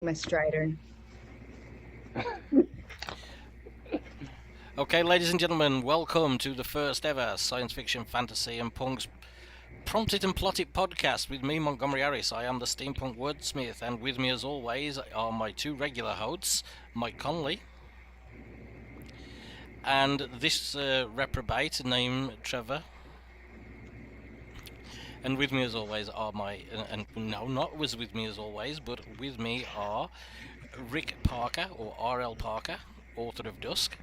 My Strider. Okay, ladies and gentlemen, welcome to the first ever science fiction, fantasy, and punks prompted and plotted podcast with me, Montgomery Harris. I am the steampunk wordsmith, and with me, as always, are my two regular hosts, Mike Conley and this reprobate named Trevor. And with me, as always, are and no, not was with me as always, but with me are Rick Parker, or R.L. Parker, author of Dusk,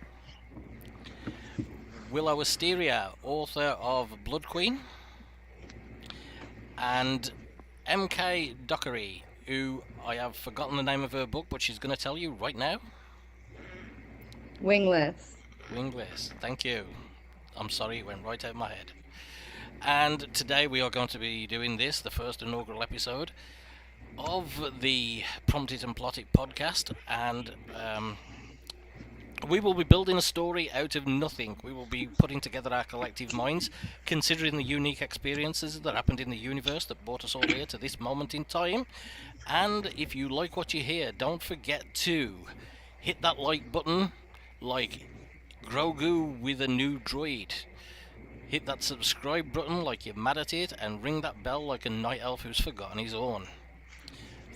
Willow Asteria, author of Blood Queen, and MK Dockery, who I have forgotten the name of her book, but she's going to tell you right now. Wingless. Wingless, thank you. I'm sorry, it went right out of my head. And today we are going to be doing this, the first inaugural episode of the Prompted and Plotted podcast, and we will be building a story out of nothing. We will be putting together our collective minds, considering the unique experiences that happened in the universe that brought us all here to this moment in time. And if you like what you hear, don't forget to hit that like button like Grogu with a new droid. Hit that subscribe button like you're mad at it, and ring that bell like a night elf who's forgotten his own.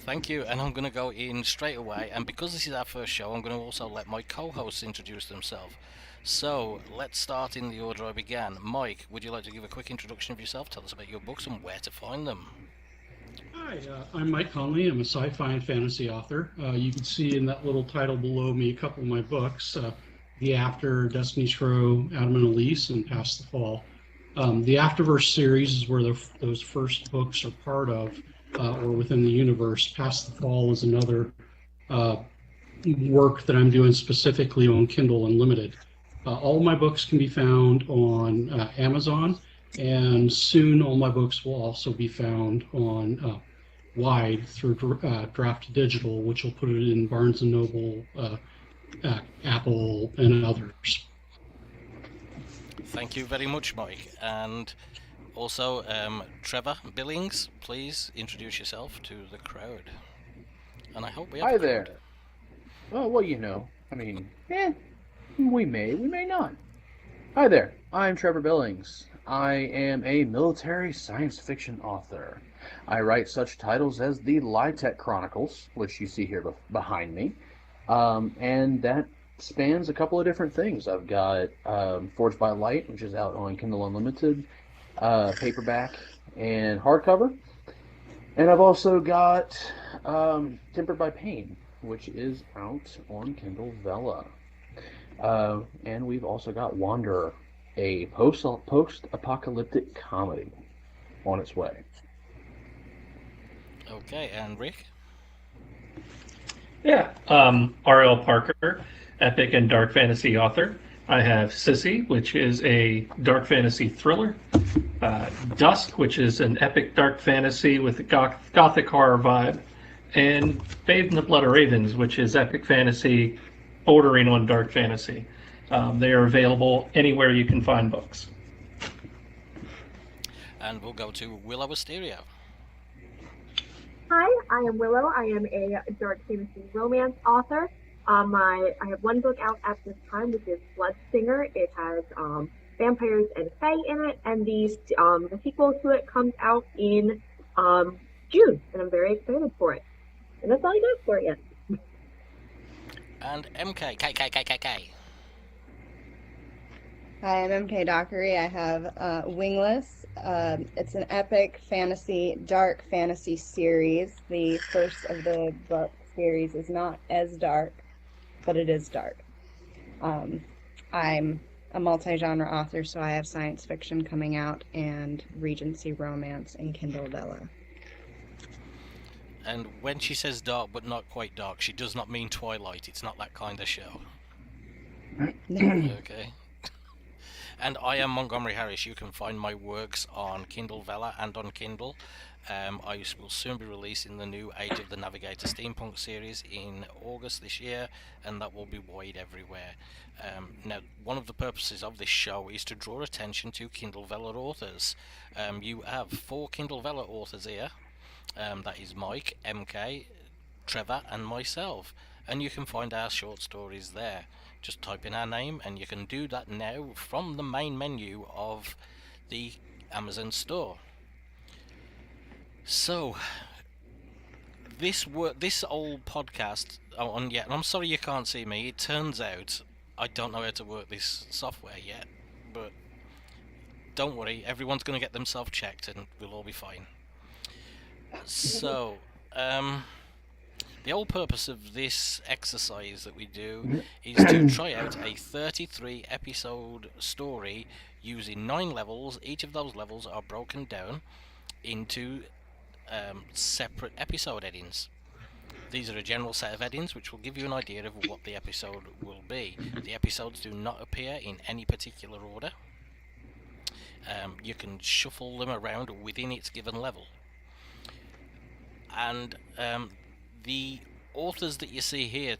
Thank you, and I'm going to go in straight away, and because this is our first show, I'm going to also let my co-hosts introduce themselves. So, let's start in the order I began. Mike, would you like to give a quick introduction of yourself? Tell us about your books and where to find them. Hi, I'm Mike Comley. I'm a sci-fi and fantasy author. You can see in that little title below me a couple of my books, The After, Destiny's Crow, Adam and Elise, and Past the Fall. The Afterverse series is where those first books are part of, or within the universe. Past the Fall is another work that I'm doing specifically on Kindle Unlimited. All my books can be found on Amazon, and soon all my books will also be found on Wide through Draft Digital, which will put it in Barnes & Noble, Apple, and others. Thank you very much, Mike. And also, Trevor Billings, please introduce yourself to the crowd. And I hope we have Hi a crowd. there. Oh, well, we may not. Hi there. I'm Trevor Billings. I am a military science fiction author. I write such titles as the Litech Chronicles, which you see here behind me, and that spans a couple of different things. I've got Forged by Light, which is out on Kindle Unlimited, paperback, and hardcover. And I've also got Tempered by Pain, which is out on Kindle Vella. And we've also got Wanderer, a post-apocalyptic comedy on its way. Okay, and Rick? Yeah, R.L. Parker, epic and dark fantasy author. I have Sissy, which is a dark fantasy thriller. Dusk, which is an epic dark fantasy with a gothic horror vibe. And Bathed in the Blood of Ravens, which is epic fantasy bordering on dark fantasy. They are available anywhere you can find books. And we'll go to Willow Asteria. Hi, I am Willow. I am a dark fantasy romance author. I have one book out at this time, which is Bloodstinger. It has vampires and fae in it, and the sequel to it comes out in June, and I'm very excited for it. And that's all I got for you. And MK, K. Hi, I'm MK Dockery. I have Wingless. It's an epic fantasy, dark fantasy series. The first of the book series is not as dark, but it is dark. I'm a multi-genre author, so I have science fiction coming out and Regency romance and Kindle Vella. And when she says dark but not quite dark, she does not mean Twilight. It's not that kind of show. Okay. And I am Montgomery Harris. You can find my works on Kindle Vella and on Kindle. I will soon be releasing the new Age of the Navigator Steampunk series in August this year, and that will be wide everywhere. Now, one of the purposes of this show is to draw attention to Kindle Vella authors. You have 4 Kindle Vella authors here. That is Mike, MK, Trevor and myself, and you can find our short stories there. Just type in our name, and you can do that now from the main menu of the Amazon store. So, this old podcast. Oh, and yeah, and I'm sorry you can't see me. It turns out I don't know how to work this software yet, but don't worry, everyone's going to get themselves checked, and we'll all be fine. So, the whole purpose of this exercise that we do is to try out a 33 episode story using 9 levels. Each of those levels are broken down into separate episode headings. These are a general set of headings which will give you an idea of what the episode will be. The episodes do not appear in any particular order. You can shuffle them around within its given level. And the authors that you see here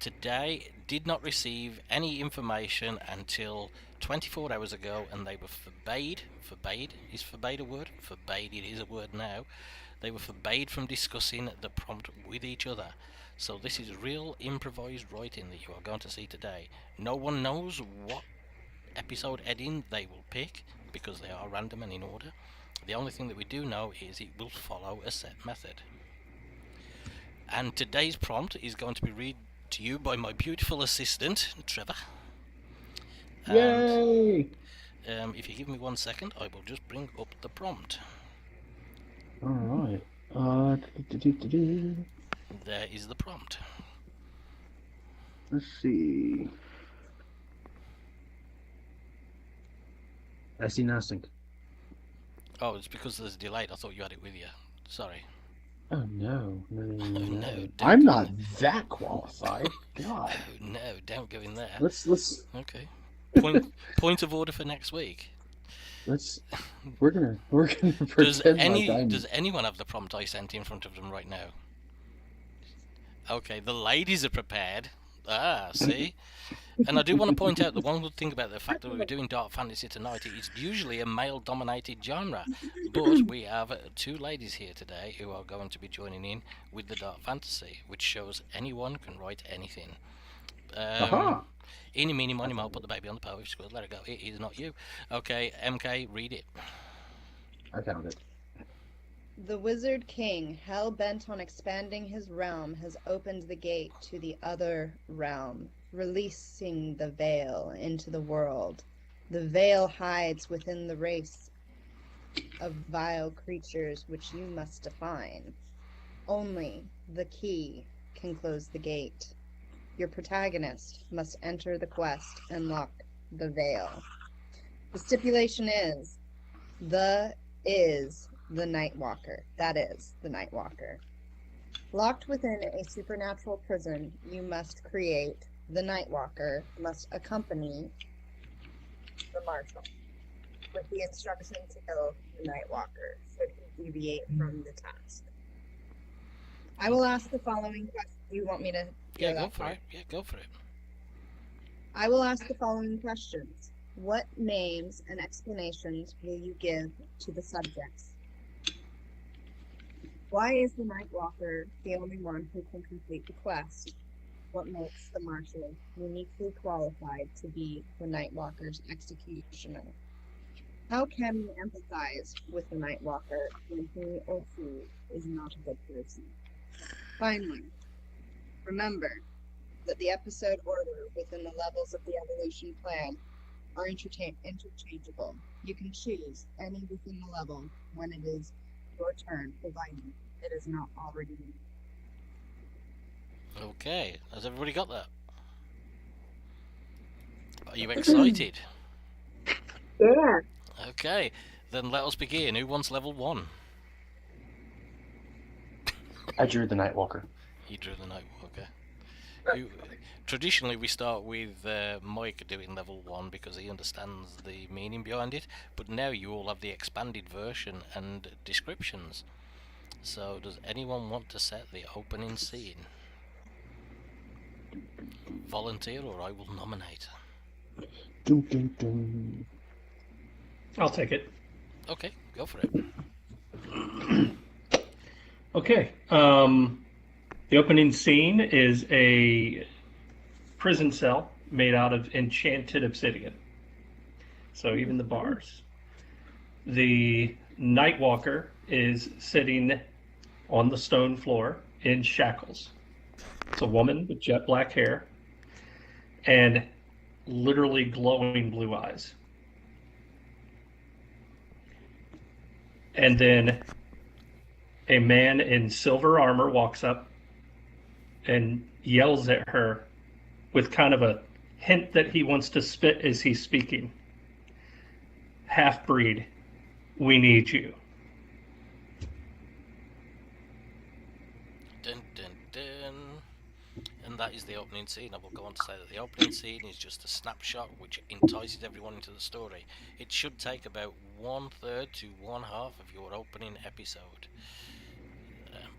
today did not receive any information until 24 hours ago, and they were forbade. Is forbade a word? Forbade, it is a word now. They were forbade from discussing the prompt with each other. So this is real improvised writing that you are going to see today. No one knows what episode heading they will pick, because they are random and in order. The only thing that we do know is it will follow a set method. And today's prompt is going to be read to you by my beautiful assistant, Trevor. Yay! And, if you give me 1 second, I will just bring up the prompt. Alright. There is the prompt. Let's see. I see nothing. Oh, it's because there's a delay. I thought you had it with you. Sorry. Oh no. No, I'm not that qualified. God. Oh no, don't go in there. Let's Okay. Point of order for next week. We're gonna pretend Does anyone have the prompt I sent in front of them right now? Okay, the ladies are prepared. See? And I do want to point out the one good thing about the fact that we're doing dark fantasy tonight, it's usually a male-dominated genre, but we have 2 ladies here today who are going to be joining in with the dark fantasy, which shows anyone can write anything. Eeny, meeny, miny, moe, put the baby on the power, squirrel, let it go. It is not you. Okay, MK, read it. I found it. The Wizard King, hell-bent on expanding his realm, has opened the gate to the other realm, releasing the veil into the world. The veil hides within the race of vile creatures which you must define. Only the key can close the gate. Your protagonist must enter the quest and lock the veil. The stipulation is the Nightwalker. That is the Nightwalker. Locked within a supernatural prison, you must create the Nightwalker, must accompany the Marshal with the instruction to kill the Nightwalker should he deviate from the task. I will ask the following question. You want me to Yeah, go for it. Yeah, go for it. I will ask the following questions. What names and explanations will you give to the subjects? Why is the Nightwalker the only one who can complete the quest? What makes the Marshal uniquely qualified to be the Nightwalker's executioner? How can we empathize with the Nightwalker when he or she is not a good person? Finally, remember that the episode order within the levels of the evolution plan are interchangeable. You can choose any within the level when it is your turn, provided it is not already in. Okay, has everybody got that? Are you excited? Yeah. Okay, then let us begin. Who wants level 1? I drew the Nightwalker. You drew the Nightwalker. Traditionally, we start with Mike doing level 1 because he understands the meaning behind it, but now you all have the expanded version and descriptions. So, does anyone want to set the opening scene? Volunteer, or I will nominate. Dun, dun, dun. I'll take it. Okay, go for it. Okay. The opening scene is a prison cell made out of enchanted obsidian. So even the bars. The Nightwalker is sitting on the stone floor in shackles. It's a woman with jet black hair and literally glowing blue eyes. And then a man in silver armor walks up and yells at her with kind of a hint that he wants to spit as he's speaking. Half-breed, we need you. Dun, dun, dun. And that is the opening scene. I will go on to say that the opening scene is just a snapshot which entices everyone into the story. It should take about 1/3 to 1/2 of your opening episode.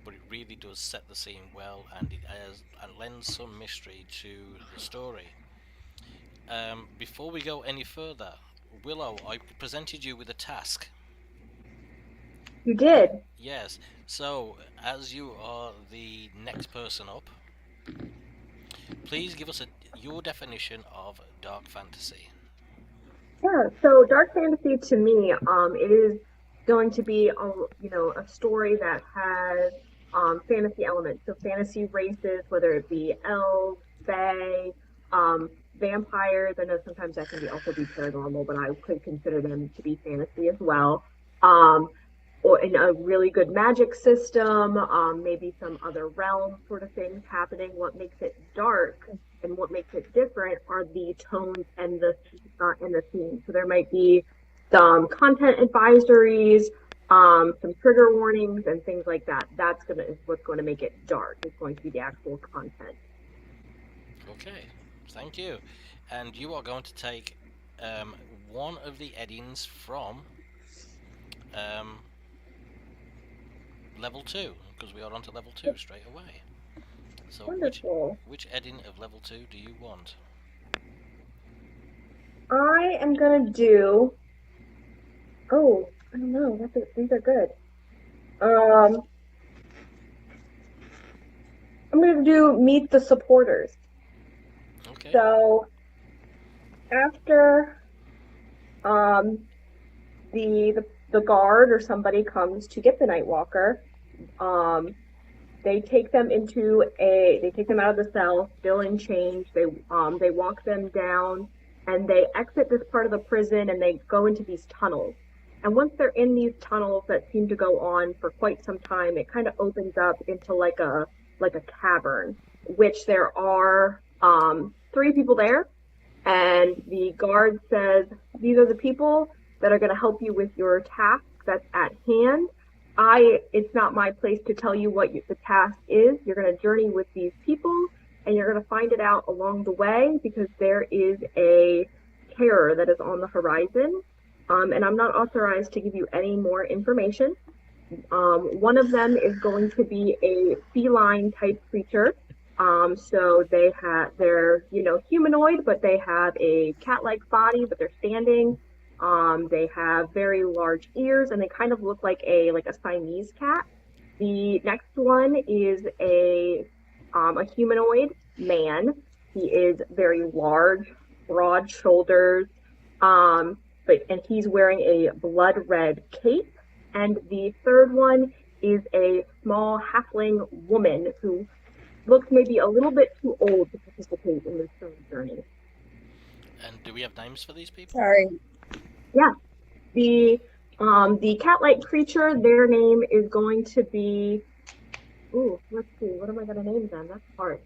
But it really does set the scene well, and it lends some mystery to the story. Before we go any further, Willow, I presented you with a task. You did. Yes, so as you are the next person up, please give us your definition of dark fantasy. Yeah, so dark fantasy to me, it is going to be a story that has fantasy elements. So fantasy races, whether it be elves, fae, vampires. I know sometimes that can also be paranormal, but I could consider them to be fantasy as well. Or in a really good magic system, maybe some other realm sort of things happening. What makes it dark and what makes it different are the tones and the themes. So there might be some content advisories, some trigger warnings, and things like that. Is what's going to make it dark. It's going to be the actual content. Okay, thank you. And you are going to take one of the Eddings from level 2, because we are on to level 2 straight away. So wonderful. Which Edding of level 2 do you want? I am going to do... Oh, I don't know. These are good. I'm going to do Meet the Supporters. Okay. So, after the guard or somebody comes to get the Nightwalker, they take them out of the cell, still in chains. They walk them down, and they exit this part of the prison, and they go into these tunnels. And once they're in these tunnels that seem to go on for quite some time, it kind of opens up into like a cavern, which there are 3 people there, and the guard says, "These are the people that are going to help you with your task that's at hand. It's not my place to tell you what the task is. You're going to journey with these people, and you're going to find it out along the way, because there is a terror that is on the horizon, and I'm not authorized to give you any more information. One of them is going to be a feline type creature. So they're humanoid, but they have a cat-like body, but they're standing. They have very large ears, and they kind of look like a Siamese cat. The next one is a humanoid man. He is very large, broad shoulders, and he's wearing a blood red cape. And the third one is a small halfling woman who looks maybe a little bit too old to participate in this journey. And do we have names for these people? Sorry. Yeah. The cat-like creature, their name is going to be... Ooh, let's see. What am I going to name them? That's hard.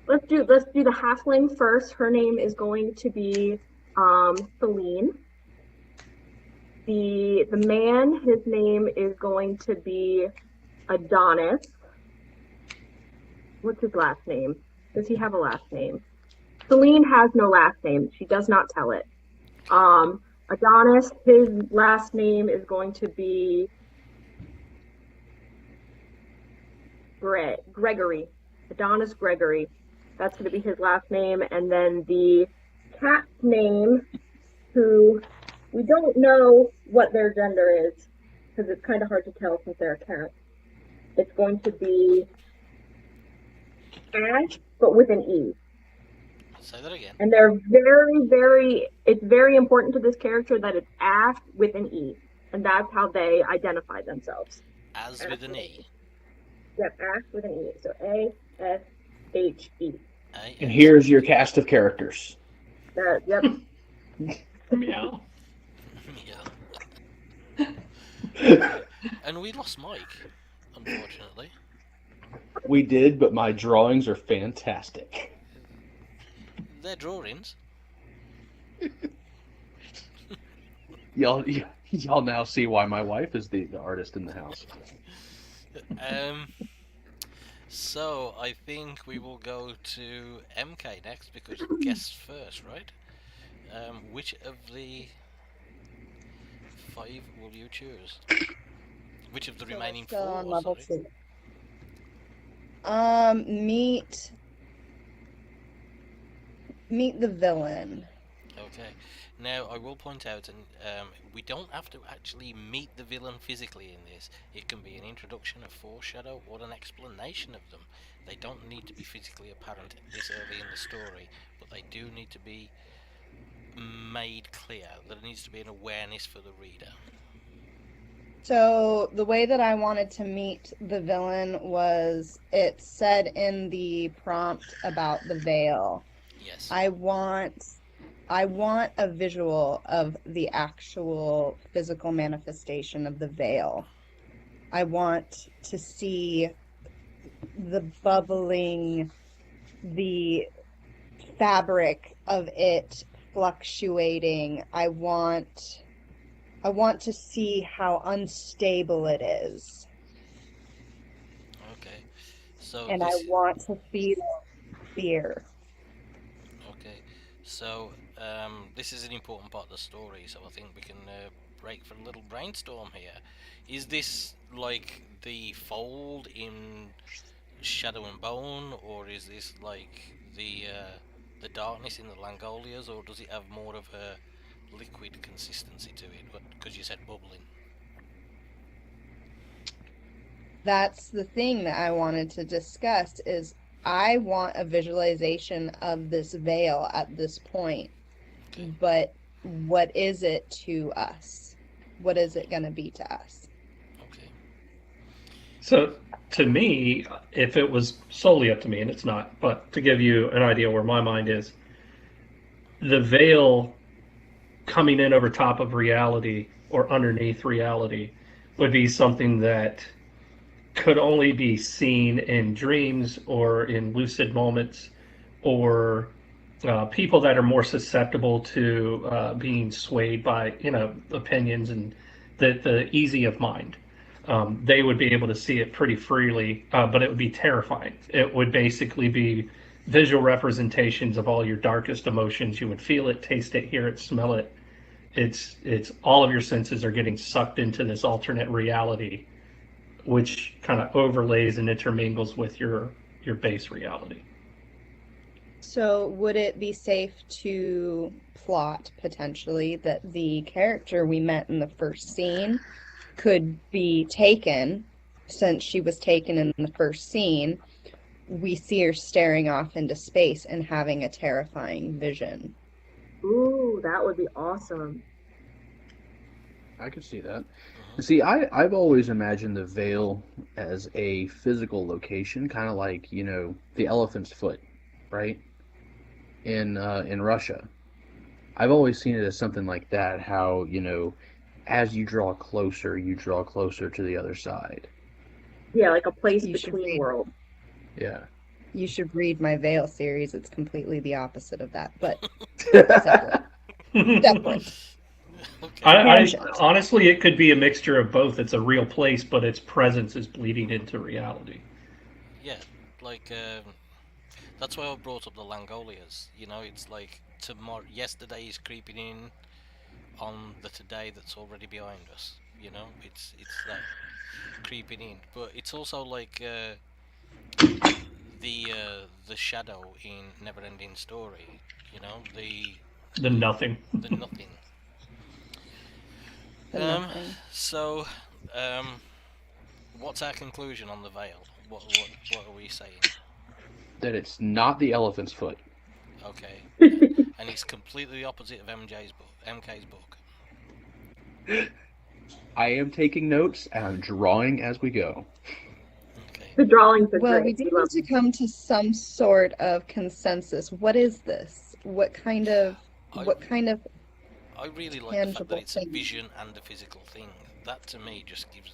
Let's do the halfling first. Her name is going to be Celine. The man, his name is going to be Adonis. What's his last name? Does he have a last name? Celine has no last name. She does not tell it. Adonis, his last name is going to be Gregory. Adonis Gregory. That's going to be his last name. And then the cat's name, who we don't know what their gender is, because it's kind of hard to tell since they're a cat. It's going to be Ash, but with an E. Say that again. And they're it's very important to this character that it's Ash with an E. And that's how they identify themselves. As Ash with an E. Yep, Ash with an E. So A-S-H-E. And here's your cast of characters. Yep. Meow. Yeah. And we lost Mike, unfortunately. We did, but my drawings are fantastic. They're drawings. Y'all now see why my wife is the artist in the house. So I think we will go to MK next because guests first, right? Which of the 5 will you choose? Which of the remaining Still 4? on level Sorry. 2. Meet the villain. Okay. Now I will point out, and we don't have to actually meet the villain physically in this. It can be an introduction, a foreshadow, or an explanation of them. They don't need to be physically apparent this early in the story, but they do need to be made clear. There needs to be an awareness for the reader. So the way that I wanted to meet the villain was, it said in the prompt about the veil. Yes. I want a visual of the actual physical manifestation of the veil. I want to see the bubbling, the fabric of it fluctuating. I want to see how unstable it is. Okay. So and I want to feel fear. Okay. So this is an important part of the story, so I think we can break for a little brainstorm here. Is this like the fold in Shadow and Bone, or is this like the darkness in the Langolias, or does it have more of a liquid consistency to it? Because you said bubbling. That's the thing that I wanted to discuss, is I want a visualization of this veil at this point. Okay. But what is it to us? What is it going to be to us? Okay. So, to me, if it was solely up to me, and it's not, but to give you an idea where my mind is, the veil coming in over top of reality or underneath reality would be something that could only be seen in dreams or in lucid moments, or people that are more susceptible to being swayed by opinions and the easy of mind. They would be able to see it pretty freely, but it would be terrifying. It would basically be visual representations of all your darkest emotions. You would feel it, taste it, hear it, smell it. It's all of your senses are getting sucked into this alternate reality, which kind of overlays and intermingles with your base reality. So would it be safe to plot potentially that the character we met in the first scene could be taken, since she was taken in the first scene, we see her staring off into space and having a terrifying vision? Ooh, that would be awesome. I could see that. See, I've always imagined the veil as a physical location, kind of like, the elephant's foot, right? In Russia. I've always seen it as something like that, how, as you draw closer to the other side. Yeah, like a place between worlds. Yeah. You should read my Veil series. It's completely the opposite of that, but separate. Okay. Honestly, it could be a mixture of both. It's a real place, but its presence is bleeding into reality. Yeah, like that's why I brought up the Langolias. It's like yesterday is creeping in on the today that's already behind us. It's that creeping in, but it's also like the shadow in Neverending Story. The nothing. The nothing. So, what's our conclusion on the veil? What are we saying? that it's not the elephant's foot. Okay. And it's completely the opposite of MK's book. I am taking notes and I'm drawing as we go. Okay. The drawings are Well, great. we do love need to come to some sort of consensus. What is this? What kind of I really like the fact that tangible it's a thing? vision and a physical thing. That to me just gives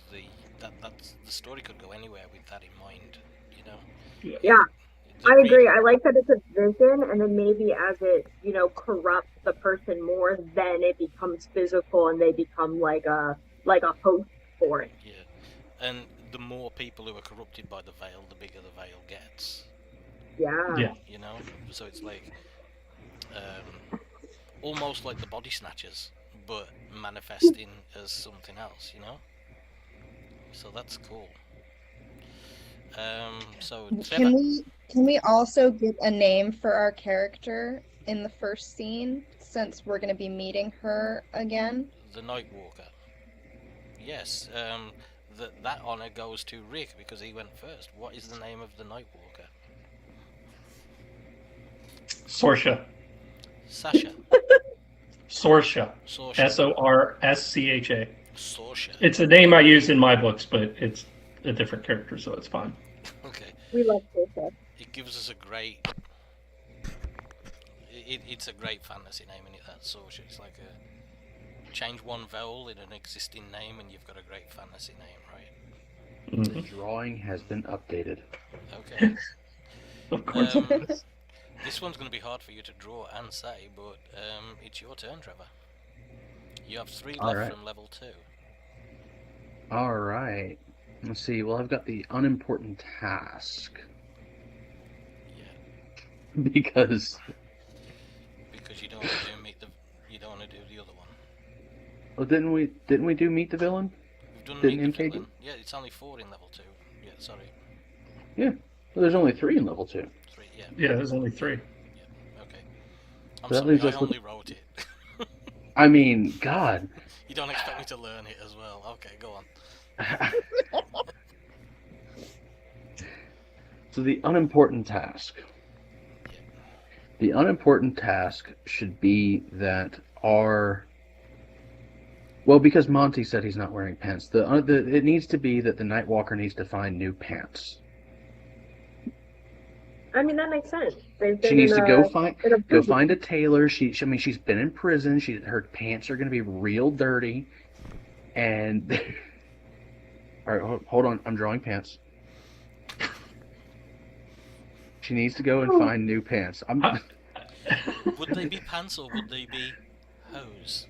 that's the story could go anywhere with that in mind, you know? Yeah, The I agree. reader- I like that it's a vision, and then maybe as it, corrupts the person more, then it becomes physical, and they become like a host for it. Yeah. And the more people who are corrupted by the veil, the bigger the veil gets. Yeah. Yeah. You know? So it's like almost like the body snatchers, but manifesting as something else, you know? So that's cool. So Trevor, Can we also get a name for our character in the first scene, since we're going to be meeting her again? the Nightwalker. Yes, that honor goes to Rick because he went first. What is the name of the Nightwalker? Sorsha. Sasha. Sorsha. Sorsha. Sorscha. Sorsha. It's a name I use in my books, but it's a different character, so it's fine. Okay. We love Sorsha. It gives us a great. It's a great fantasy name, isn't it? That Sorsha. It's like a change one vowel in an existing name, and you've got a great fantasy name, right? The drawing has been updated. Okay. Of course. This one's going to be hard for you to draw and say, but it's your turn, Trevor. You have 3 All left right. from level 2. All right. Let's see. Well, I've got the unimportant task Yeah, because because you don't want to you don't want to do the other one. well, didn't we do meet the villain? We've done Didn't Meet the MK do- Villain. Yeah, it's only 4 in level 2. Yeah, sorry. Well, there's only 3 in level 2. 3. Yeah. Yeah, there's only 3. Okay. I'm So that sorry. leaves I us with- only wrote it. I mean, God. You don't expect me to learn it as well. Okay, go on. So the unimportant task. Yeah. The unimportant task should be that because Monty said he's not wearing pants. It needs to be that the Nightwalker needs to find new pants. I mean, that makes sense. They've been She needs in to a- go in a prison. find a tailor. She's been in prison. Her pants are going to be real dirty. And all right, hold on. I'm drawing pants. She needs to go and find new pants. Would they be pants or would they be hose?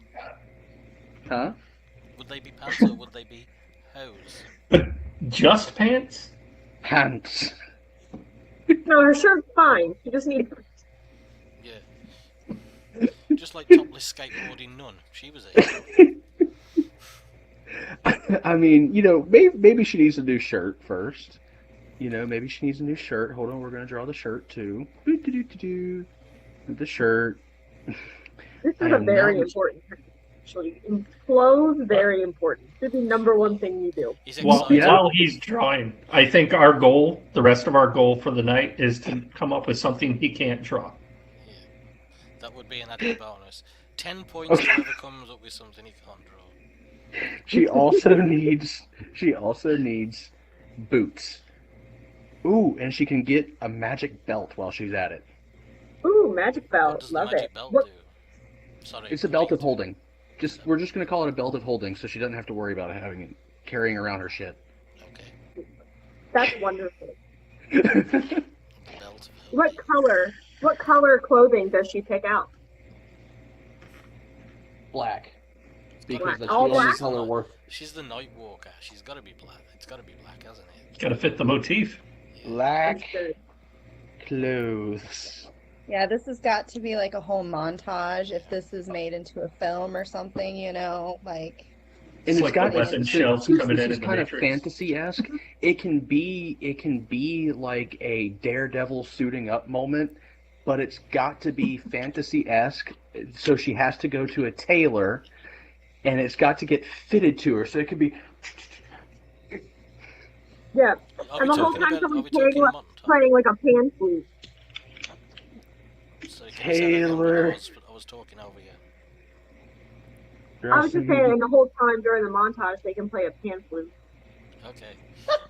Huh? Would they be pants or would they be hose? Just pants? Pants. No, her shirt's fine. She just needs. Yeah. Just like topless skateboarding nun. She was it. I mean, maybe she needs a new shirt first. Maybe she needs a new shirt. Hold on, we're going to draw the shirt too. The shirt. This is I a am very not- important. Actually, in clothes, very important. This is the #1 thing you do. He's While, excited. Yeah. while he's drawing, I think the rest of our goal for the night is to come up with something he can't draw. Yeah. That would be an added bonus. 10 points to whoever comes up with something he can't draw. She also needs boots. Ooh, and she can get a magic belt while she's at it. Ooh, magic What belt. does the Love magic it. belt What- do? Sorry. It's a belt of continue. holding. We're just gonna call it a belt of holding, so she doesn't have to worry about carrying around her shit. Okay. That's wonderful. Belt of What color clothing does she pick out? Black, because Black. that's All the only black? color worth. She's the Nightwalker. She's got to be black. It's got to be black, hasn't it? Got to fit the motif. Black That's good. clothes. Yeah, this has got to be like a whole montage if this is made into a film or something, like And It's like the weapon shells coming in This is in the kind of Matrix. fantasy-esque. It can be like a Daredevil suiting up moment, but it's got to be fantasy-esque. So she has to go to a tailor, and it's got to get fitted to her. So it could be Yeah, Are we and the whole talking time about? Are someone's we talking Monty? playing like a pan flute. So can you say that again? Taylor. I was talking over you. I was just saying, the whole time during the montage, they can play a pan flute. Okay.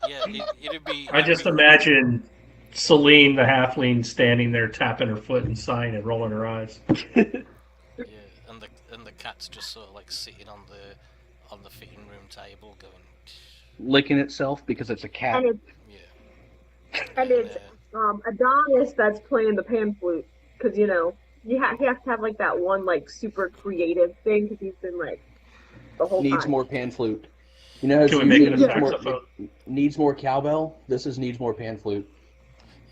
Yeah, it'd be. I just imagine Celine the halfling standing there tapping her foot and sighing and rolling her eyes. Yeah, and the cat's just sort of like sitting on the fitting room table, going. Licking itself because it's a cat. And it's Adonis that's playing the pan flute because you have to have like that one like super creative thing because he's been like the whole Needs time. more pan flute. You know, Can we make it a needs saxophone? needs more cowbell. This needs more pan flute.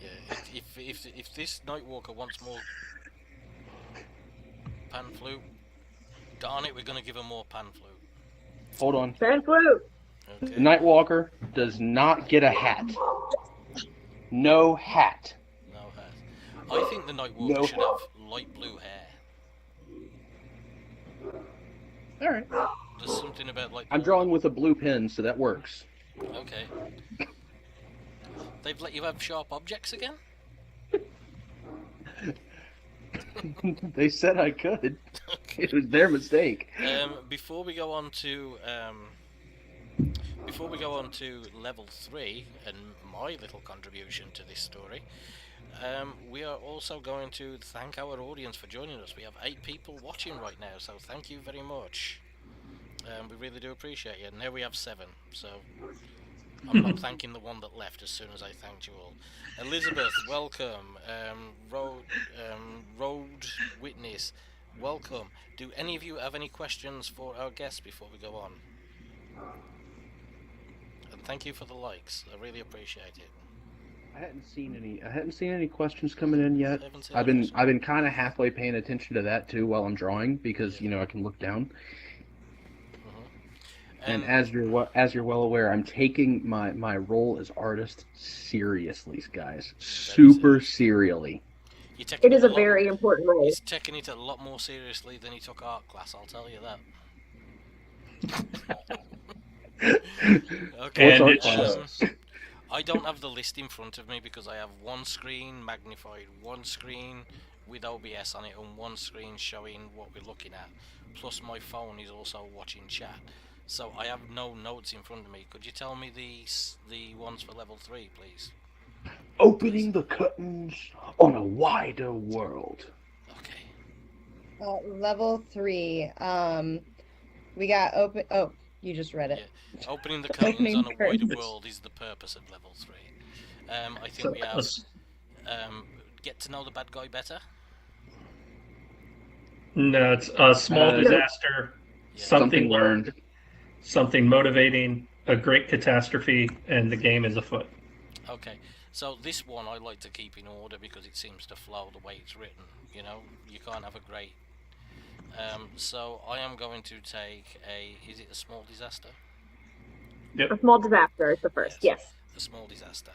Yeah, if this Nightwalker wants more pan flute, darn it, we're gonna give him more pan flute. Hold on. Pan flute. Okay. The Nightwalker does not get a hat. No hat. No hat. I think the Nightwalker should have light blue hair. All right. There's something about like. I'm drawing with a blue pen, so that works. Okay. They've let you have sharp objects again? They said I could. Okay. It was their mistake. Before we go on to level 3 and my little contribution to this story, we are also going to thank our audience for joining us. We have 8 people watching right now, so thank you very much. We really do appreciate you. Now we have 7, so I'm not thanking the one that left as soon as I thanked you all. Elizabeth, welcome. Road Witness, welcome. Do any of you have any questions for our guests before we go on? And thank you for the likes. I really appreciate it. I hadn't seen any questions coming in yet. I've been kind of halfway paying attention to that too while I'm drawing because I can look down. And as you're well aware, I'm taking my role as artist seriously, guys. Super serially. It is a very important role. He's taking it a lot more seriously than he took art class, I'll tell you that. Okay. I don't have the list in front of me because I have one screen magnified, one screen with OBS on it, and one screen showing what we're looking at. Plus my phone is also watching chat. So I have no notes in front of me. Could you tell me the ones for level 3, please? Opening the curtains on a wider world. Okay. Level 3. We got open. Oh, you just read it. Yeah. Opening the curtains on a wider world is the purpose of level 3. I think we have get to know the bad guy better. No, it's a small disaster, something learned, something motivating, a great catastrophe, and the game is afoot. Okay, so this one I like to keep in order because it seems to flow the way it's written. You can't have a great. So I am going to take is it a small disaster? Yep. A small disaster is the first, yes. A small disaster.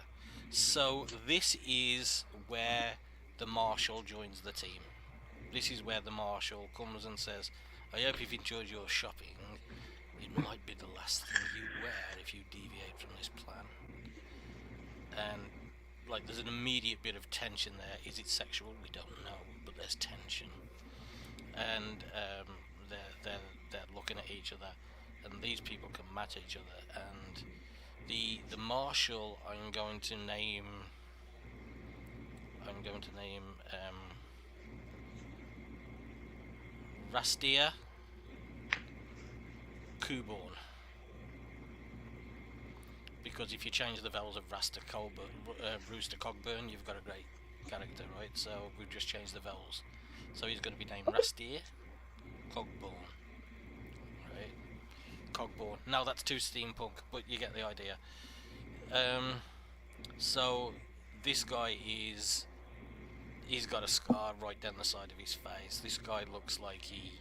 So this is where the marshal joins the team. This is where the marshal comes and says, I hope you've enjoyed your shopping. It might be the last thing you wear if you deviate from this plan. And, there's an immediate bit of tension there. Is it sexual? We don't know, but there's tension. And they're looking at each other, and these people can match each other. And the marshal, I'm going to name Rastia Kuborn, because if you change the vowels of Rooster Cogburn, you've got a great character, right? So we've just changed the vowels. So he's going to be named Rastia Cogburn, right? Cogburn. Now that's too steampunk, but you get the idea. So this guy he's got a scar right down the side of his face. This guy looks like he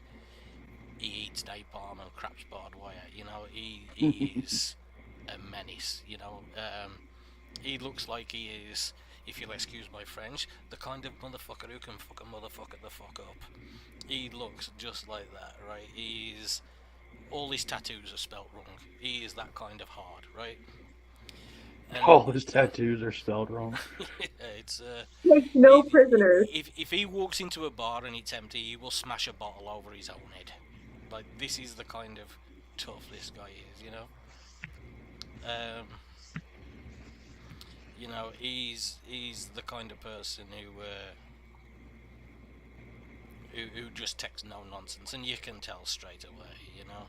eats napalm and craps barbed wire. He is a menace. He looks like he is, if you'll excuse my French, the kind of motherfucker who can fuck a motherfucker the fuck up. He looks just like that, right? All his tattoos are spelt wrong. He is that kind of hard, right? And All his tattoos are spelled wrong. it's Take no he- prisoners. if he walks into a bar and it's empty, he will smash a bottle over his own head. Like, this is the kind of tough this guy is, you know. You know, he's the kind of person who just takes no nonsense, and you can tell straight away. You know,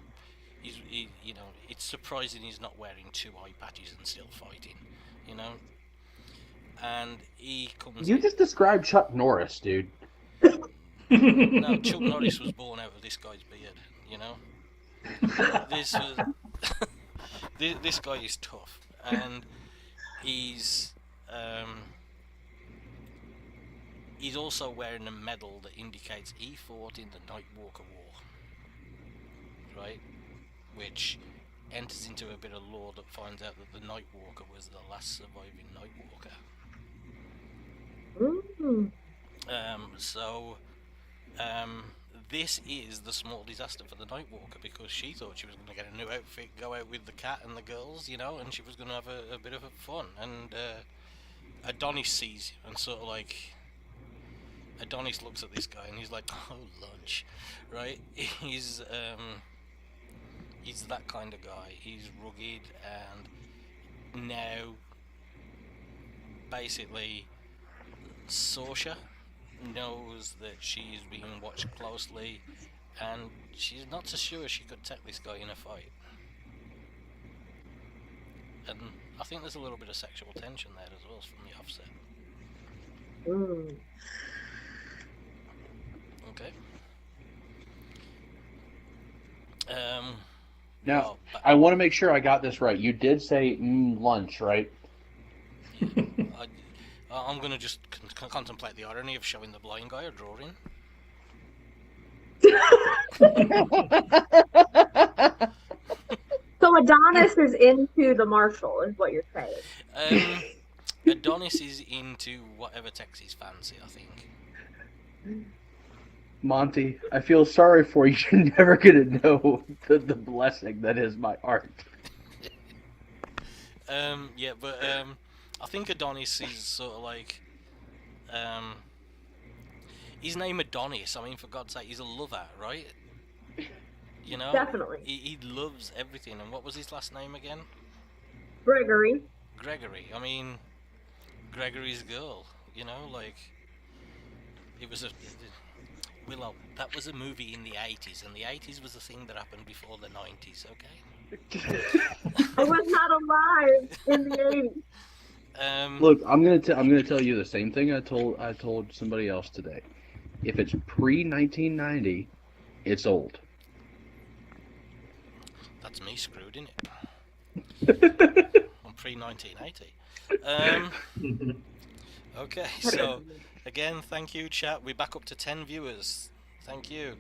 you know, it's surprising he's not wearing 2 eye patches and still fighting. You know, and he comes. You just described Chuck Norris, dude. No, Chuck Norris was born out of this guy's beard. You know, this was this guy is tough, and he's he's also wearing a medal that indicates he fought in the Nightwalker War, right? Which enters into a bit of lore that finds out that the Nightwalker was the last surviving Nightwalker. This is the small disaster for the Nightwalker, because she thought she was going to get a new outfit, go out with the cat and the girls, you know, and she was going to have a bit of fun. And Adonis sees you and sort of like, Adonis looks at this guy and he's like, oh, lunch, right? He's that kind of guy. He's rugged, and now basically Sorsha knows that she's being watched closely, and she's not so sure she could take this guy in a fight. And I think there's a little bit of sexual tension there as well from the offset. Okay. Now, I want to make sure I got this right. You did say lunch, right? I'm going to just contemplate the irony of showing the blind guy a drawing. So Adonis is into the martial, is what you're saying. Adonis is into whatever takes his fancy, I think. Monty, I feel sorry for you. You're never going to know the blessing that is my art. Yeah, but I think Adonis is sort of like, his name Adonis. I mean, for God's sake, he's a lover, right? You know, Definitely. He loves everything. And what was his last name again? Gregory. Gregory. I mean, Gregory's girl. You know, like, it was a Willow. That was a movie in the 80s, and the 80s was a thing that happened before the 90s. Okay. I was not alive in the 80s. Look, I'm gonna tell you the same thing I told somebody else today. If it's pre-1990, it's old. That's me screwed, isn't it? I'm pre-1980. Okay, so again, thank you, chat. We're back up to 10 viewers. Thank you.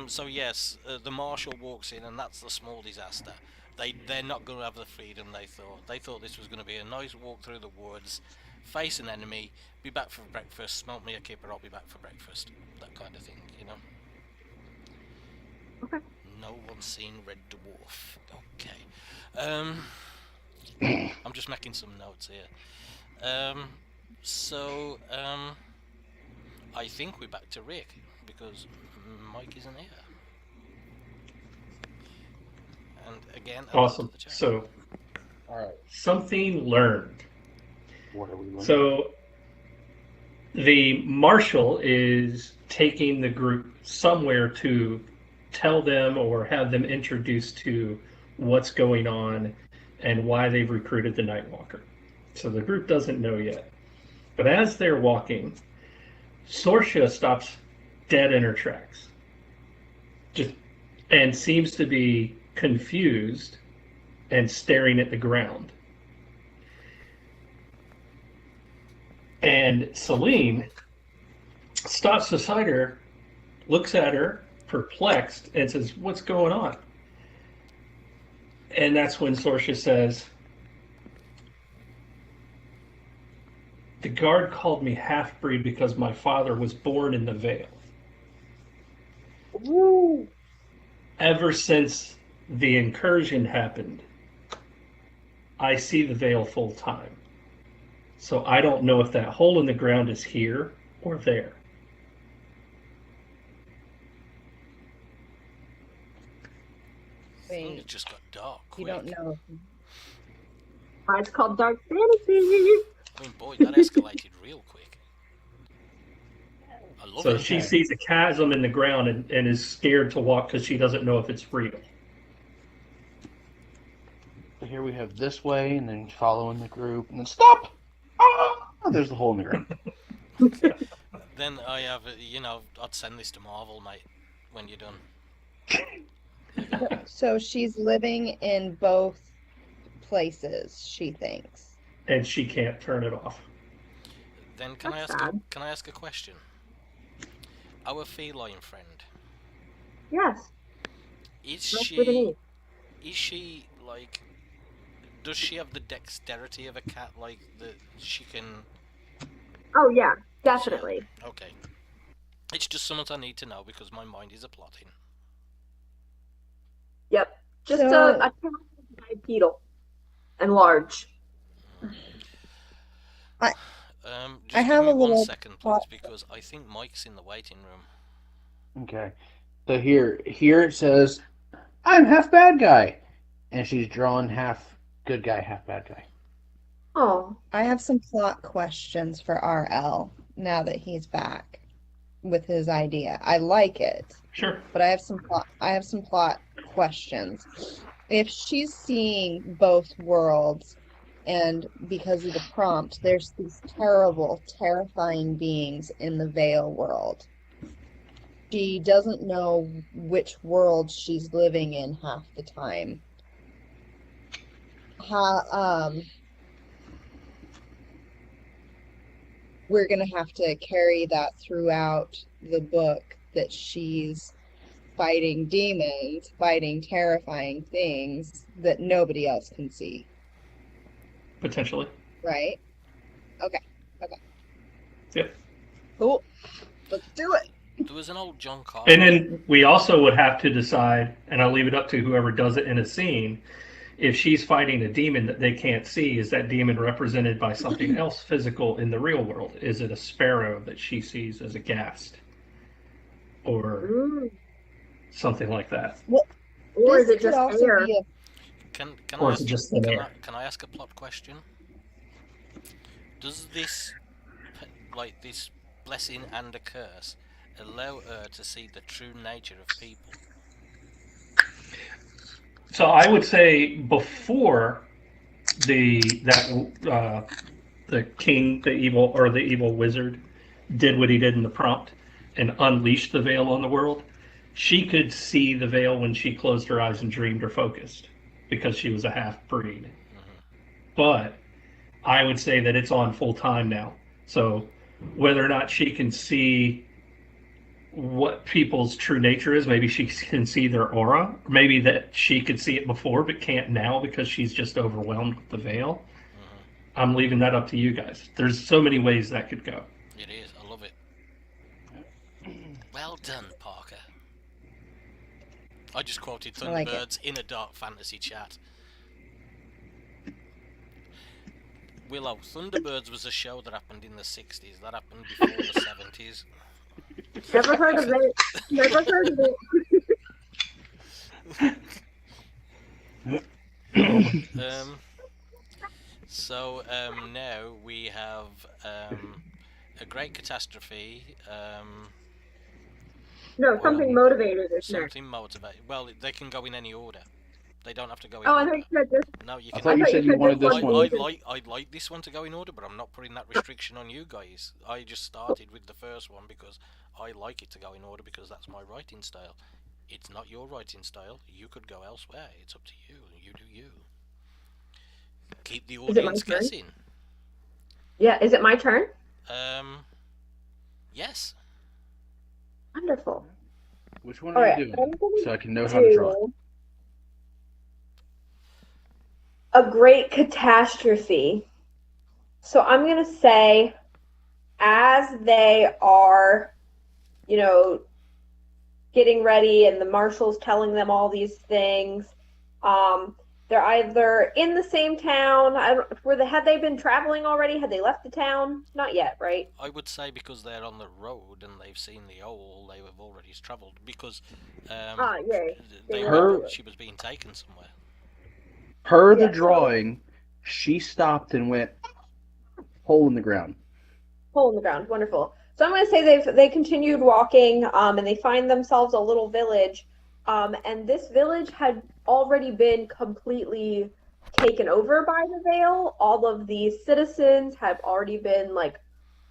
So yes, the marshal walks in, and that's the small disaster. They're not going to have the freedom they thought. They thought this was going to be a nice walk through the woods, face an enemy, be back for breakfast, smoke me a kipper, I'll be back for breakfast. That kind of thing, you know. Okay. No one's seen Red Dwarf. Okay. I'm just making some notes here. I think we're back to Rick, because Mike isn't here. And again, Awesome. So, All right. something learned. What are we learning? So, the marshal is taking the group somewhere to tell them or have them introduced to what's going on and why they've recruited the Nightwalker. So the group doesn't know yet. But as they're walking, Sorsha stops dead in her tracks, and seems to be confused and staring at the ground. And Celine stops beside her, looks at her, perplexed, and says, "What's going on?" And that's when Sorsha says, "The guard called me half-breed because my father was born in the Vale. Ever since the incursion happened, I see the veil full time. So I don't know if that hole in the ground is here or there. Things Wait, just got dark you quick. don't know. Why it's called dark fantasy. I mean, boy, that escalated real quick. I love So it. she sees a chasm in the ground and is scared to walk because she doesn't know if it's real. So here we have this way, and then following the group, and then stop! Ah! There's the hole in the ground. Then I have, I'd send this to Marvel, mate, when you're done. So she's living in both places, she thinks. And she can't turn it off. Then can That's I sad. ask a question? Our feline friend, Yes. is That's what it she like? Does she have the dexterity of a cat? Like that she can? Oh yeah, definitely. Okay. It's just something I need to know because my mind is a plotting. Yep. Just So- a bipedal and large. Just I give have me a little 1 second, please, plot- because I think Mike's in the waiting room. Okay. So here it says, I'm half bad guy. And she's drawn half good guy, half bad guy. Oh. I have some plot questions for RL now that he's back with his idea. I like it, Sure. but I have some plot questions. If she's seeing both worlds, and because of the prompt, there's these terrible, terrifying beings in the Veil world. She doesn't know which world she's living in half the time. We're gonna have to carry that throughout the book, that she's fighting demons, fighting terrifying things that nobody else can see, Potentially. right? Okay. Yep. Cool. Let's do it. There was an old John Carter. And then we also would have to decide, and I'll leave it up to whoever does it in a scene, if she's fighting a demon that they can't see, is that demon represented by something else physical in the real world? Is it a sparrow that she sees as a ghast? Or something like that? Or is This it could just also air? be a Can Or I is it ask, just thin air? can I ask a plot question? Does this this blessing and a curse allow her to see the true nature of people? So I would say before the king, the evil wizard, did what he did in the prompt and unleashed the veil on the world, she could see the veil when she closed her eyes and dreamed or focused because she was a half breed. But I would say that it's on full time now. So whether or not she can see what people's true nature is, maybe she can see their aura, or maybe that she could see it before but can't now because she's just overwhelmed with the veil. I'm leaving that up to you guys. There's so many ways that could go. It is. I love it. Well done, Parker. I just quoted I like Thunderbirds in a dark fantasy chat. Willow, Thunderbirds was a show that happened in the 60s. That happened before the 70s. Never heard of it. Never heard of it. Now we have a great catastrophe. No, something motivated, isn't it? Something motivated. Well, they can go in any order. They don't have to go in Oh, I order. thought you said this. No, you I can. thought you said you wanted this one. I'd like this one to go in order, but I'm not putting that restriction on you guys. I just started with the first one because I like it to go in order because that's my writing style. It's not your writing style. You could go elsewhere. It's up to you. You do you. Keep the Is it my audience turn? guessing. Yeah, is it my turn? Yes. Wonderful. Which one All are right, you I'm doing? gonna So I can know how to draw. do a great catastrophe. So I'm going to say, as they are, getting ready and the marshal's telling them all these things, They're either in the same town. Had they been traveling already? Had they left the town? Not yet, right? I would say because they're on the road and they've seen the owl, they have already travelled. Because Yay. she was being taken somewhere. The drawing, she stopped and went hole in the ground. Hole in the ground. Wonderful. So I'm going to say they continued walking, and they find themselves a little village, and this village had already been completely taken over by the Veil. All of the citizens have already been like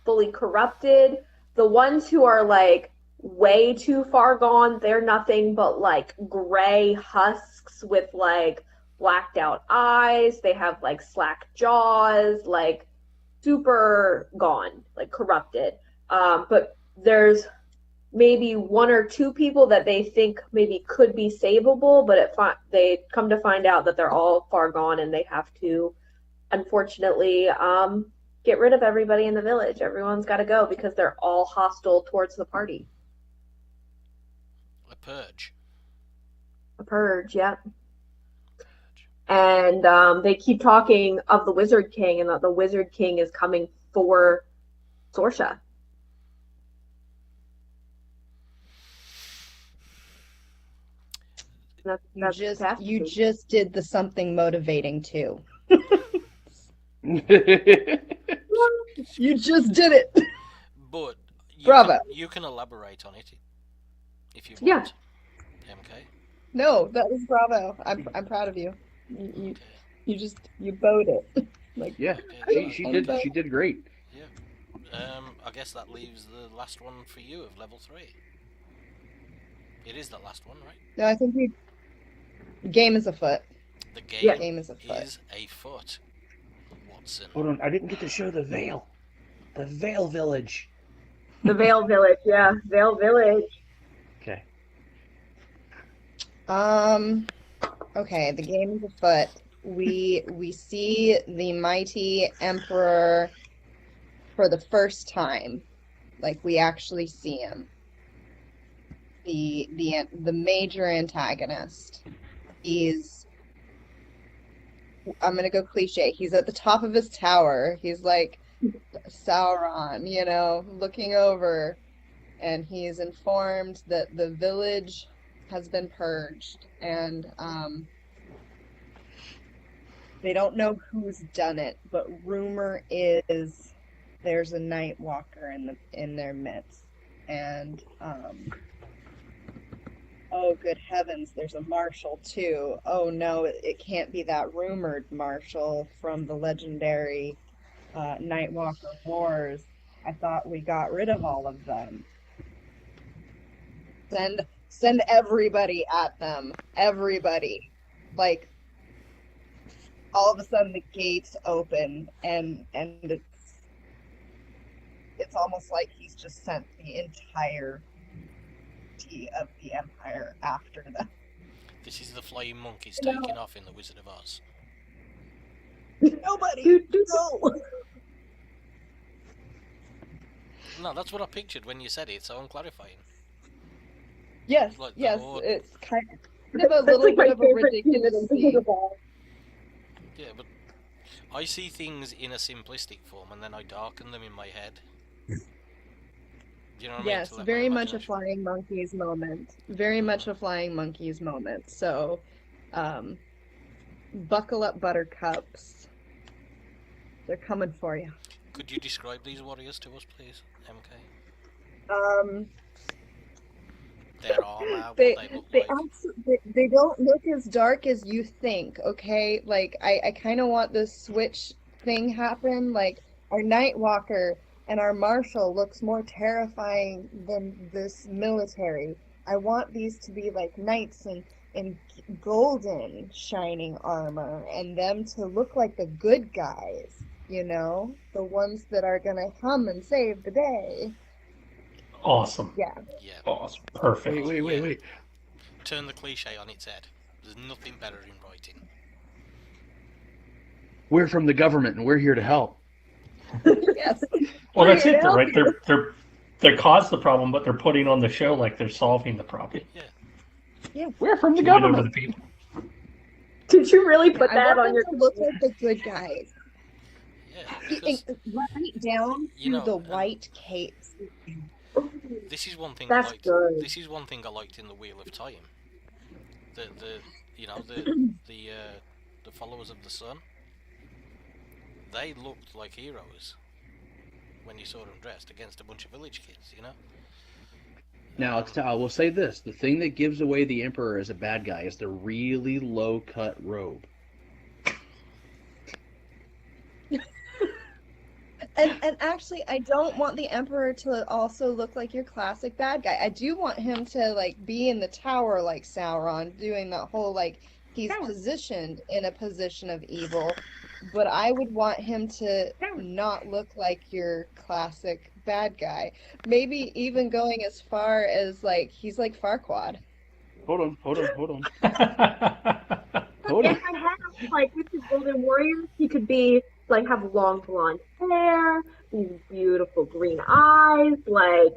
fully corrupted. The ones who are like way too far gone, they're nothing but like gray husks with like blacked out eyes. They have like slack jaws, like super gone, like corrupted. But there's maybe one or two people that they think maybe could be savable, but they come to find out that they're all far gone, and they have to, unfortunately, get rid of everybody in the village. Everyone's got to go because they're all hostile towards the party. A purge. A purge, yep. And they keep talking of the Wizard King, and that the Wizard King is coming for Sorsha. You just did the something motivating too. You just did it. But bravo. You can elaborate on it if you Yeah. want. MK. No, that was bravo. I'm proud of you. You bowed it. Like yeah, she did great. Yeah. I guess that leaves the last one for you of level 3. It is the last one, right? No, I think the game is afoot. The game is afoot. Watson. Hold on, I didn't get to show the Veil. The Veil Village. The Veil Village, yeah. Veil Village. Okay. Okay, the game is afoot. We see the mighty Emperor for the first time. Like, we actually see him. The major antagonist. I'm gonna go cliche. He's at the top of his tower. He's like Sauron, looking over, and he's informed that the village has been purged, and they don't know who's done it, but rumor is there's a Night Walker in their midst, and oh, good heavens, there's a marshal, too. Oh, no, it can't be that rumored marshal from the legendary Nightwalker Wars. I thought we got rid of all of them. Send everybody at them. Everybody. Like, all of a sudden the gates open, and it's almost like he's just sent the entire of the Empire after them. This is the flying monkeys taking off in The Wizard of Oz. Nobody! No! No, that's what I pictured when you said it, so I'm clarifying. Yes, like yes, Lord... it's kind of a little bit of a ridiculous scene. Yeah, but I see things in a simplistic form and then I darken them in my head. You know what yes, I mean? very much a flying monkeys moment. Very much a flying monkeys moment. So, buckle up, buttercups. They're coming for you. Could you describe these warriors to us, please, MK? Their armor, they don't look as dark as you think, okay? Like, I kind of want this switch thing happen. Like, our Nightwalker and our marshal looks more terrifying than this military. I want these to be like knights in golden shining armor, and them to look like the good guys, the ones that are gonna come and save the day. Awesome. Yeah. Awesome. Perfect. Wait. Turn the cliche on its head. There's nothing better in writing. We're from the government and we're here to help. Yes. Well, that's it, right? They caused the problem, but they're putting on the show like they're solving the problem. Yeah. Yeah. We're from the Win over government. the people. Did you really put I that want on them your to look like the good guys. Yeah, because Right down you to know, the white capes. this is one thing I That's liked. good. This is one thing I liked in the Wheel of Time. The you know the followers of the sun. They looked like heroes when you saw them dressed against a bunch of village kids. You know. Now, I will say this: the thing that gives away the Emperor as a bad guy is the really low-cut robe. And actually, I don't want the Emperor to also look like your classic bad guy. I do want him to like be in the tower like Sauron, doing that whole like he's positioned in a position of evil. But I would want him to not look like your classic bad guy. Maybe even going as far as like he's like Farquaad. Hold on. Hold If on. I had like with the Golden Warriors, he could be like have long blonde hair, these beautiful green eyes, like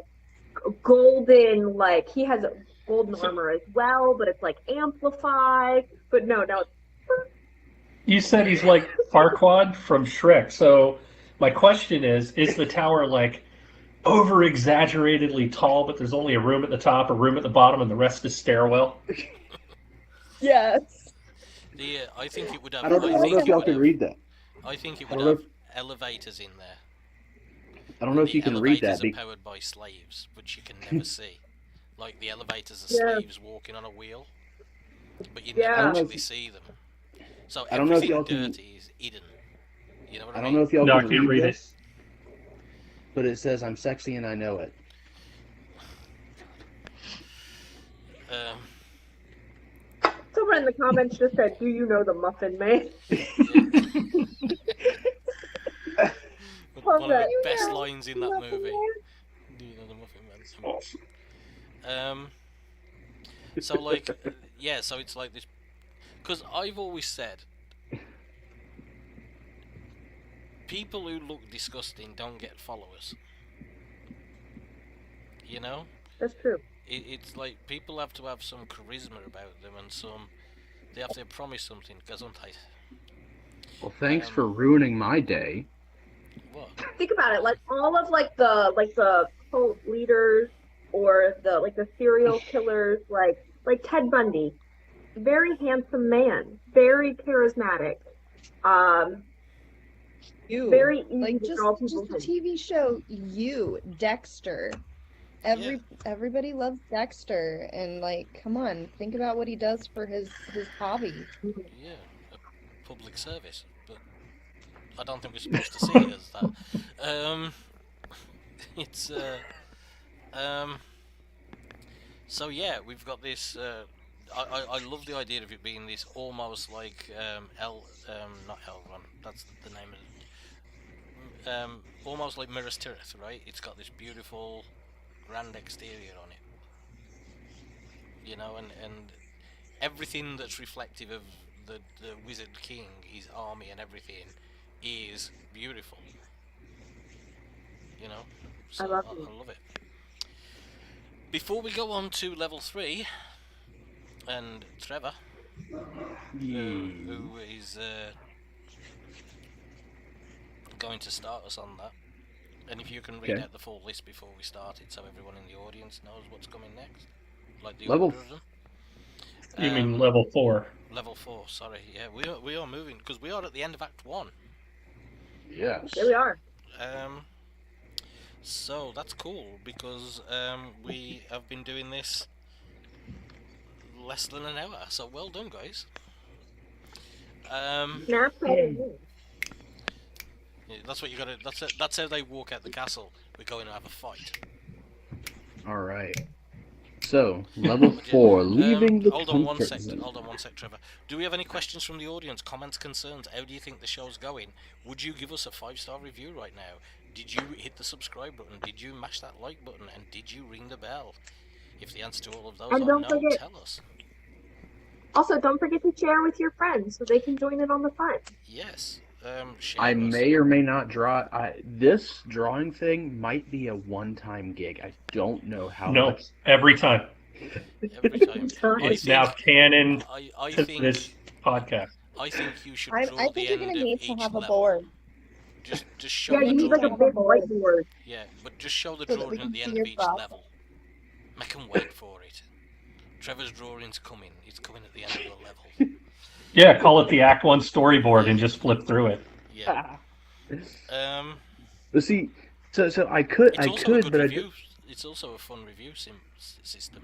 golden, like he has golden armor as well, but it's like amplified. But no, it's You said he's like Farquaad from Shrek. So my question is the tower like over exaggeratedly tall, but there's only a room at the top, a room at the bottom, and the rest is stairwell? Yes. I think it would have. I don't know if y'all can read that. I think it I would don't know have elevators in there. I don't know if you can read that. Elevators are powered by slaves, which you can never see. Like the elevators are slaves walking on a wheel, but you never actually see them. So I don't know if everything y'all can. dirty is hidden. You know what I I mean? don't know if y'all No, I can can't read it. this, but it says I'm sexy and I know it. someone in the comments just said, "Do you know the Muffin Man?" One of the best lines in that movie. Do you know the Muffin Man? So like, yeah. So it's like this, because I've always said, people who look disgusting don't get followers. You know? That's true. It's like people have to have some charisma about them and they have to promise something, gesundheit. Well, thanks for ruining my day. What? Think about it, like all of like the cult leaders or the serial killers, like Ted Bundy, very handsome man, very charismatic, very easy like to just draw the people's TV show Dexter. Everybody loves Dexter, and like, come on, think about what he does for his hobby. Yeah, a public service, but I don't think we're supposed to see it as that. It's so yeah, we've got this. I love the idea of it being this almost like not Elrond. That's the name of it. Almost like Minas Tirith, right? It's got this beautiful, grand exterior on it. You know, and everything that's reflective of the Wizard King, his army and everything, is beautiful. You know, so I love it. Before we go on to level 3, and Trevor, who is going to start us on that, and if you can read out the full list before we start it, so everyone in the audience knows what's coming next, like the order of them. You mean level 4? Level 4. Sorry, yeah, we are moving because we are at the end of Act 1. Yes. There we are. So that's cool because we have been doing this less than an hour. So well done, guys. Yeah, that's what you gotta. That's how they walk out the castle. We're going to have a fight. All right. So level 4, leaving the Hold on one comfort sec. zone. Hold on one sec, Trevor. Do we have any questions from the audience? Comments, concerns? How do you think the show's going? Would you give us a 5-star review right now? Did you hit the subscribe button? Did you mash that like button? And did you ring the bell? If the answer to all of those are no, tell us. Also, don't forget to share with your friends so they can join in on the fun. Yes. I may or may not draw. This drawing thing might be a one-time gig. I don't know how much. Every time. Every time. It's now canon I to think this podcast. I think you should I draw the think you're end gonna of need to each have a level. board Just show Yeah, the you need like a drawing. big whiteboard. Yeah, but just show the so that we drawing at can the see end your of each process. level. Make them wait for it. Trevor's drawing's coming. It's coming at the end of the level. Yeah, call it the Act 1 storyboard and just flip through it. Yeah. But see, so I could, It's also a good but review. It's also a fun review system.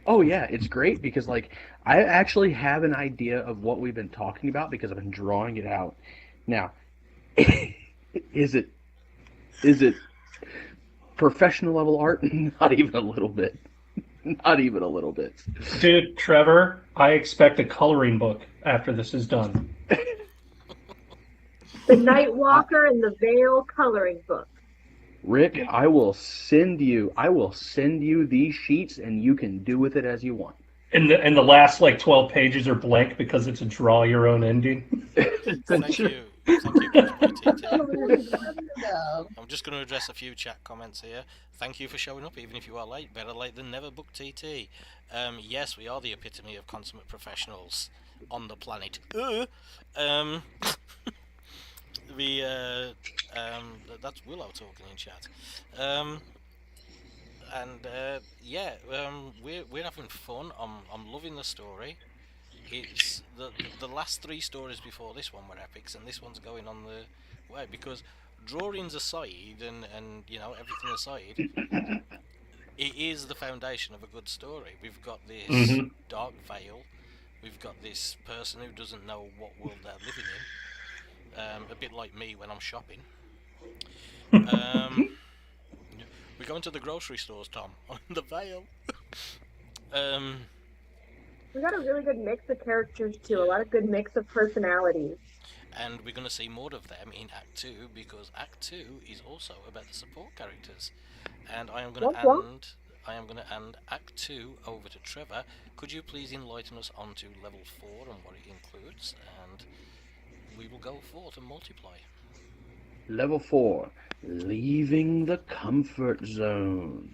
Oh yeah, it's great because like I actually have an idea of what we've been talking about because I've been drawing it out. Now, is it professional level art? Not even a little bit. Not even a little bit. Dude, Trevor, I expect a coloring book after this is done. The Nightwalker and the Veil coloring book. Rick, I will send you these sheets and you can do with it as you want. And the last like 12 pages are blank because it's a draw your own ending. Thank you. Thank you, TT. I'm just going to address a few chat comments here. Thank you for showing up, even if you are late. Better late than never, Book TT. Yes, we are the epitome of consummate professionals on the planet. That's Willow talking in chat. We're having fun. I'm loving the story. It's the last 3 stories before this one were epics, and this one's going on the way because drawings aside and you know everything aside, it is the foundation of a good story. We've got this dark veil. We've got this person who doesn't know what world they're living in. A bit like me when I'm shopping. We go into the grocery stores, Tom, on the veil. We got a really good mix of characters too. A lot of good mix of personalities. And we're going to see more of them in Act 2 because Act 2 is also about the support characters. And I am going to hand Act 2 over to Trevor. Could you please enlighten us onto level 4 and what it includes, and we will go forth and multiply. Level 4, leaving the comfort zone.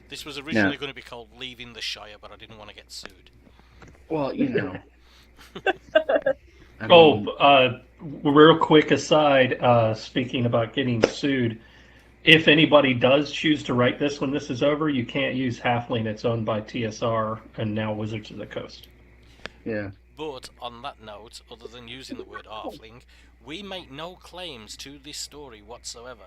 This was originally going to be called Leaving the Shire, but I didn't want to get sued. Well, you know. Real quick aside, speaking about getting sued, if anybody does choose to write this when this is over, you can't use Halfling. It's owned by TSR and now Wizards of the Coast. Yeah. But on that note, other than using the word halfling, we make no claims to this story whatsoever.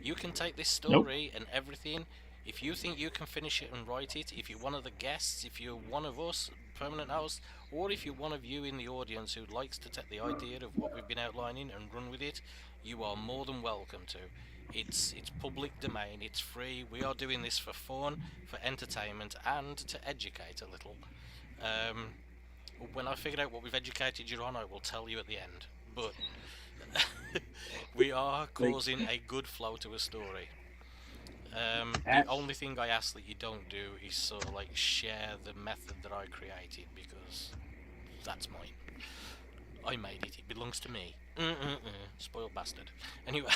You can take this story and everything. If you think you can finish it and write it, if you're one of the guests, if you're one of us, permanent host, or if you're one of you in the audience who likes to take the idea of what we've been outlining and run with it, you are more than welcome to. It's public domain, it's free. We are doing this for fun, for entertainment, and to educate a little. When I figured out what we've educated you on, I will tell you at the end. But we are causing a good flow to a story. The only thing I ask that you don't do is sort of like share the method that I created, because that's mine. I made it. It belongs to me. Spoiled bastard. Anyway.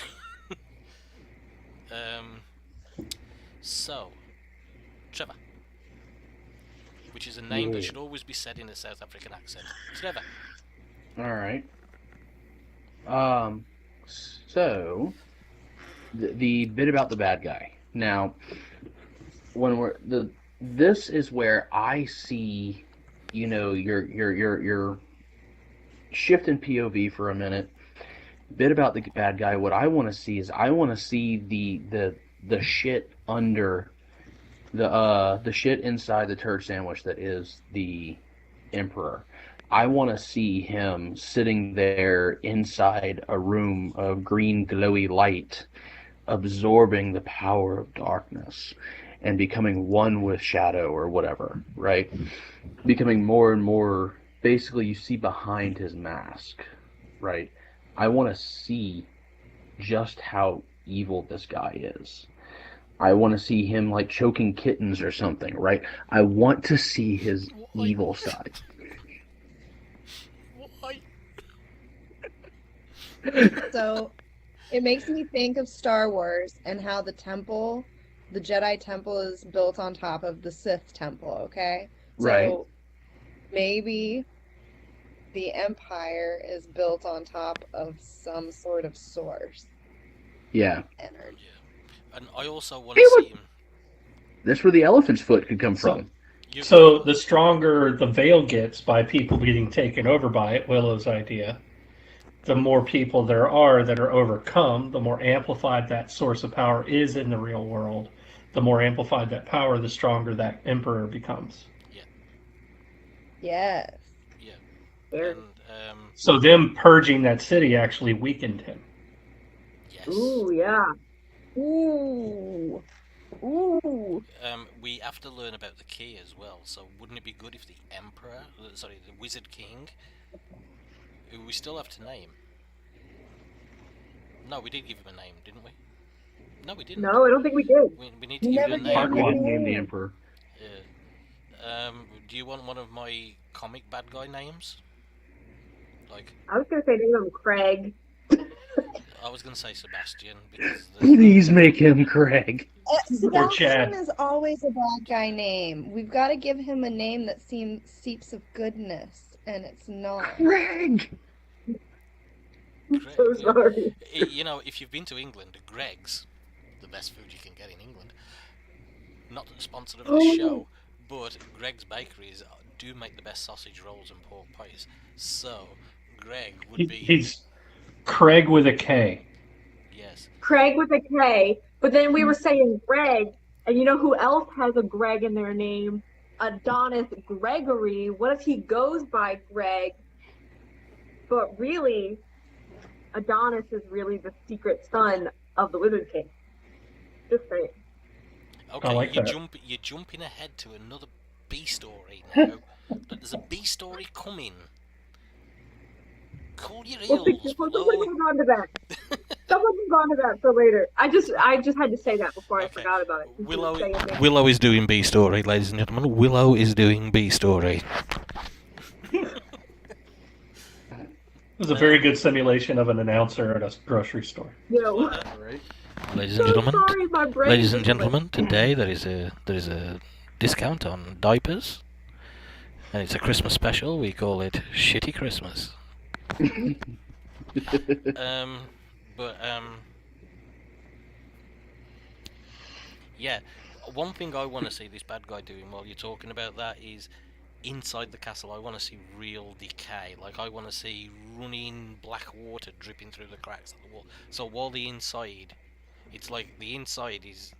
So, Trevor, which is a name that should always be said in a South African accent. Trevor. All right. So the bit about the bad guy. Now, when this is where I see, you know, your shift in POV for a minute. Bit about the bad guy. What I want to see is the shit under the shit inside the turd sandwich that is the Emperor. I want to see him sitting there inside a room of green glowy light, absorbing the power of darkness and becoming one with shadow or whatever, right? Becoming more and more, basically you see behind his mask, right? I want to see just how evil this guy is. I want to see him like choking kittens or something, right? I want to see his evil side. Why? So it makes me think of Star Wars and how the temple, the Jedi temple, is built on top of the Sith temple, okay? So Right. maybe the empire is built on top of some sort of source Yeah. energy. Yeah. And I also want Hey, to look. see him. That's where the elephant's foot could come So, from. You go so the first. stronger the veil gets by people getting taken over by it, Willow's idea, the more people there are that are overcome, the more amplified that source of power is in the real world. The more amplified that power, the stronger that emperor becomes. Yeah. Yes. Yeah. There. And So them purging that city actually weakened him. yes. Ooh, yeah. Ooh. Ooh. We have to learn about the key as well. So wouldn't it be good if the emperor, sorry, the wizard king, who we still have to name? No, we did give him a name, didn't we? No, we didn't. No, I don't think we did. We need to You give never him a gave name. him a Farquaad named the name. emperor. Do you want one of my comic bad guy names? Like, I was gonna say name him Craig. I was gonna say Sebastian because Please make him Craig. Or Chad. Sebastian is always a bad guy name. We've got to give him a name that seeps of goodness, and it's not. Craig! So sorry. You know, if you've been to England, Greg's, the best food you can get in England. Not a sponsor of this show, but Greg's Bakeries do make the best sausage rolls and pork pies. So, Greg would be... He's Craig with a K. Yes. Craig with a K. But then we were saying Greg, and you know who else has a Greg in their name? Adonis Gregory. What if he goes by Greg? But really, Adonis is really the secret son of the Wizard King. Just saying. Okay, I like that. you're jumping ahead to another B story now. There's a B story coming. Cool your Well, eels, someone Willow. can go on to that. Someone can go on to that for later. I just had to say that before I Okay. forgot about it. Since you were saying it. Willow is doing B story, ladies and gentlemen. Willow is doing B story. It was a very good simulation of an announcer at a grocery store. Yo, Right? Ladies so and gentlemen, sorry, my brain. ladies and gentlemen, today there is a discount on diapers, and it's a Christmas special. We call it Shitty Christmas. But yeah, one thing I want to see this bad guy doing while you're talking about that is inside the castle. I want to see real decay. Like I want to see running black water dripping through the cracks of the wall. So while the inside, it's like the inside is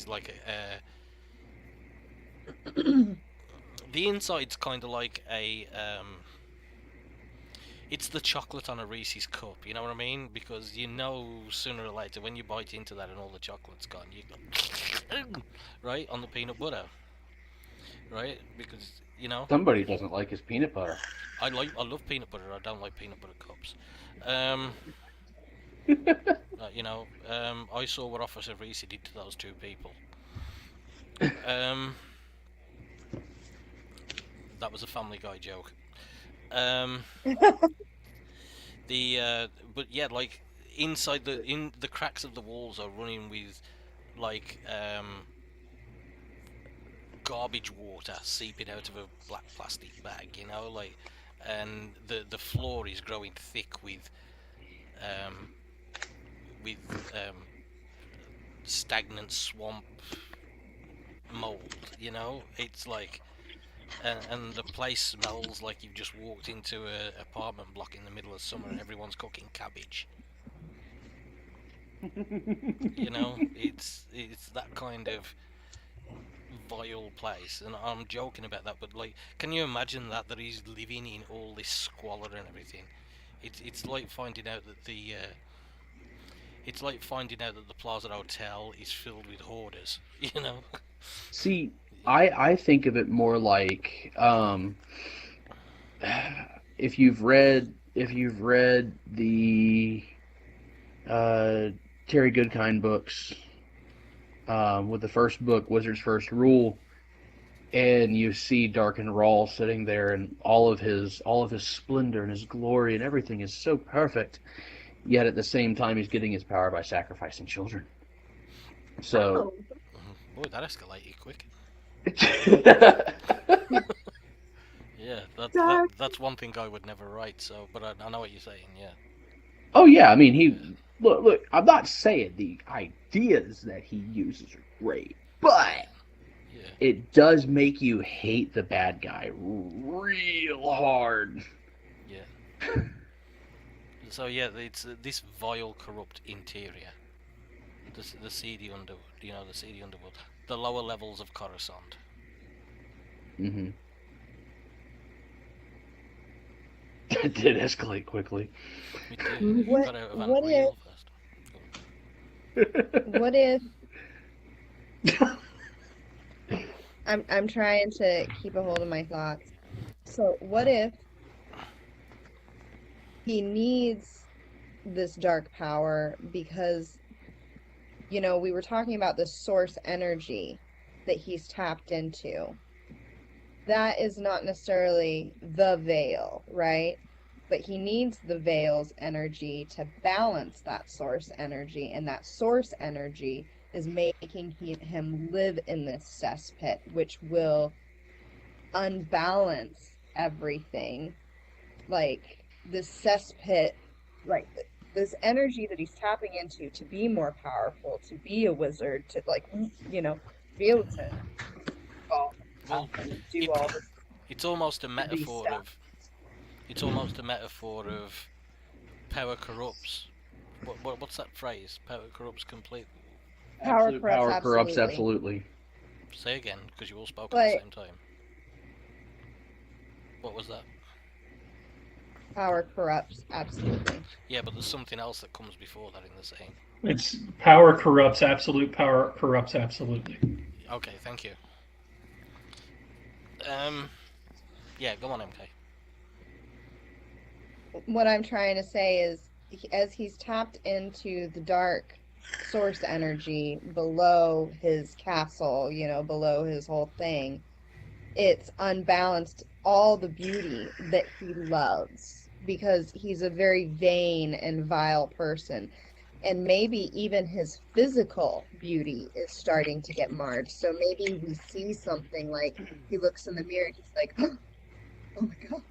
like the inside's kind of like a it's the chocolate on a Reese's cup, you know what I mean? Because you know sooner or later when you bite into that and all the chocolate's gone, you go right on the peanut butter, right? Because you know Somebody doesn't like his peanut butter. I love peanut butter. I don't like peanut butter cups. You know, I saw what Officer Reese did to those two people. That was a Family Guy joke. But yeah, like inside the cracks of the walls are running with like garbage water seeping out of a black plastic bag, you know, like, and the floor is growing thick with stagnant swamp mold, you know. It's like and the place smells like you've just walked into an apartment block in the middle of summer and everyone's cooking cabbage. You know, it's that kind of vile place, and I'm joking about that, but like, can you imagine that he's living in all this squalor and everything? It's like finding out that the Plaza Hotel is filled with hoarders, you know. See, I think of it more like if you've read the Terry Goodkind books, with the first book, Wizard's First Rule, and you see Darken Rahl sitting there and all of his splendor and his glory and everything is so perfect, yet at the same time he's getting his power by sacrificing children. So Boy, that escalated quick. Yeah, Dark. that's one thing I would never write. So, but I know what you're saying. Yeah, Oh yeah, I mean yeah, look. I'm not saying the ideas that he uses are great, but yeah, it does make you hate the bad guy real hard. yeah. So yeah, it's this vile, corrupt interior, the seedy underworld. The seedy underworld, the lower levels of Coruscant. Mm-hmm. It did escalate quickly. It did. Mhm. It What got out of hand what if real fast. Go what if I'm trying to keep a hold of my thoughts. So what if he needs this dark power because, we were talking about the source energy that he's tapped into. That is not necessarily the veil, right? But he needs the veil's energy to balance that source energy, and that source energy is making him live in this cesspit, which will unbalance everything. Like this cesspit, like this energy that he's tapping into to be more powerful, to be a wizard, to be able to evolve Well, and do it all this it's almost a heavy metaphor stuff. of it's almost a metaphor of power corrupts. What's that phrase? Power corrupts complete. Power Absolute corrupts power corrupts absolutely. absolutely. Say again, because you all spoke at the But same time. What was that? power corrupts absolutely. Yeah, but there's something else that comes before that in the saying. It's power corrupts, absolute power corrupts absolutely. Okay, thank you. Um, yeah, go on, MK. What I'm trying to say is, as he's tapped into the dark source energy below his castle, below his whole thing, it's unbalanced all the beauty that he loves because he's a very vain and vile person. And maybe even his physical beauty is starting to get marred. So maybe we see something like he looks in the mirror and he's like, oh my God,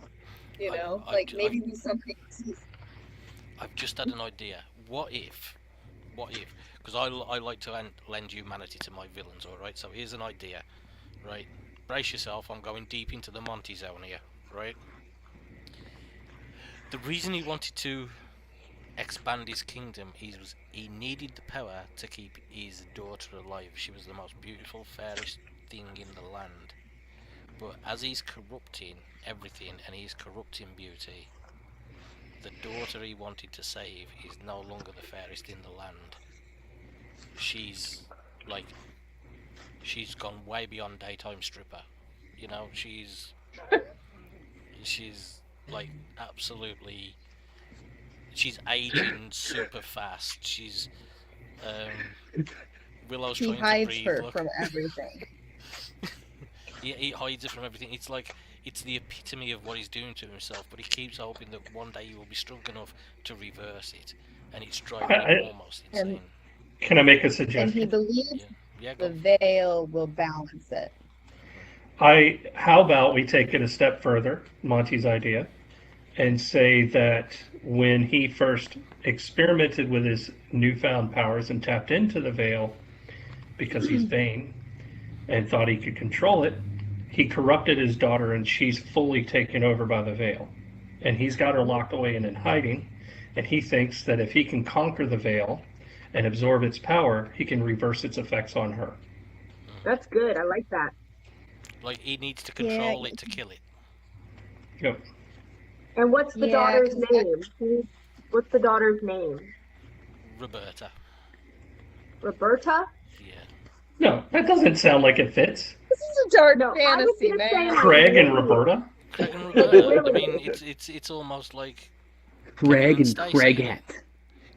I, I've, like ju- I've, maybe we something sees. I've just had an idea. What if? Because I like to lend humanity to my villains, alright? So here's an idea, right? Brace yourself, I'm going deep into the Monty zone here, right? The reason he wanted to expand his kingdom is he needed the power to keep his daughter alive. She was the most beautiful, fairest thing in the land. But as he's corrupting everything and he's corrupting beauty, the daughter he wanted to save is no longer the fairest in the land. She's like she's gone way beyond daytime stripper. She's like absolutely she's aging super fast. She's Willow's He trying to hides breathe. her Look, from everything. he hides it from everything. It's the epitome of what he's doing to himself. But he keeps hoping that one day he will be strong enough to reverse it, and it's driving him I, almost And insane. can I make a and he suggestion? believes Yeah, yeah, the go. veil will balance it. How about we take it a step further, Monty's idea, and say that when he first experimented with his newfound powers and tapped into the veil because he's vain and thought he could control it, he corrupted his daughter and she's fully taken over by the veil. And he's got her locked away and in hiding. And he thinks that if he can conquer the veil and absorb its power, he can reverse its effects on her. That's good. I like that. Like he needs to Yeah, control it to kill it. Yep. And what's the yeah, daughter's because name? What's the daughter's name? Roberta. Roberta? Yeah. No, that doesn't sound like it fits. this is a dark No, I was fantasy, gonna say man. like Craig and Lily. Roberta? Craig and Roberta. I Lily. mean, it's almost like Kevin Craig and and Stacey. Craigette.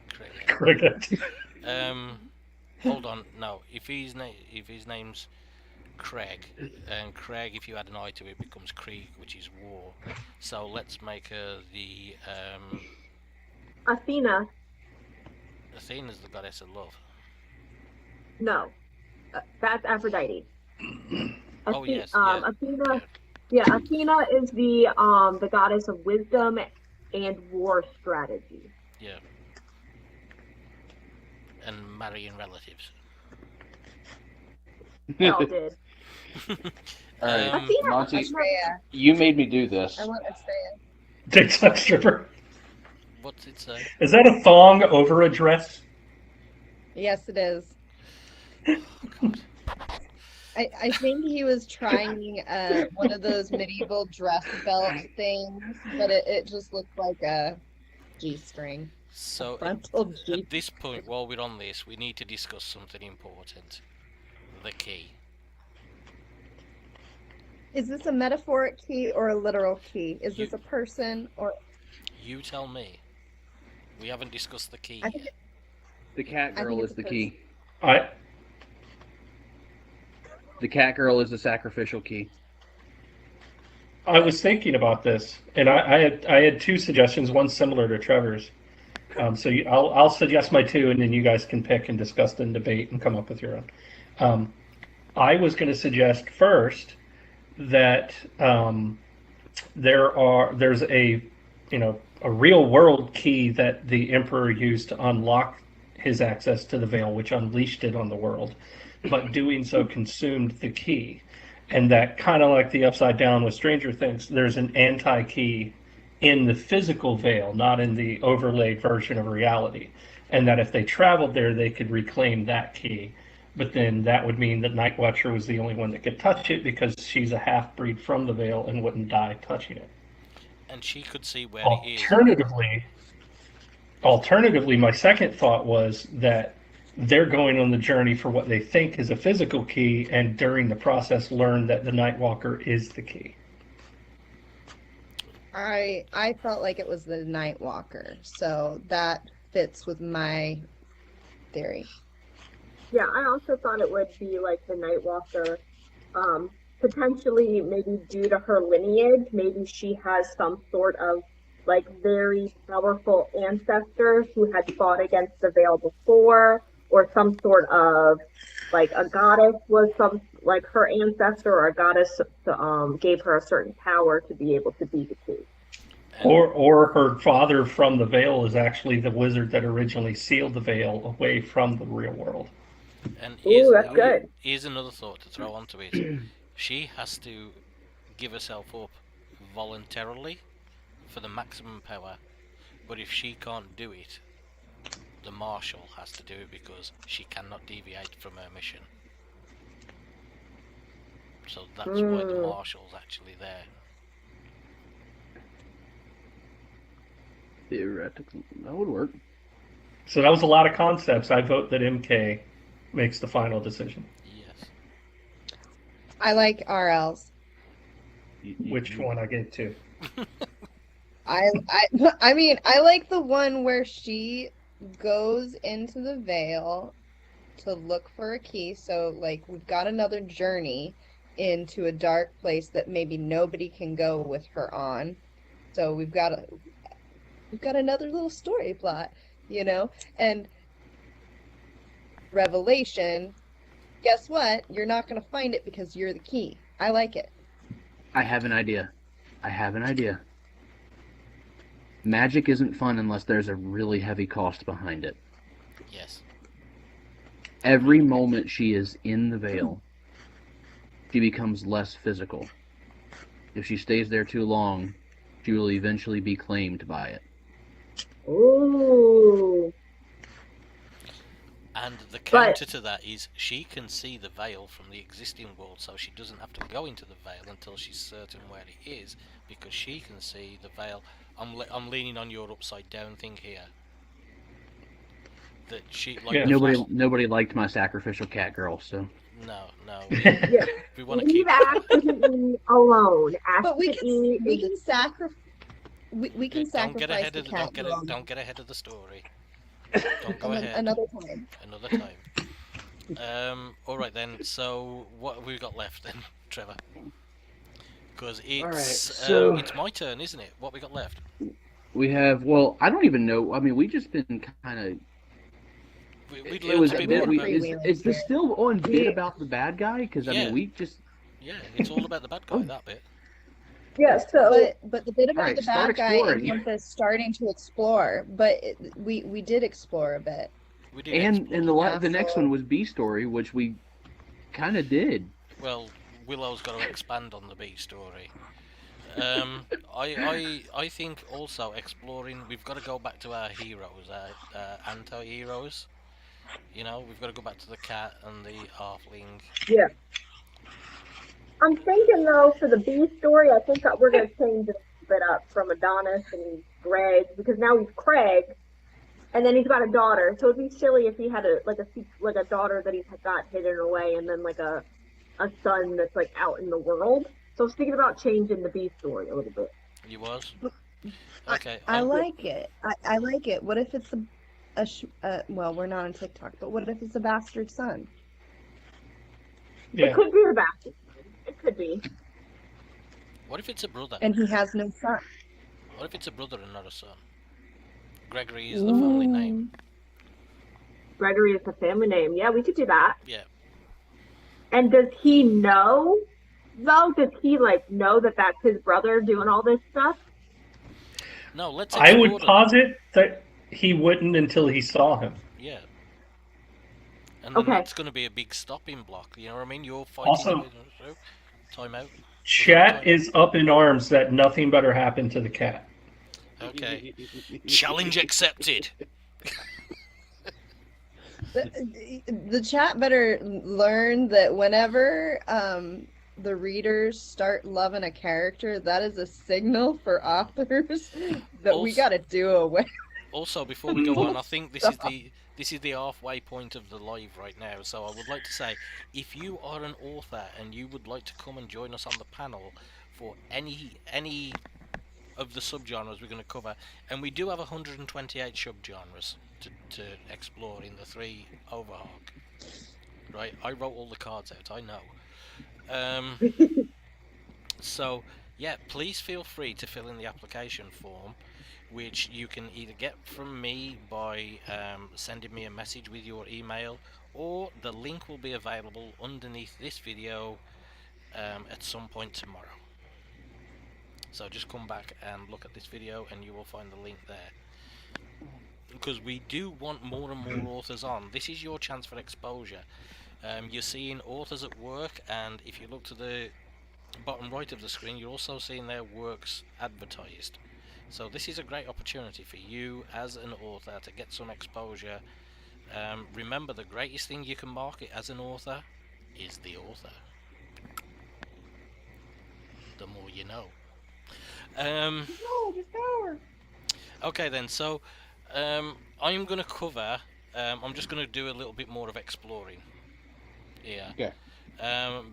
Craig. Cricket. Hold on. No, if his name's Craig, and Craig, if you add an I to it, becomes Krieg, which is war. So let's make her the Athena. Athena's the goddess of love. No, that's Aphrodite. Oh yes, Athena. Yeah, Athena is the goddess of wisdom and war strategy. Yeah. And marrying relatives. They all did. All right, Athena, Monty, Astrea. you made me do this. I want Astrea. TikTok stripper. What's it say? Is that a thong over a dress? Yes, it is. Oh, God. I think he was trying one of those medieval dress belt things, but it just looked like a G-string. So Frontal G. at this point, while we're on this, we need to discuss something important. The key. Is this a metaphoric key or a literal key? Is You- this a person or You tell me. We haven't discussed the key I think yet. The cat I think girl it's is the a key. The cat girl is the sacrificial key. I was thinking about this, and I had two suggestions. One similar to Trevor's. I'll suggest my two, and then you guys can pick and discuss and debate and come up with your own. I was going to suggest first that there's a real world key that the Emperor used to unlock his access to the veil, which unleashed it on the world, but doing so consumed the key. And that, kind of like the Upside Down with Stranger Things, there's an anti-key in the physical veil, not in the overlaid version of reality. And that if they traveled there, they could reclaim that key. But then that would mean that Night Watcher was the only one that could touch it because she's a half-breed from the veil and wouldn't die touching it. And she could see where it is. Alternatively, my second thought was that they're going on the journey for what they think is a physical key, and during the process learn that the Nightwalker is the key. I felt like it was the Night Walker, so that fits with my theory. Yeah, I also thought it would be like the Nightwalker, potentially maybe due to her lineage, maybe she has some sort of like very powerful ancestor who had fought against the Veil before, or some sort of like a goddess was some like her ancestor, or a goddess gave her a certain power to be able to be the key. Or her father from the Veil is actually the wizard that originally sealed the Veil away from the real world. And Ooh, that's good. Here's another thought to throw onto it. She has to give herself up voluntarily for the maximum power, but if she can't do it, the Marshal has to do it because she cannot deviate from her mission. So that's why the Marshal's actually there. Theoretically, that would work. So that was a lot of concepts. I vote that MK makes the final decision. Yes. I like RL's. Which one I gave to? I mean, I like the one where she goes into the veil to look for a key. So, like, we've got another journey into a dark place that maybe nobody can go with her on. So we've got another little story plot, and revelation. Guess what? You're not going to find it because you're the key. I like it. I have an idea. Magic isn't fun unless there's a really heavy cost behind it. Yes. Every moment she is in the veil, she becomes less physical. If she stays there too long, she will eventually be claimed by it. Ooh. And the counter to that is she can see the veil from the existing world, so she doesn't have to go into the veil until she's certain where it is, because she can see the veil. I'm leaning on your upside down thing here. That she like Yeah. Nobody liked my sacrificial cat girl, so No. Yeah. We want to Leave keep. Ashley alone. But we Ashley can sacrifice. We can Don't get sacrifice ahead the of cat. don't get ahead of the story. Don't go ahead. Another time. Another time. All right then. So what have we got left then, Trevor? Because it's my turn, isn't it? What we got left? we have. Well, I don't even know. I mean, we just been kind of. We'd It learned was to a be bit. more about. Is this still on bit about the bad guy? Because I Yeah. mean, we just. Yeah, it's all about the bad guy. That bit. Yeah, so But the bit about Alright, the start bad guy exploring. encompassed starting to explore, but we did explore a bit. We did And explore. the next one was B story, which we kind of did. Well, Willow's got to expand on the B story. I think also exploring. We've got to go back to our heroes, our anti-heroes. You know, we've got to go back to the cat and the halfling. yeah. I'm thinking though for the B story, I think that we're gonna change it a bit up from Adonis and Greg because now he's Craig, and then he's got a daughter. So it'd be silly if he had a daughter that he's got hidden away, and then like a son that's like out in the world. So I was thinking about changing the B story a little bit. You was okay. I like it. I like it. What if it's well, we're not on TikTok, but what if it's a bastard son? Yeah. It could be the bastard. It could be. What if it's a brother? And he has no son. What if it's a brother and not a son? Gregory is the family name. Gregory is the family name. Yeah, we could do that. Yeah. And does he know, though? Does he, like, know that that's his brother doing all this stuff? No, let's. I would explore them. posit that he wouldn't until he saw him. Yeah. And then Okay. that's going to be a big stopping block. You know what I mean? You're fighting. Also- Time out. Chat is up in arms that nothing better happened to the cat. Okay. Challenge accepted. The chat better learn that whenever the readers start loving a character, that is a signal for authors that we Also- got to do away. Also, before we go on, I think this is the halfway point of the live right now. So I would like to say, if you are an author and you would like to come and join us on the panel for any of the subgenres we're going to cover, and we do have 128 subgenres to explore in the 3 Overhawk. Right, I wrote all the cards out. I know. So yeah, please feel free to fill in the application form, which you can either get from me by sending me a message with your email, or the link will be available underneath this video at some point tomorrow. So just come back and look at this video and you will find the link there. Because we do want more and more authors on. This is your chance for exposure. You're seeing authors at work, and if you look to the bottom right of the screen, you're also seeing their works advertised. So this is a great opportunity for you as an author to get some exposure. Remember, the greatest thing you can market as an author is the author. The more you know. Okay then, so I'm going to cover, I'm just going to do a little bit more of exploring. Yeah. Okay.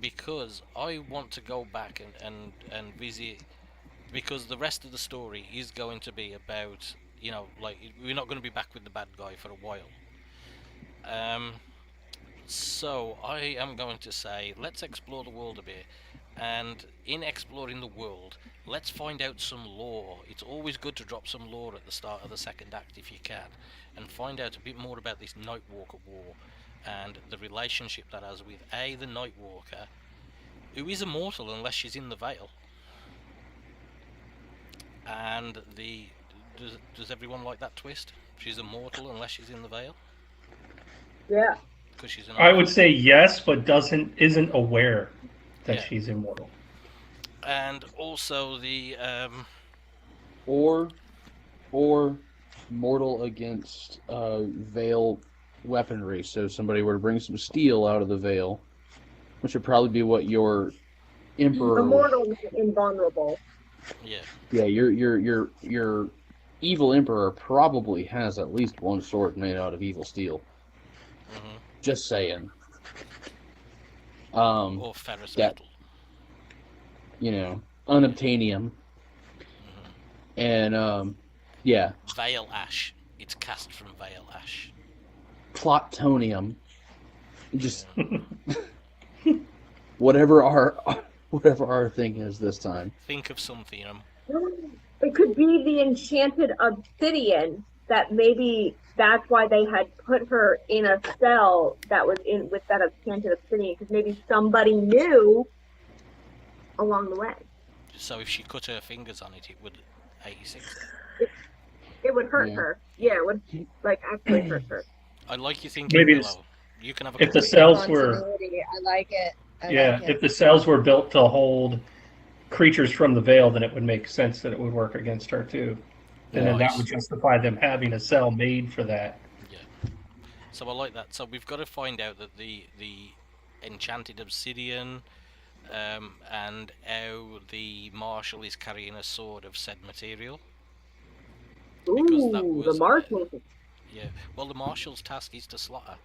Because I want to go back and visit, because the rest of the story is going to be about, you know, like, we're not going to be back with the bad guy for a while. So I am going to say, let's explore the world a bit, and in exploring the world, let's find out some lore. It's always good to drop some lore at the start of the second act if you can, and find out a bit more about this Nightwalker War and the relationship that has with the Nightwalker, who is immortal unless she's in the Veil, and does everyone like that twist? She's immortal unless she's in the Veil. Yeah. Because she's an I would say yes, but isn't aware that Yeah. she's immortal. And also the Or mortal against veil weaponry. So if somebody were to bring some steel out of the veil, which would probably be what your emperor. Immortal, invulnerable. yeah. Your evil emperor probably has at least one sword made out of evil steel. Hmm. Just saying. Or ferrous yeah. metal. You know, unobtainium. And yeah, Veil ash. It's cast from veil ash. plutonium. Just whatever our thing is this time. Think of something. It could be the enchanted obsidian that maybe that's why they had put her in a cell that was in with that enchanted obsidian, because maybe somebody knew along the way. So if she cut her fingers on it, it would 86 her. It would hurt Yeah. her. Yeah, it would like actually hurt her. I like your thinking, Maybe Willow. You can have a if the cookie. cells were, Continuity. I like it. I yeah, like if it. the cells were built to hold creatures from the veil, then it would make sense that it would work against her too. And then that Nice. would justify them having a cell made for that. Yeah. So I like that. So we've got to find out that the enchanted obsidian, and how the marshal is carrying a sword of said material. Because that Ooh, was the marshal. yeah. Well, the marshal's task is to slaughter.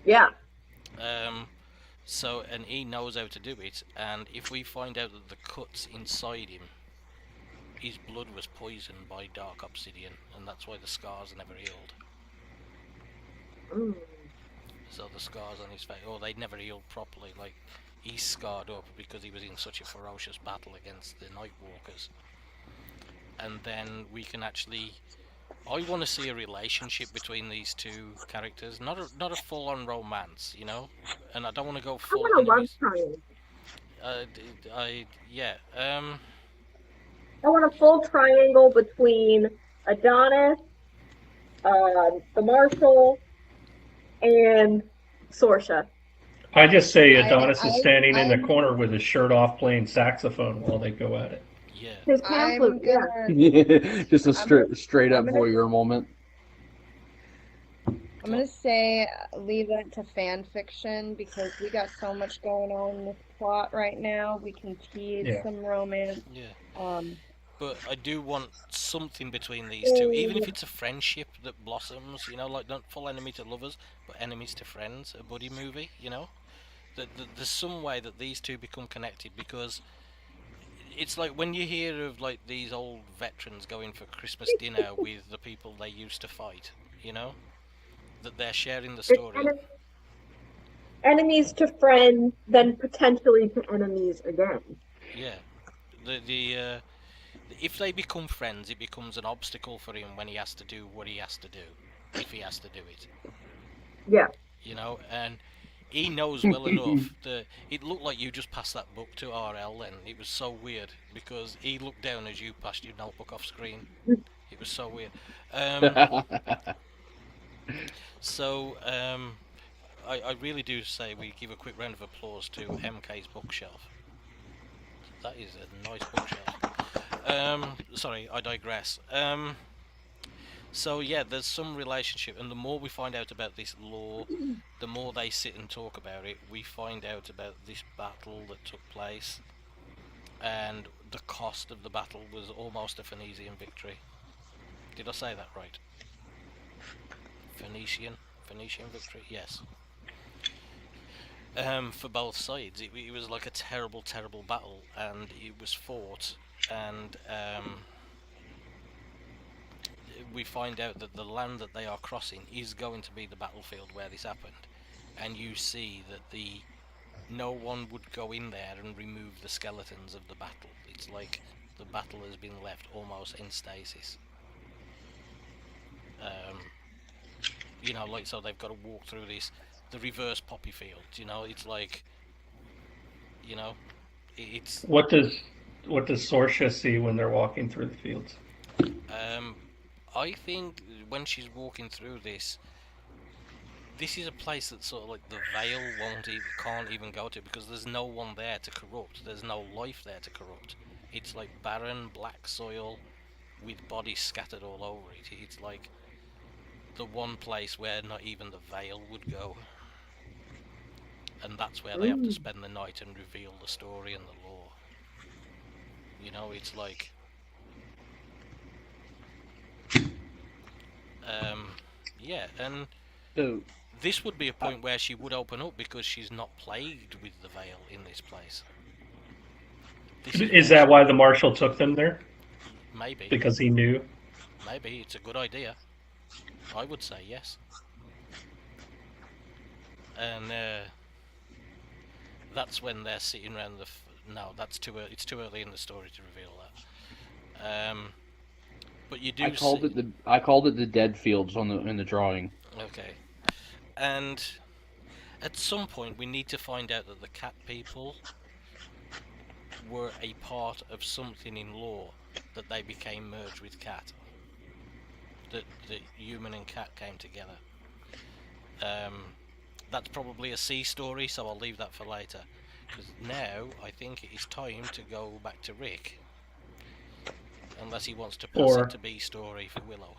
Yeah. So and he knows how to do it. And if we find out that the cuts inside him, his blood was poisoned by dark obsidian, and that's why the scars never healed. Mm. So the scars on his face, they never healed properly. Like, he's scarred up because he was in such a ferocious battle against the Nightwalkers. And then we can actually, I want to see a relationship between these two characters, not a full-on romance, you know. And I don't want to go I full want a love enemies. triangle. Yeah. I want a full triangle between Adonis, the marshal, and Sorsha. I just say I- Adonis is I- standing in the I'm- corner with his shirt off playing saxophone while they go at it. Yeah. His I'm pamphlet, yeah. gonna Just a I'm straight up I'm gonna- voyeur moment. I'm gonna say leave that to fan fiction because we got so much going on in this plot right now. We can tease Yeah. some romance. Yeah. But I do want something between these two, even if it's a friendship that blossoms, you know, like not full enemy to lovers, but enemies to friends, a buddy movie, you know? That there's some way that these two become connected, because it's like when you hear of like these old veterans going for Christmas dinner with the people they used to fight, you know? That they're sharing the It's story. enemies to friends, then potentially to enemies again. Yeah. If they become friends, it becomes an obstacle for him when he has to do what he has to do, if he has to do it. Yeah. You know, and he knows well enough that it looked like you just passed that book to RL, and it was so weird because he looked down as you passed your notebook off screen. It was so weird. I really do say we give a quick round of applause to MK's bookshelf. That is a nice bookshelf. Sorry, I digress. So yeah, there's some relationship, and the more we find out about this lore, the more they sit and talk about it. We find out about this battle that took place, and the cost of the battle was almost a Phoenician victory. Did I say that right? Phoenician victory, yes. For both sides, it was like a terrible battle, and it was fought, and we find out that the land that they are crossing is going to be the battlefield where this happened, and you see that no one would go in there and remove the skeletons of the battle. It's like the battle has been left almost in stasis. You know, like, so they've got to walk through the reverse poppy field. You know, it's like, you know, it's. What does Sorsha see when they're walking through the fields? I think when she's walking through this is a place that sort of like the veil can't even go to, because there's no one there to corrupt. There's no life there to corrupt. It's like barren black soil with bodies scattered all over it. It's like the one place where not even the veil would go, and that's where they have to spend the night and reveal the story and the lore. You know, it's like yeah, and So, this would be a point where she would open up, because she's not plagued with the veil in this place. Is that why the marshal took them there? Maybe. Because he knew? Maybe it's a good idea. I would say yes. And that's when they're sitting around no, that's too early. It's too early in the story to reveal that. But you do. I called it the dead fields in the drawing. Okay. And at some point we need to find out that the cat people were a part of something in lore that they became merged with cat. That human and cat came together. That's probably a C story, so I'll leave that for later. Because now I think it is time to go back to Rick. Unless he wants to pass it to B story for Willow.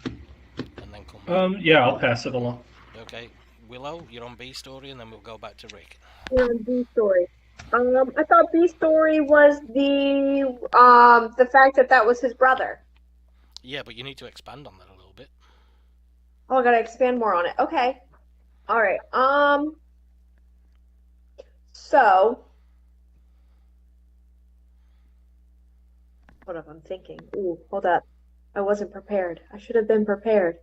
And then come back. Yeah, I'll pass it along. Okay, Willow, you're on B story, and then we'll go back to Rick. Yeah, B story. I thought B story was the fact that was his brother. Yeah, but you need to expand on that a little bit. Oh, I gotta expand more on it. Okay. All right. So, hold up. I'm thinking. Ooh, hold up. I wasn't prepared. I should have been prepared.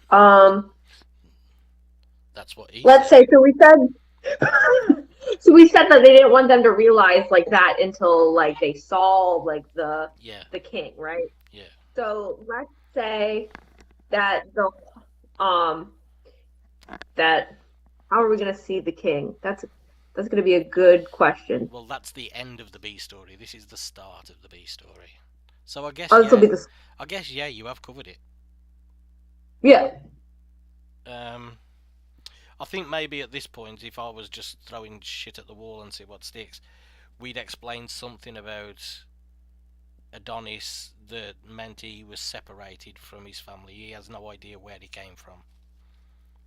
That's what he Let's said. say so. We said. So we said that they didn't want them to realize like that until like they saw like the king, right? Yeah. So let's say that that how are we gonna see the king? That's gonna be a good question. Well, that's the end of the B story. This is the start of the B story. So I guess this will be the... I guess you have covered it. Yeah. I think maybe at this point, if I was just throwing shit at the wall and see what sticks, we'd explain something about Adonis that meant he was separated from his family. He has no idea where he came from.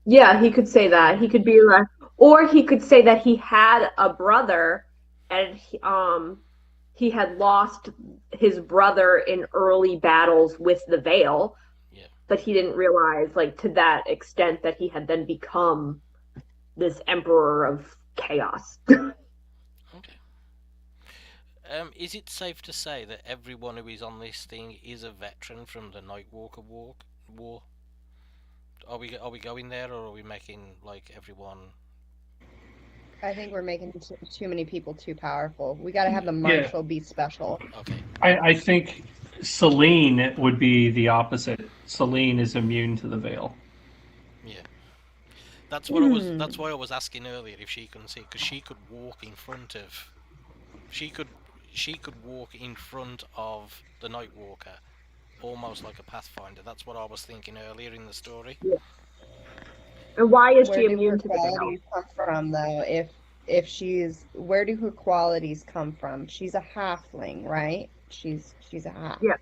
Yeah, he could say that. He could be like, or he could say that he had a brother, and he had lost his brother in early battles with the Veil. Yeah. But he didn't realize, like, to that extent that he had then become this emperor of chaos. Okay. Is it safe to say that everyone who is on this thing is a veteran from the Nightwalker War? Are we going there, or are we making like everyone? I think we're making too many people too powerful. We got to have the Marshal be special. Okay. I think Celine would be the opposite. Celine is immune to the Veil. Yeah. That's what I was. That's why I was asking earlier if she couldn't see, because she could walk in front of. She could walk in front of the Nightwalker, almost like a Pathfinder. That's what I was thinking earlier in the story. Yeah. And why is she immune to the qualities come from, though? If she's, where do her qualities come from? She's a halfling, right? She's a half. Yeah.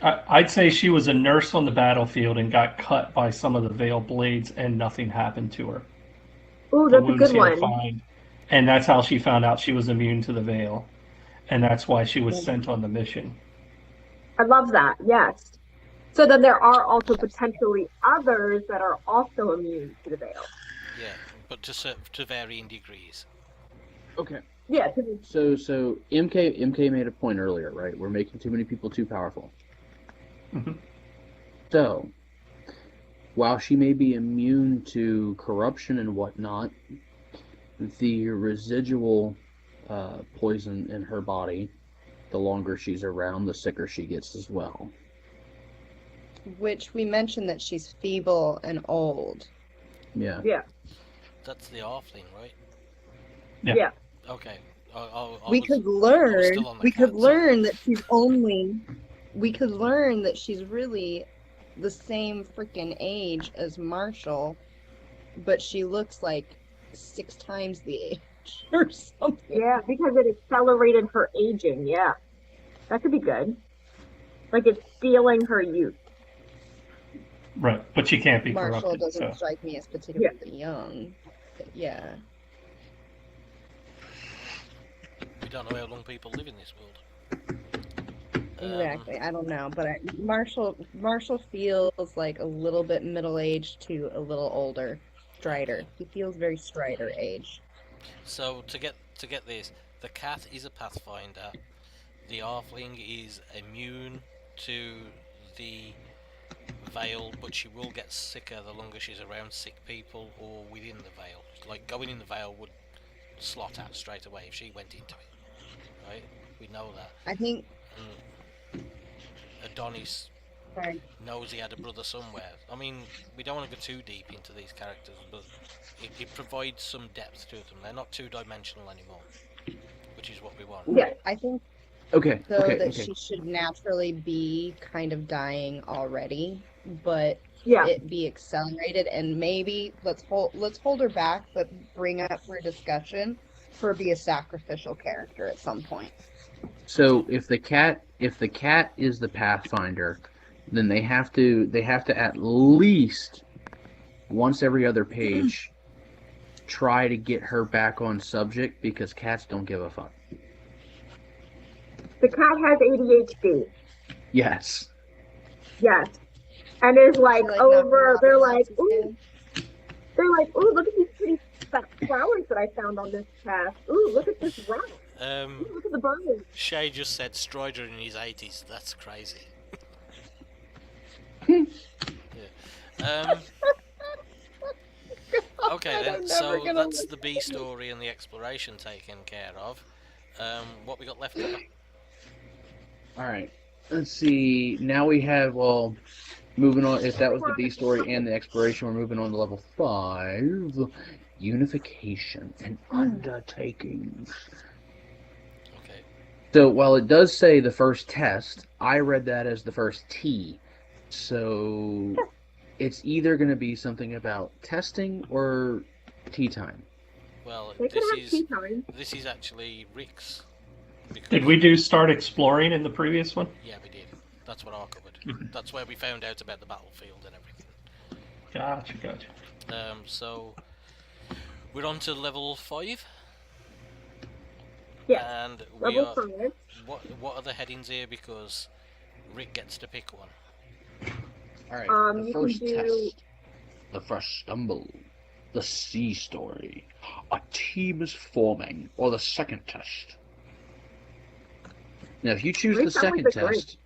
I'd say she was a nurse on the battlefield and got cut by some of the Veil blades, and nothing happened to her. Oh, that's a good one. Fine. And that's how she found out she was immune to the Veil, and that's why she was sent on the mission. I love that. Yes. So then there are also potentially others that are also immune to the Veil. Yeah, but to varying degrees. Okay. Yeah. So MK made a point earlier, right? We're making too many people too powerful. Mm-hmm. So, while she may be immune to corruption and whatnot, the residual poison in her body, the longer she's around, the sicker she gets as well. Which we mentioned that she's feeble and old. Yeah. Yeah. That's the halfling, right? Yeah. Okay. We could learn that she's only. We could learn that she's really the same freaking age as Marshall, but she looks like 6 times the age or something. Yeah, because it accelerated her aging. Yeah, that could be good. Like it's stealing her youth. Right, but she can't be Marshall corrupted. doesn't strike me as particularly young. But yeah. We don't know how long people live in this world. Exactly. I don't know, but Marshall feels like a little bit middle-aged to a little older. Strider. He feels very Strider age. So to get this, the cat is a Pathfinder. The halfling is immune to the Veil, but she will get sicker the longer she's around sick people or within the Veil. Like going in the Veil would slot out straight away if she went into it. Right? We know that. I think Adonis knows he had a brother somewhere. I mean, we don't want to go too deep into these characters, but it provides some depth to them. They're not two-dimensional anymore, which is what we want. Yeah. I think Okay. though Okay. that Okay. she should naturally be kind of dying already, but Yeah. it be accelerated, and maybe let's hold her back, but bring up for discussion for be a sacrificial character at some point. So if the cat is the pathfinder, then they have to at least once every other page try to get her back on subject, because cats don't give a fuck. The cat has ADHD. Yes. Yes. And is like She, over, they're like, narcolepsy ooh, look at these pretty flowers that I found on this path. Ooh, look at this rock. Ooh, look at the birds. Shay just said Strider in his 80s. That's crazy. Yeah. Okay then, so that's the B story and the exploration taken care of. What we got left over? Alright. Let's see. Now we have, well, moving on, if that was the B story and the exploration, we're moving on to level 5. Unification and undertakings. Okay. So while it does say the first test, I read that as the first T. So it's either going to be something about testing or tea time. Well, They could have tea time. this is actually Rick's. Did we do start exploring in the previous one? Yeah, we did. That's what I covered. That's where we found out about the battlefield and everything. Gotcha. So we're on to level 5. Yeah. And we Level are. 5. What are the headings here? Because Rick gets to pick one. Alright, You the can first do- test. The first stumble. The C story. A team is forming. Or the second test. Now, if you choose Rick the sounds like second the Grinch. test,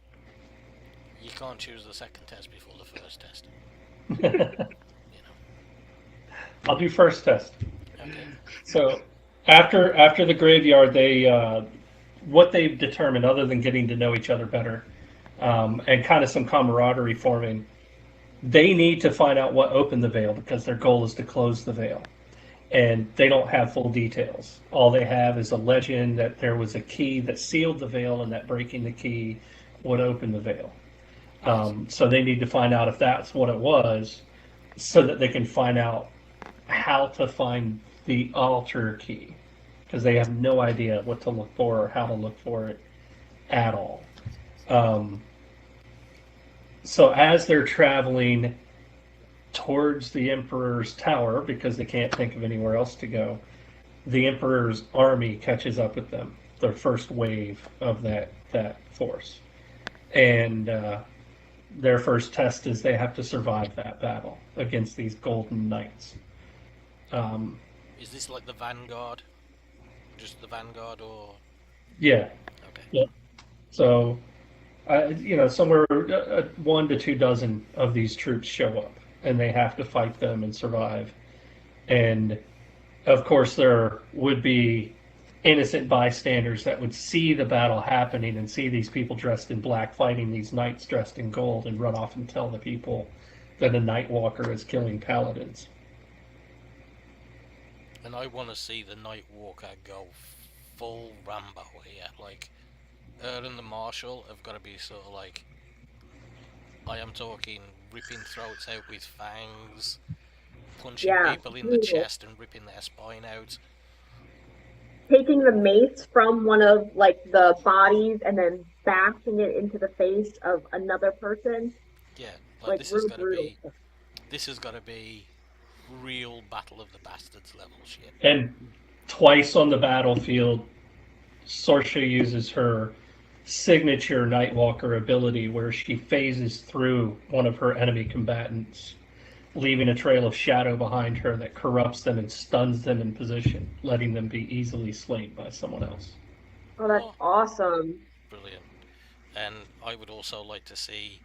You can't choose the second test before the first test. I'll do first test. Okay. So after the graveyard, they what they've determined, other than getting to know each other better, and kind of some camaraderie forming, they need to find out what opened the veil, because their goal is to close the veil. And they don't have full details. All they have is a legend that there was a key that sealed the veil, and that breaking the key would open the veil. So they need to find out if that's what it was, so that they can find out how to find the altar key, because they have no idea what to look for or how to look for it at all. So as they're traveling towards the Emperor's tower, because they can't think of anywhere else to go, the Emperor's army catches up with them, the first wave of that force. And their first test is they have to survive that battle against these Golden Knights. Is this like the Vanguard? Just the Vanguard, or? Yeah. Okay. Yeah. So, somewhere 1 to 2 dozen of these troops show up, and they have to fight them and survive. And of course, there would be innocent bystanders that would see the battle happening and see these people dressed in black fighting these knights dressed in gold, and run off and tell the people that a Night Walker is killing paladins. And I want to see the Night Walker go full Rambo here. Like, her and the Marshal have got to be sort of like, I am talking ripping throats out with fangs, punching people in the chest and ripping their spine out. Taking the mace from one of the bodies and then bashing it into the face of another person. Yeah, This has got to be real Battle of the Bastards level shit. And twice on the battlefield, Sorsha uses her signature Nightwalker ability, where she phases through one of her enemy combatants, leaving a trail of shadow behind her that corrupts them and stuns them in position, letting them be easily slain by someone else. Oh, that's awesome. Brilliant. And I would also like to see,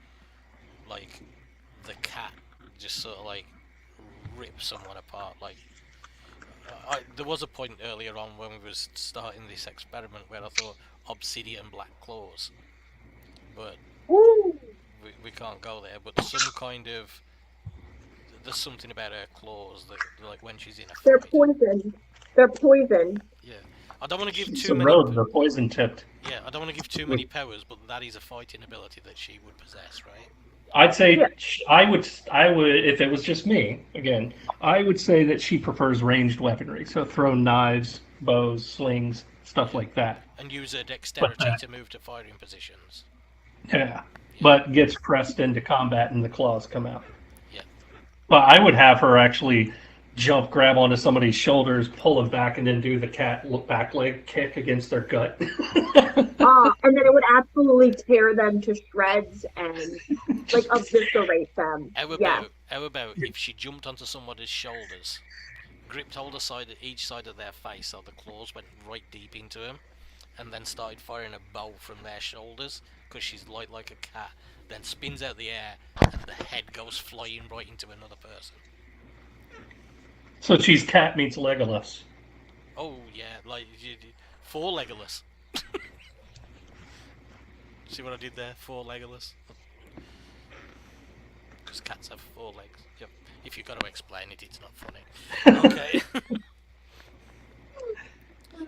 the cat just sort of, rip someone apart. There was a point earlier on when we was starting this experiment where I thought obsidian black claws, but we can't go there. But there's something about her claws that, when she's in a fight. They're poison. Yeah, I don't want to give too Some many. roads are poison tipped. Yeah, I don't want to give too many powers, but that is a fighting ability that she would possess, right? I'd say Yeah. I would if it was just me again. I would say that she prefers ranged weaponry, so throw knives, bows, slings, stuff like that. And use her dexterity to move to firing positions. Yeah, but gets pressed into combat and the claws come out. Yeah. But I would have her actually jump, grab onto somebody's shoulders, pull them back, and then do the cat back leg kick against their gut. And then it would absolutely tear them to shreds and like eviscerate them. How about if she jumped onto somebody's shoulders, gripped hold of each side of their face so the claws went right deep into him, and then started firing a bow from their shoulders because she's light like a cat, then spins out the air and the head goes flying right into another person. So she's cat meets Legolas. Oh yeah, like for Legolas. See what I did there? For Legolas. Because cats have 4 legs. Yep. If you've got to explain it, it's not funny. Okay.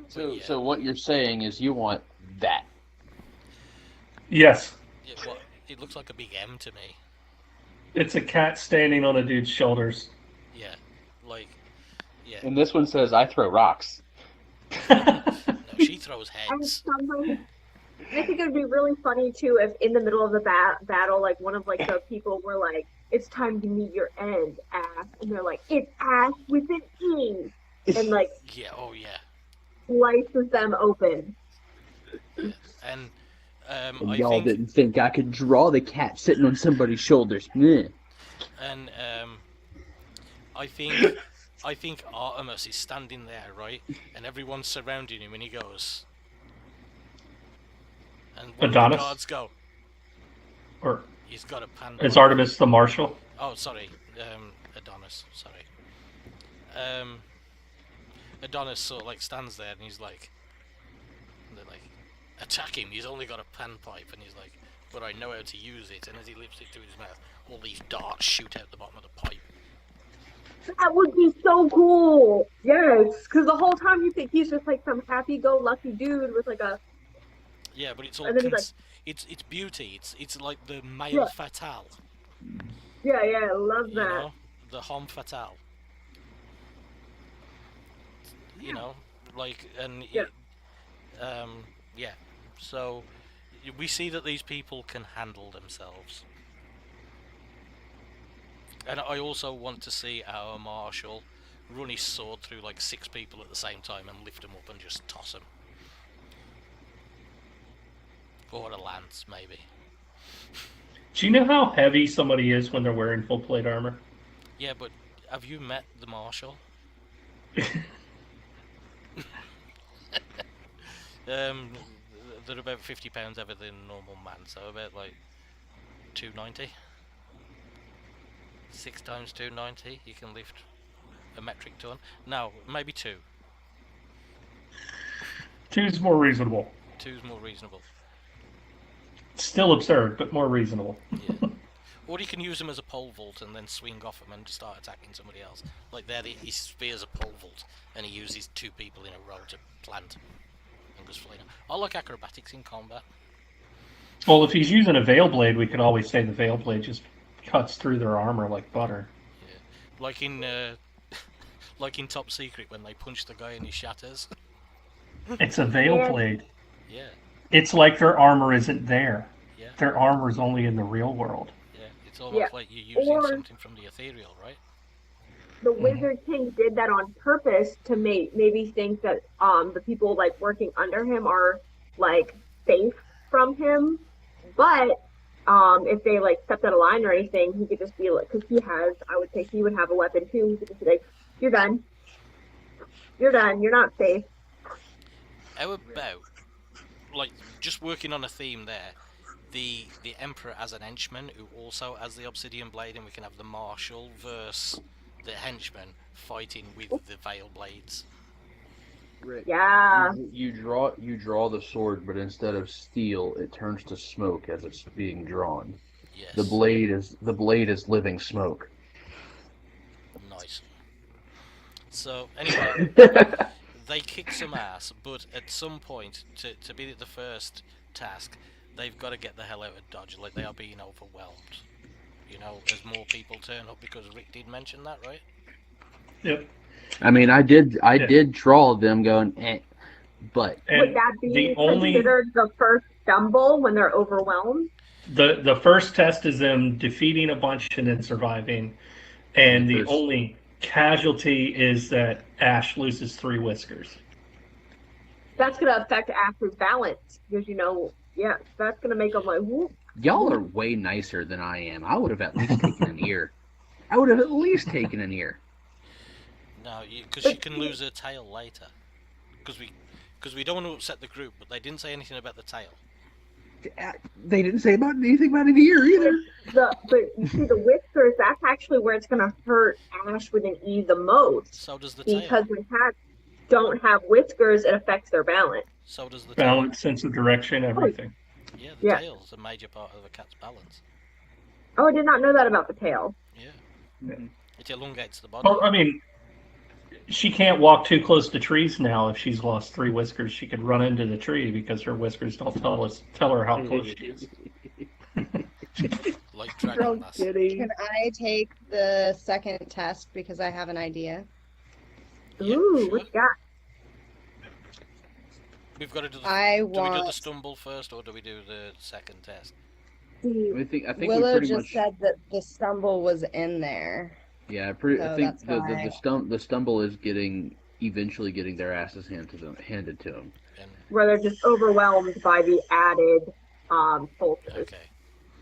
So what you're saying is you want that. Yes. Yeah, well, it looks like a big M to me. It's a cat standing on a dude's shoulders. Yeah. Like, yeah. And this one says, I throw rocks. No, she throws And heads. I think it would be really funny too if in the middle of the battle, like one of like the people were like, "It's time to meet your end, ass," and they're like, "It's ass with an E," and like Yeah, oh yeah. slices them open. Yeah. And And I y'all think, didn't think I could draw the cat sitting on somebody's shoulders. Meh. and I think Artemis is standing there, right, and everyone's surrounding him, and he goes, and one of the Adonis? guards go, Or he's got a pan. is Artemis the marshal? Oh, sorry, Adonis. Sorry. Adonis sort of like stands there, and he's like, they're like, attack him. He's only got a panpipe, and he's like, but I know how to use it. And as he lifts it to his mouth, all these darts shoot out the bottom of the pipe. That would be so cool. Yes, because the whole time you think he's just like some happy-go-lucky dude with like a. Yeah, but it's all And then he's it's beauty. It's like the male Yeah. fatale. Yeah, I love You that. know, the homme fatale. You know, like Yeah. yeah. So we see that these people can handle themselves. And I also want to see our marshal run his sword through like 6 people at the same time and lift them up and just toss them. Or a lance, maybe. Do you know how heavy somebody is when they're wearing full plate armor? Yeah, but have you met the marshal? They're about 50 pounds heavier than a normal man, so about like 290. 6 times 290, you can lift a metric ton. No, maybe 2. 2's more reasonable. 2's more reasonable. Still absurd, but more reasonable. Yeah. Or you can use them as a pole vault and then swing off them and start attacking somebody else. Like there, he spears a pole vault and he uses 2 people in a row to plant and goes flying. I like acrobatics in combat. Well, if he's using a veil blade, we could always say the veil blade just cuts through their armor like butter. Yeah. Like in like in Top Secret when they punch the guy and he shatters. It's a veil blade. Yeah. It's like their armor isn't there. Yeah. Their armor is only in the real world. Yeah. It's almost like you're using something from the ethereal, right? The Wizard King did that on purpose to maybe think that the people like working under him are like safe from him, but if they like stepped out of line or anything, he could just be like, because I would say he would have a weapon too. He could just be like, "You're done. You're done. You're not safe." How about, like, just working on a theme there, the Emperor as an henchman who also has the obsidian blade, and we can have the Marshal versus the henchman fighting with the veil blades. Rick, Yeah. you draw the sword, but instead of steel, it turns to smoke as it's being drawn. Yes. The blade is living smoke. Nice. So anyway, they kick some ass, but at some point, to be the first task, they've got to get the hell out of Dodge. Like, they are being overwhelmed. You know, as more people turn up, because Rick did mention that, right? Yep. I mean, I did draw them going, but And Would that be the only considered the first stumble when they're overwhelmed? the first test is them defeating a bunch and then surviving, and the only casualty is that Ash loses 3 whiskers. That's going to affect Ash's balance because that's going to make him like whoop. Y'all are way nicer than I am. I would have at least taken an ear. I would have at least taken an ear. No, because she can lose her tail later. Because we don't want to upset the group, but they didn't say anything about the tail. They didn't say anything about an ear either. But you see the whiskers, that's actually where it's going to hurt Ash with an E the most. So does the tail. Because when cats don't have whiskers, it affects their balance. So does the balance, sense of direction, everything. Yeah, the tail's a major part of a cat's balance. Oh, I did not know that about the tail. Yeah. It elongates the body. Well, I mean, she can't walk too close to trees now. If she's lost 3 whiskers, she could run into the tree because her whiskers don't tell her how close she is. Like dragon mass. Can I take the second test because I have an idea? Yeah, Ooh, sure. what you got? We've got to do do we do the stumble first, or do we do the second test? I think Willow we pretty just much said that the stumble was in there. Yeah, So I think that's the stumble is eventually getting their asses handed to them. Where they're just overwhelmed by the added soldiers. Okay.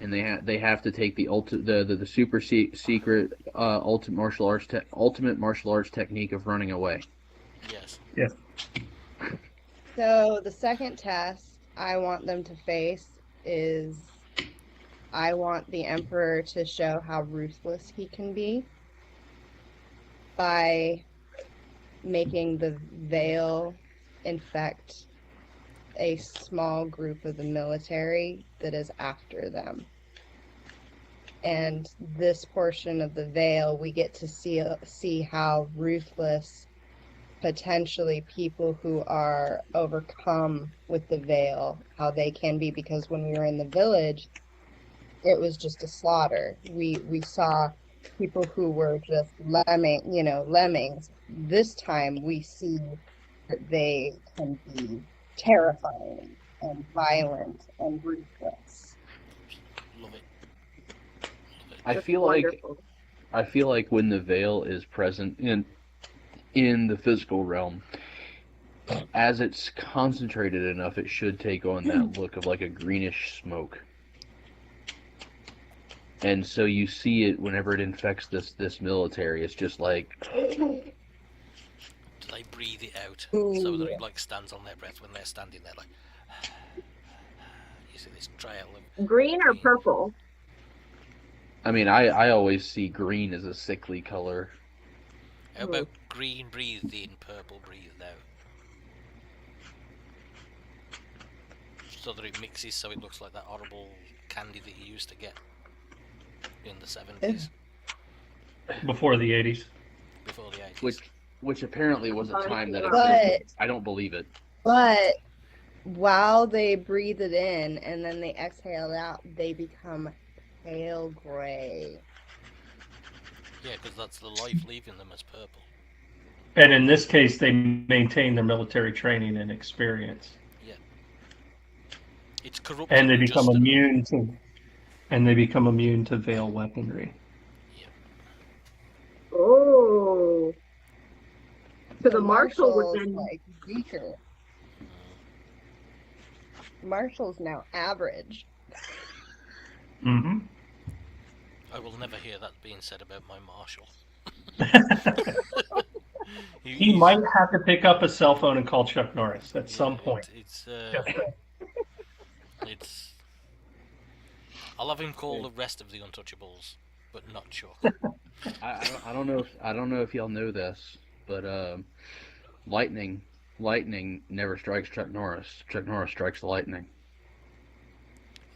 And they have to take the super secret ultimate martial arts technique of running away. Yes. Yes. So the second test I want them to face is I want the Emperor to show how ruthless he can be by making the veil infect a small group of the military that is after them. And this portion of the veil, we get to see how ruthless potentially people who are overcome with the veil, how they can be, because when we were in the village, it was just a slaughter. We saw people who were just lemmings. This time we see that they can be terrifying and violent and ruthless. Love it. I feel like when the veil is present in the physical realm, as it's concentrated enough, it should take on that look of like a greenish smoke. And so you see it whenever it infects this military. It's just like. Do they breathe it out so that it like stands on their breath when they're standing there, like? You see this trail of Green or purple? I mean, I always see green as a sickly color. How about green breathed in, purple breathed out? So that it mixes, so it looks like that horrible candy that you used to get in the 70s. Before the 80s. Before the 80s. Which apparently was a time that I don't believe it. But while they breathe it in and then they exhale it out, they become pale gray. Yeah, because that's the life leaving them as purple. And in this case, they maintain their military training and experience. Yeah. It's corrupt. And they become immune to veil weaponry. Yeah. Oh. So the marshal would then like weaker. Marshall's now average. Mm-hmm. I will never hear that being said about my marshal. He might have to pick up a cell phone and call Chuck Norris at some point. It's. I'll have him call the rest of the Untouchables, but not Chuck. I don't know if y'all know this, but lightning never strikes Chuck Norris. Chuck Norris strikes the lightning.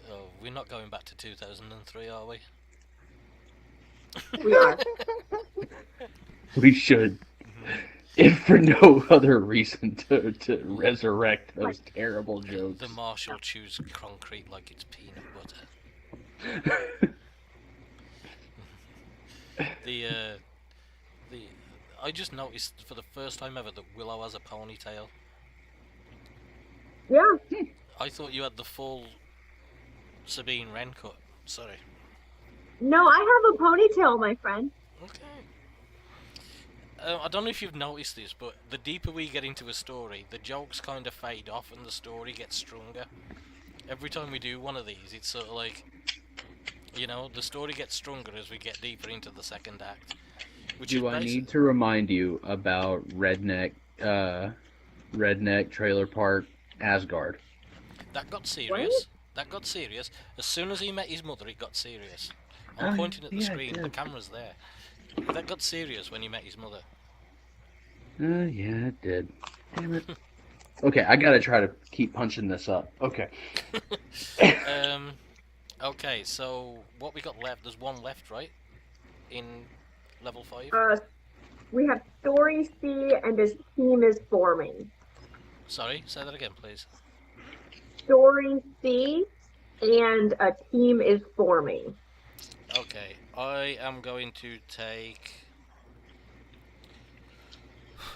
Oh, we're not going back to 2003, are we? we are. We should. if for no other reason to resurrect those terrible jokes. The Marshal chews concrete like it's peanut butter. the I just noticed for the first time ever that Willow has a ponytail. Yeah. I thought you had the full Sabine Wren cut. Sorry. No, I have a ponytail, my friend. Okay. I don't know if you've noticed this, but the deeper we get into a story, the jokes kind of fade off and the story gets stronger. Every time we do one of these, it's sort of like, the story gets stronger as we get deeper into the second act. Do I need to remind you about redneck trailer park Asgard? That got serious. What? That got serious. As soon as he met his mother, it got serious. I'm pointing at the screen. The camera's there. That got serious when he met his mother. Yeah, it did. Damn it. Okay, I gotta try to keep punching this up. Okay. Okay, so what we got left? There's one left, right? In level 5? We have Story C, and his team is forming. Sorry, say that again, please. Story C, and a team is forming. Okay, I am going to take...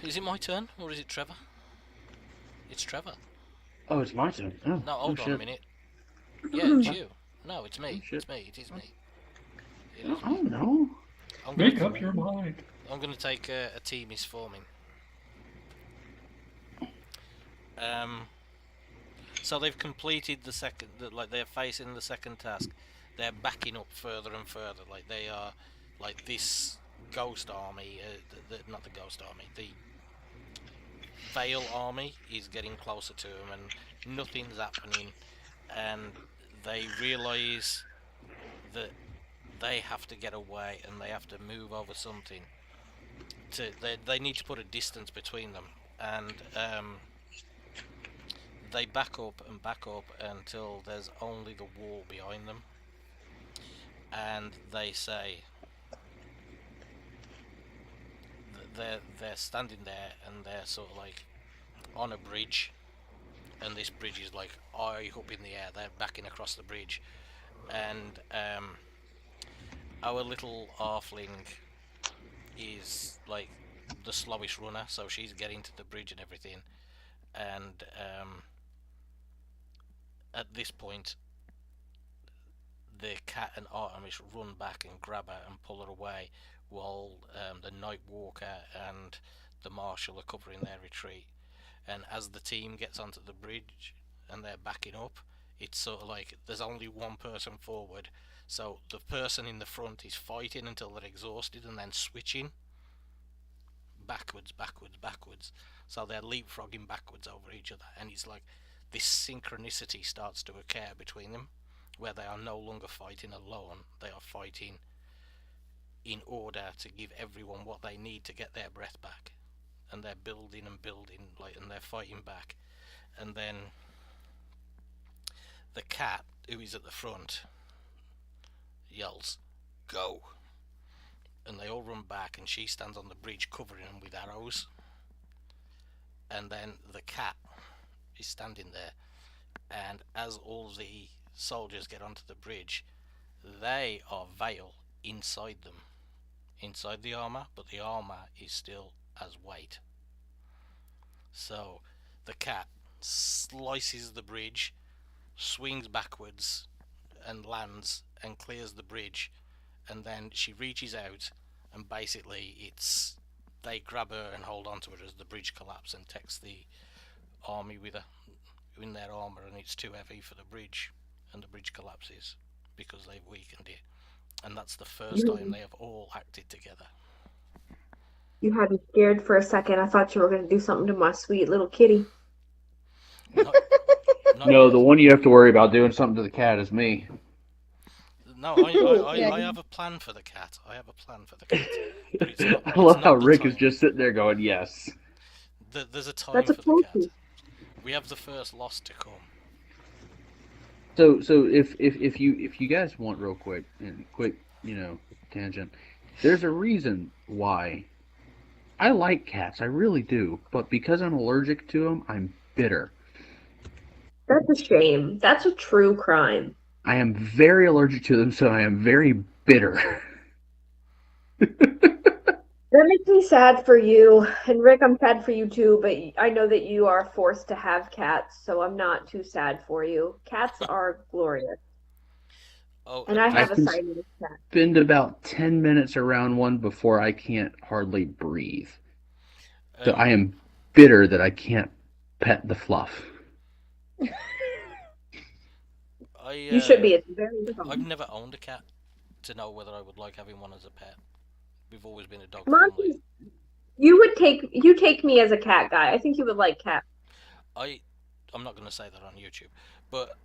Is it my turn, or is it Trevor? It's Trevor. Oh, it's my turn. Oh, no, hold on shit. a minute. Yeah, it's you. No, it's me. Oh, it's me. It is me. Oh, no. Make up your mind. I'm going to take a team is forming. So they've completed the second, they're facing the second task. They're backing up further and further. Like they are, like this ghost army, not the ghost army, the Veil army is getting closer to them, and nothing's happening. And they realise that they have to get away and they have to move over something. They need to put a distance between them, and they back up until there's only the wall behind them, and they say they're standing there and they're sort of like on a bridge, and this bridge is like high up in the air. They're backing across the bridge, and our little halfling is like the slowest runner, so she's getting to the bridge and everything. And at this point, the cat and Artemis run back and grab her and pull her away, while the Night Walker and the Marshal are covering their retreat. And as the team gets onto the bridge and they're backing up, it's sort of like there's only one person forward, so the person in the front is fighting until they're exhausted and then switching backwards. So they're leapfrogging backwards over each other, and it's like this synchronicity starts to occur between them, where they are no longer fighting alone, they are fighting in order to give everyone what they need to get their breath back. And they're building and they're fighting back. And then the cat, who is at the front, yells, "Go!" And they all run back, and she stands on the bridge covering them with arrows. And then the cat is standing there, and as all the soldiers get onto the bridge, they are Veil inside them, inside the armor, but the armor is still as weight. So the cat slices the bridge, swings backwards and lands and clears the bridge, and then she reaches out, and basically they grab her and hold on to her as the bridge collapses, and takes the army with her in their armor, and it's too heavy for the bridge, and the bridge collapses because they've weakened it. And that's the first time they have all acted together. You had me scared for a second. I thought you were going to do something to my sweet little kitty. Not No, yet. the one you have to worry about doing something to the cat is me. No, I have a plan for the cat. But it's not, I love it's how not the Rick is time. just sitting there going, yes. There's a time That's a for the cat. trophy. We have the first loss to come. So if you guys want real quick, tangent, there's a reason why I like cats, I really do, but because I'm allergic to them, I'm bitter. That's a shame. That's a true crime. I am very allergic to them, so I am very bitter. That makes me sad for you. And Rick, I'm sad for you too, but I know that you are forced to have cats, so I'm not too sad for you. Cats are glorious. Oh, And I I have a can Siamese cat. spend about 10 minutes around one before I can't hardly breathe. So I am bitter that I can't pet the fluff. You should be. It's very I've fun. never owned a cat to know whether I would like having one as a pet. We've always been a dog Monty, family. you take me as a cat guy. I think you would like cats. I'm not going to say that on YouTube, but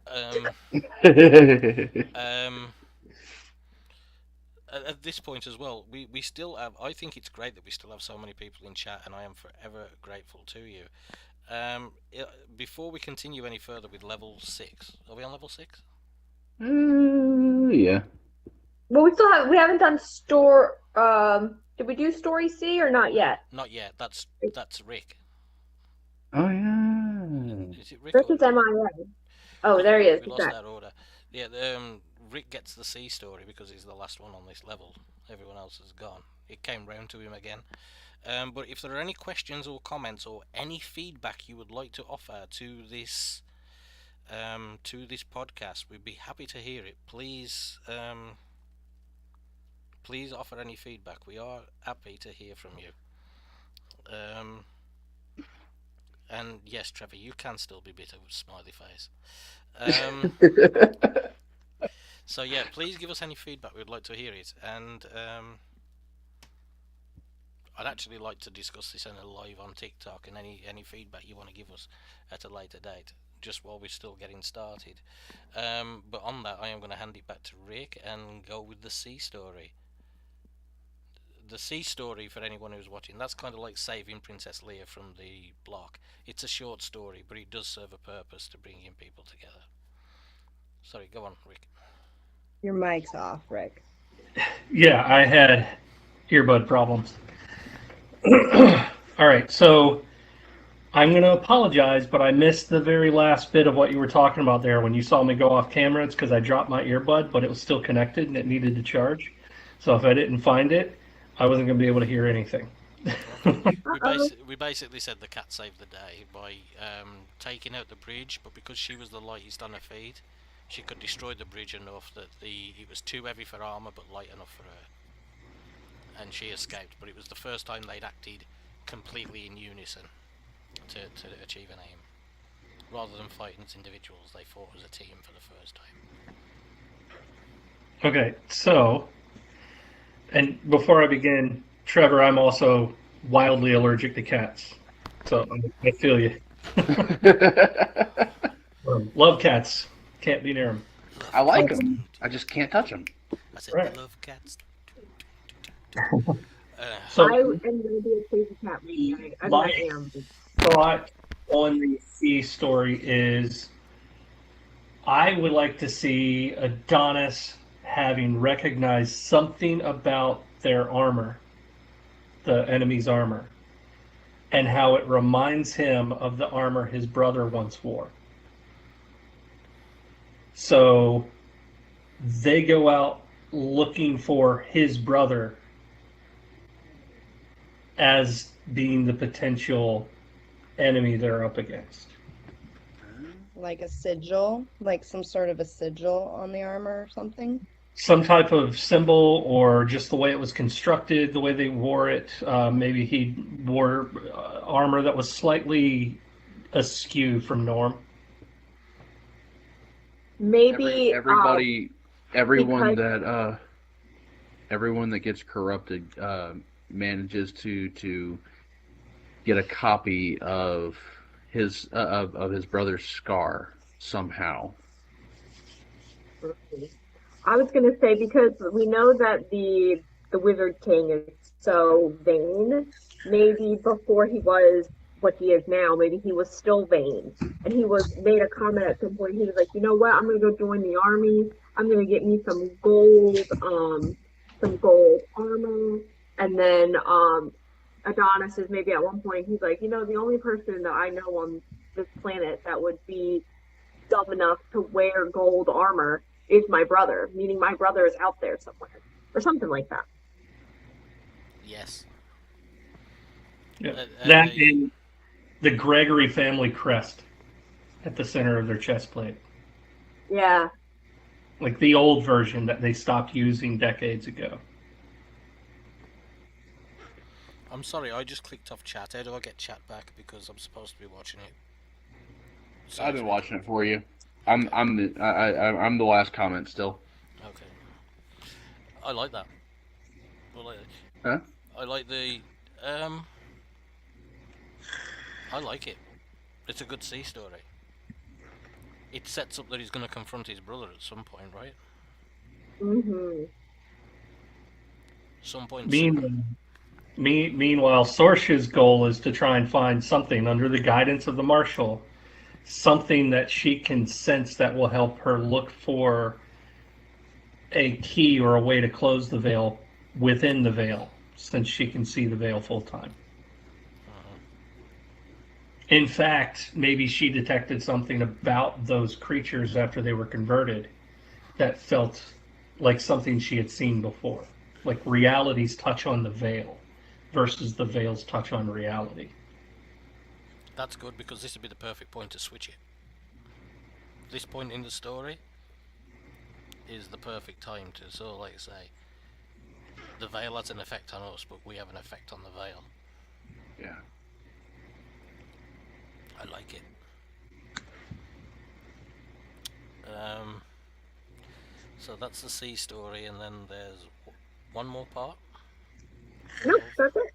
at this point as well, we still have. I think it's great that we still have so many people in chat, and I am forever grateful to you. Before we continue any further with level 6, are we on level 6? Yeah. Well, we haven't done did we do story C or not yet? Not yet. That's Rick. Oh yeah. Is it Rick? Rick is MIA. Oh, there he is. We lost that order. Yeah, Rick gets the C story because he's the last one on this level. Everyone else has gone. It came round to him again. But if there are any questions or comments or any feedback you would like to offer to this podcast, we'd be happy to hear it. Please offer any feedback. We are happy to hear from you. And yes, Trevor, you can still be bitter with smiley face. So yeah, please give us any feedback. We'd like to hear it, and I'd actually like to discuss this in a live on TikTok, and any feedback you want to give us at a later date, just while we're still getting started. But on that, I am going to hand it back to Rick and go with the C story. The C story, for anyone who's watching, that's kind of like saving Princess Leia from the block. It's a short story, but it does serve a purpose to bring in people together. Sorry, go on, Rick. Your mic's off, Rick. Yeah, I had earbud problems. All right, so I'm going to apologize, but I missed the very last bit of what you were talking about there. When you saw me go off camera, it's because I dropped my earbud, but it was still connected and it needed to charge. So if I didn't find it, I wasn't going to be able to hear anything. We basically said the cat saved the day by taking out the bridge, but because she was the lightest on her feet, she could destroy the bridge enough that it was too heavy for armor but light enough for her, and she escaped. But it was the first time they'd acted completely in unison to achieve an aim. Rather than fighting as individuals, they fought as a team for the first time. Okay, so, and before I begin, Trevor, I'm also wildly allergic to cats, so I feel you. Love cats. Can't be near them. I like them. I just can't touch them. I said Right. love cats. So I am going to be a crazy cat lady. I am. thought on the C story is I would like to see Adonis having recognized something about their armor, the enemy's armor, and how it reminds him of the armor his brother once wore. So they go out looking for his brother as being the potential enemy they're up against. Like a sigil, like some sort of a sigil on the armor or something. Some type of symbol, or just the way it was constructed, the way they wore it. Maybe he wore armor that was slightly askew from norm. Maybe everyone that gets corrupted manages to get a copy of his brother's scar somehow. I was going to say, because we know that the Wizard King is so vain, maybe before he was what he is now, maybe he was still vain. And he made a comment at some point. He was like, you know what, I'm going to go join the army. I'm going to get me some gold armor. And then Adonis is maybe at one point he's like, the only person that I know on this planet that would be dumb enough to wear gold armor is my brother, meaning my brother is out there somewhere, or something like that. Yes. Yeah. That in the Gregory family crest at the center of their chest plate. Yeah. Like the old version that they stopped using decades ago. I'm sorry, I just clicked off chat. How do I get chat back? Because I'm supposed to be watching it. So I've been watching it for you. I'm the last comment still. Okay. I like that. Huh? I like the I like it. It's a good sea story. It sets up that he's going to confront his brother at some point, right? Mm-hmm. Some point. Meanwhile, Sorsh's goal is to try and find something under the guidance of the Marshal, something that she can sense that will help her look for a key or a way to close the veil within the veil, since she can see the veil full time. In fact, maybe she detected something about those creatures after they were converted that felt like something she had seen before. Like reality's touch on the veil versus the veil's touch on reality. That's good, because this would be the perfect point to switch it. This point in the story is the perfect time to sort of like say, the veil has an effect on us, but we have an effect on the veil. Yeah. I like it. So that's the sea story, and then there's one more part. Nope, that's it.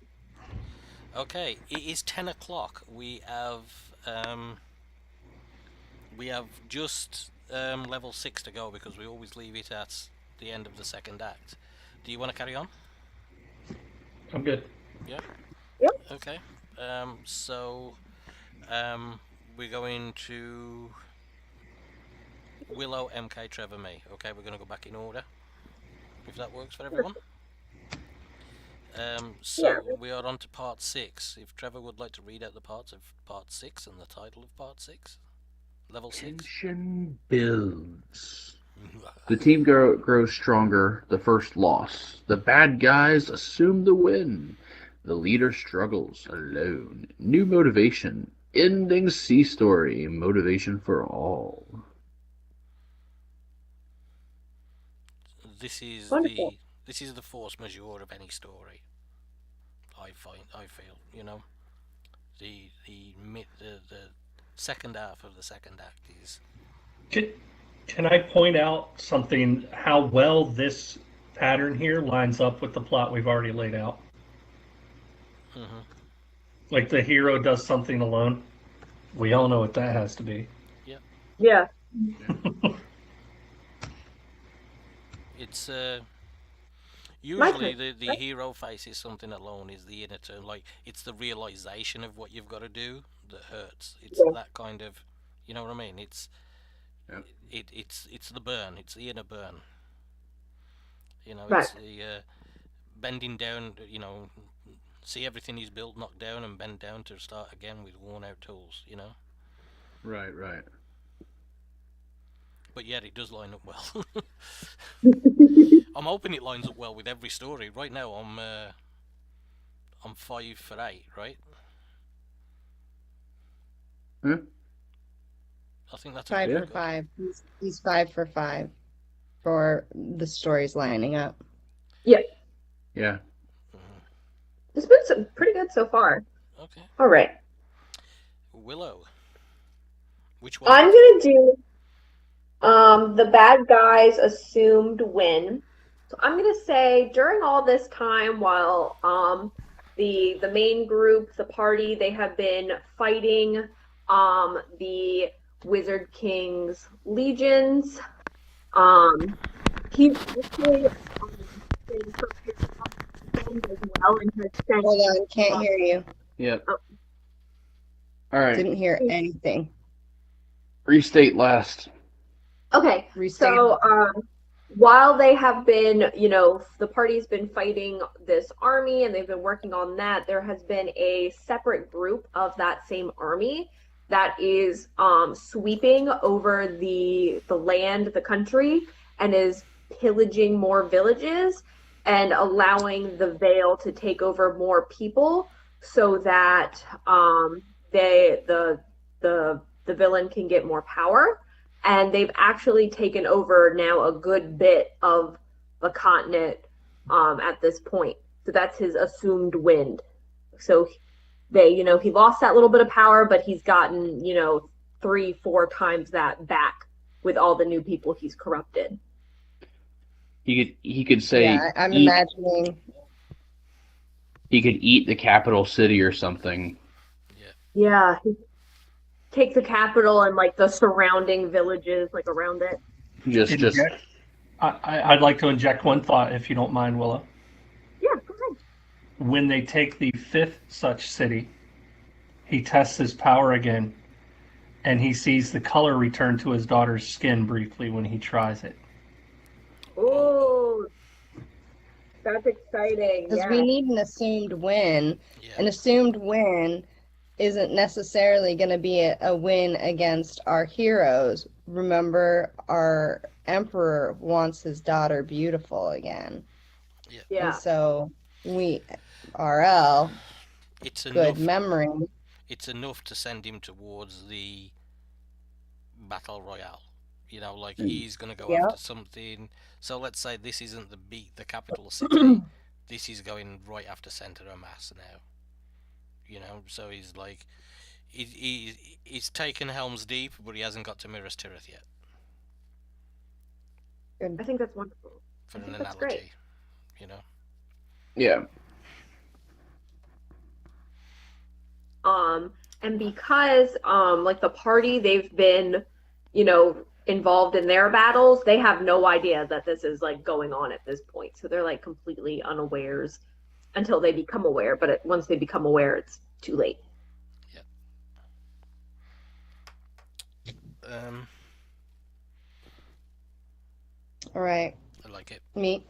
Okay, it is 10 o'clock. We have just level 6 to go, because we always leave it at the end of the second act. Do you want to carry on? I'm good. Yeah? Yep. Okay. So we're going to Willow, MK, Trevor, me. Okay, we're going to go back in order, if that works for everyone. We are on to part 6. If Trevor would like to read out the parts of part 6 and the title of part 6. Level 6. Tension builds. The team grows stronger. The first loss. The bad guys assume the win. The leader struggles alone. New motivation. Ending sea story. Motivation for all. This is Wonderful. the force majeure of any story. I feel, the second half of the second act is. Can I point out something? How well this pattern here lines up with the plot we've already laid out. Mm-hmm. Like the hero does something alone. We all know what that has to be. Yeah. Yeah. It's usually the hero faces something alone is the inner turn. Like, it's the realization of what you've got to do that hurts. It's that kind of, you know what I mean? It's it's the burn. It's the inner burn. It's the bending down. See everything he's built knocked down and bend down to start again with worn out tools. Right. But yet it does line up well. I'm hoping it lines up well with every story. Right now I'm 5 for 8, right? Hmm? I think that's 5 for 5. He's 5 for 5 for the stories lining up. Yeah. Yeah. It's been pretty good so far. Okay. All right. Willow. Which one? I'm gonna do the bad guys assumed win. So I'm gonna say during all this time, while the main group, the party, they have been fighting the Wizard King's legions. He's actually been prepared as well and has sent. Hold on, can't hear you. Yep. Oh. All right. Didn't hear anything. Restate last. Okay, Restate. so while they have been, the party's been fighting this army and they've been working on that, there has been a separate group of that same army that is sweeping over the land, the country, and is pillaging more villages and allowing the Veil to take over more people so that the villain can get more power. And they've actually taken over now a good bit of the continent at this point. So that's his assumed win. So he lost that little bit of power, but he's gotten 3-4 times that back with all the new people he's corrupted. He could say, Yeah, I'm imagining. He could eat the capital city or something. Yeah, take the capital and like the surrounding villages like around it. Just I'd like to inject one thought, if you don't mind, Willow. Yeah, go ahead. When they take the 5th such city, he tests his power again, and he sees the color return to his daughter's skin briefly when he tries it. Oh, that's exciting. Because we need an assumed win. Yeah. An assumed win isn't necessarily going to be a win against our heroes. Remember, our emperor wants his daughter beautiful again. Yeah. And so RL, It's good enough. memory. It's enough to send him towards the battle royale. Like he's gonna go after something. So let's say this isn't the capital city. This is going right after center of mass now. So he's like, he's taken Helm's Deep, but he hasn't got to Minas Tirith yet. I think that's wonderful. For an That's analogy, great. Yeah. And because like the party, they've been involved in their battles, they have no idea that this is like going on at this point, so they're like completely unawares until they become aware, but once they become aware, it's too late. All right. I like it. Me.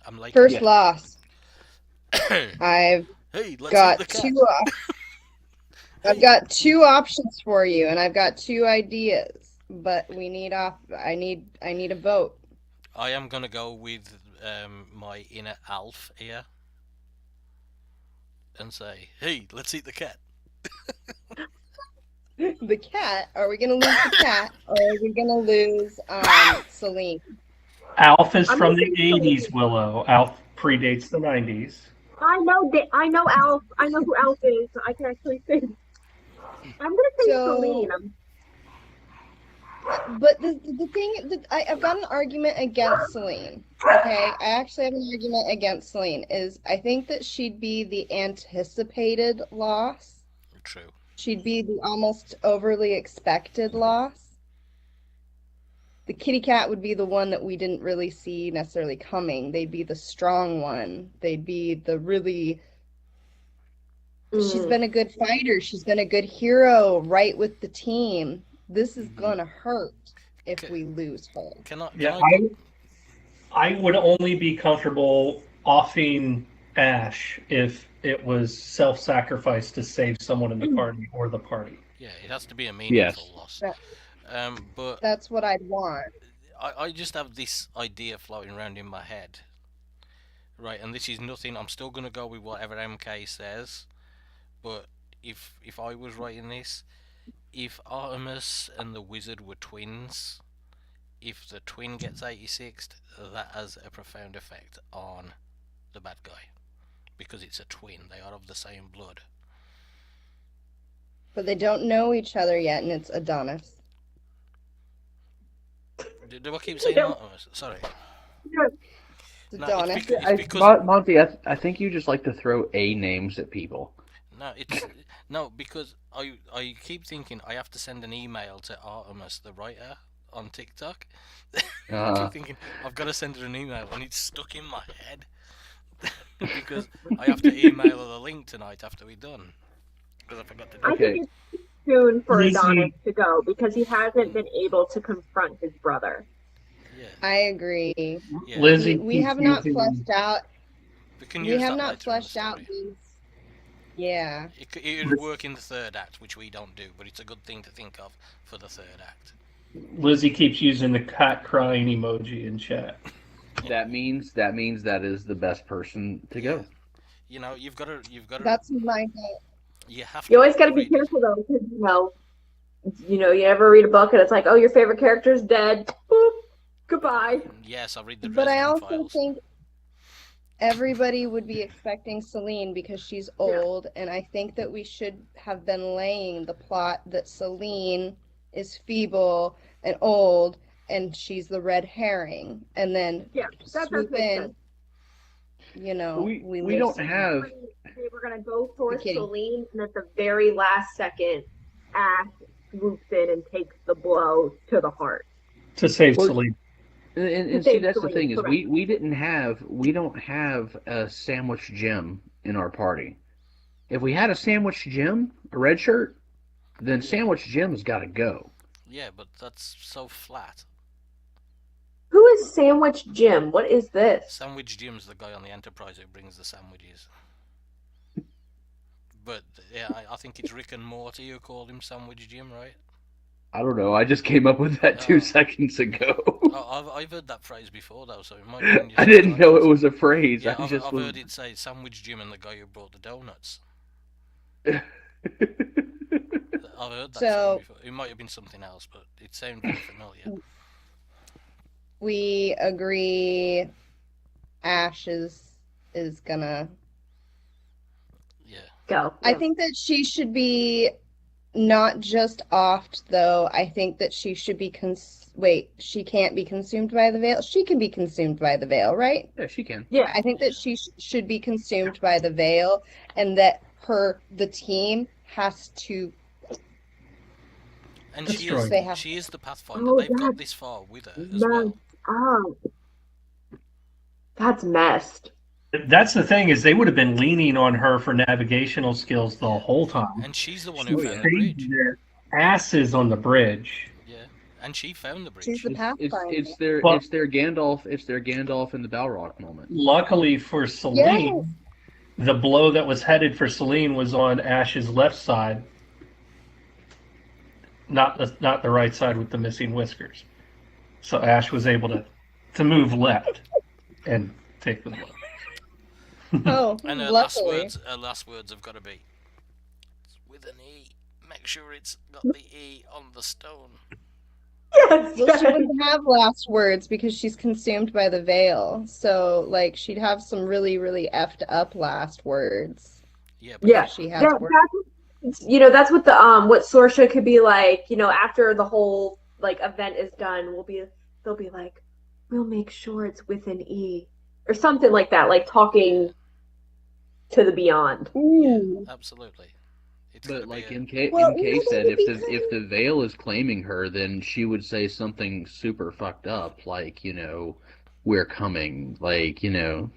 I'm like First loss. I've Hey, let's got eat the cat. two. I've got 2 options for you, and I've got 2 ideas. But I need a vote. I am gonna go with my inner Alf here and say, "Hey, let's eat the cat." The cat? Are we gonna lose the cat, or are we gonna lose Celine? Alf is I'm from the gonna say 80s, Willow. Alf predates the 90s. I know Alf. I know who Alf is. I can actually say. I'm gonna say Celine. But the thing, I've got an argument against Celine. Okay, I actually have an argument against Celine. I think that she'd be the anticipated loss. True. She'd be the almost overly expected loss. The kitty cat would be the one that we didn't really see necessarily coming. They'd be the strong one. They'd be the really... She's been a good fighter. She's been a good hero, right with the team. This is gonna hurt if we lose her. I would only be comfortable offing Ash if it was self-sacrifice to save someone in the party or the party. Yeah, it has to be a meaningful loss. But that's what I'd want. I just have this idea floating around in my head. Right, and this is nothing. I'm still gonna go with whatever MK says. But if I was writing this, if Artemis and the wizard were twins, if the twin gets 86'd, that has a profound effect on the bad guy. Because it's a twin, they are of the same blood. But they don't know each other yet, and it's Adonis. Do I keep saying Artemis? Sorry. It's Adonis. It's because... Monty, I think you just like to throw A names at people. No, because I keep thinking I have to send an email to Artemis, the writer, on TikTok. I keep thinking I've got to send her an email, and it's stuck in my head because I have to email her the link tonight after we're done. Because I forgot to do it. I think it's soon for Adonis to go because he hasn't been able to confront his brother. Yeah. I agree. Yeah. Lizzie We keeps have not using- fleshed out. We can We use have that not later in the fleshed out story. these. Yeah. It would work in the third act, which we don't do, but it's a good thing to think of for the third act. Lizzie keeps using the cat crying emoji in chat. That means that is the best person to go. You know, you've got to. That's my goal. You have to. You always got to be read it. careful though, because you ever read a book and it's like, oh, your favorite character's dead. Boop, goodbye. Yes, I read the But I Dresden also Files. think everybody would be expecting Celine because she's old, and I think that we should have been laying the plot that Celine is feeble and old, and she's the red herring, and then Yeah, that swoop makes in. sense. We don't have. They were gonna go for I'm kidding. Celine, and at the very last second, Ash swoops in and takes the blow to the heart. To save Well, Celine. And see, that's the Basically, thing is correct. we don't have a sandwich Jim in our party. If we had a sandwich Jim, a red shirt, then sandwich Jim's got to go. Yeah, but that's so flat. Who is Sandwich Jim? What is this? Sandwich Jim's the guy on the Enterprise who brings the sandwiches. But yeah, I think it's Rick and Morty who called him Sandwich Jim, right? I don't know. I just came up with that 2 Oh. seconds ago. Oh, I've heard that phrase before though, so it might be. in your I didn't know it subtitles. was a phrase. Yeah, I I've just was. heard it say Sandwich Jim and the guy who brought the donuts. I've heard that So- before. It might have been something else, but it sounded very familiar. We agree Ash is gonna. Yeah. Go. I think that she should be not just offed, though. I think that she should be wait, she can't be consumed by the veil. She can be consumed by the veil, right? Yeah, she can. Yeah. I think that she should be consumed by the veil, and that the team has to. And Destroy. They have- she is the Pathfinder. Oh, They've got that's this far with her as well. Oh, that's messed. That's the thing is they would have been leaning on her for navigational skills the whole time. And she's the one who found the Saved bridge. their asses on the bridge. Yeah. And she found the bridge. She's the It's Pathfinder. Well- it's their Gandalf in the Balrog moment. Luckily for Celine, the blow that was headed for Celine was on Ash's left side, not the right side with the missing whiskers. So Ash was able to move left and take the blow. Oh, And her luckily. last words have got to be it's with an E. Make sure it's got the E on the stone. Yes. Well, she wouldn't have last words because she's consumed by the veil. So, like, she'd have some really, really effed up last words. Yeah. But Yeah. She has That- words. that's what the what Sorsha could be like. After the whole event is done, they'll be like, we'll make sure it's with an E or something like that, like talking to the beyond. Ooh. Absolutely. It's But gonna like be Well, MK said, maybe if the veil is claiming her, then she would say something super fucked up, like we're coming, how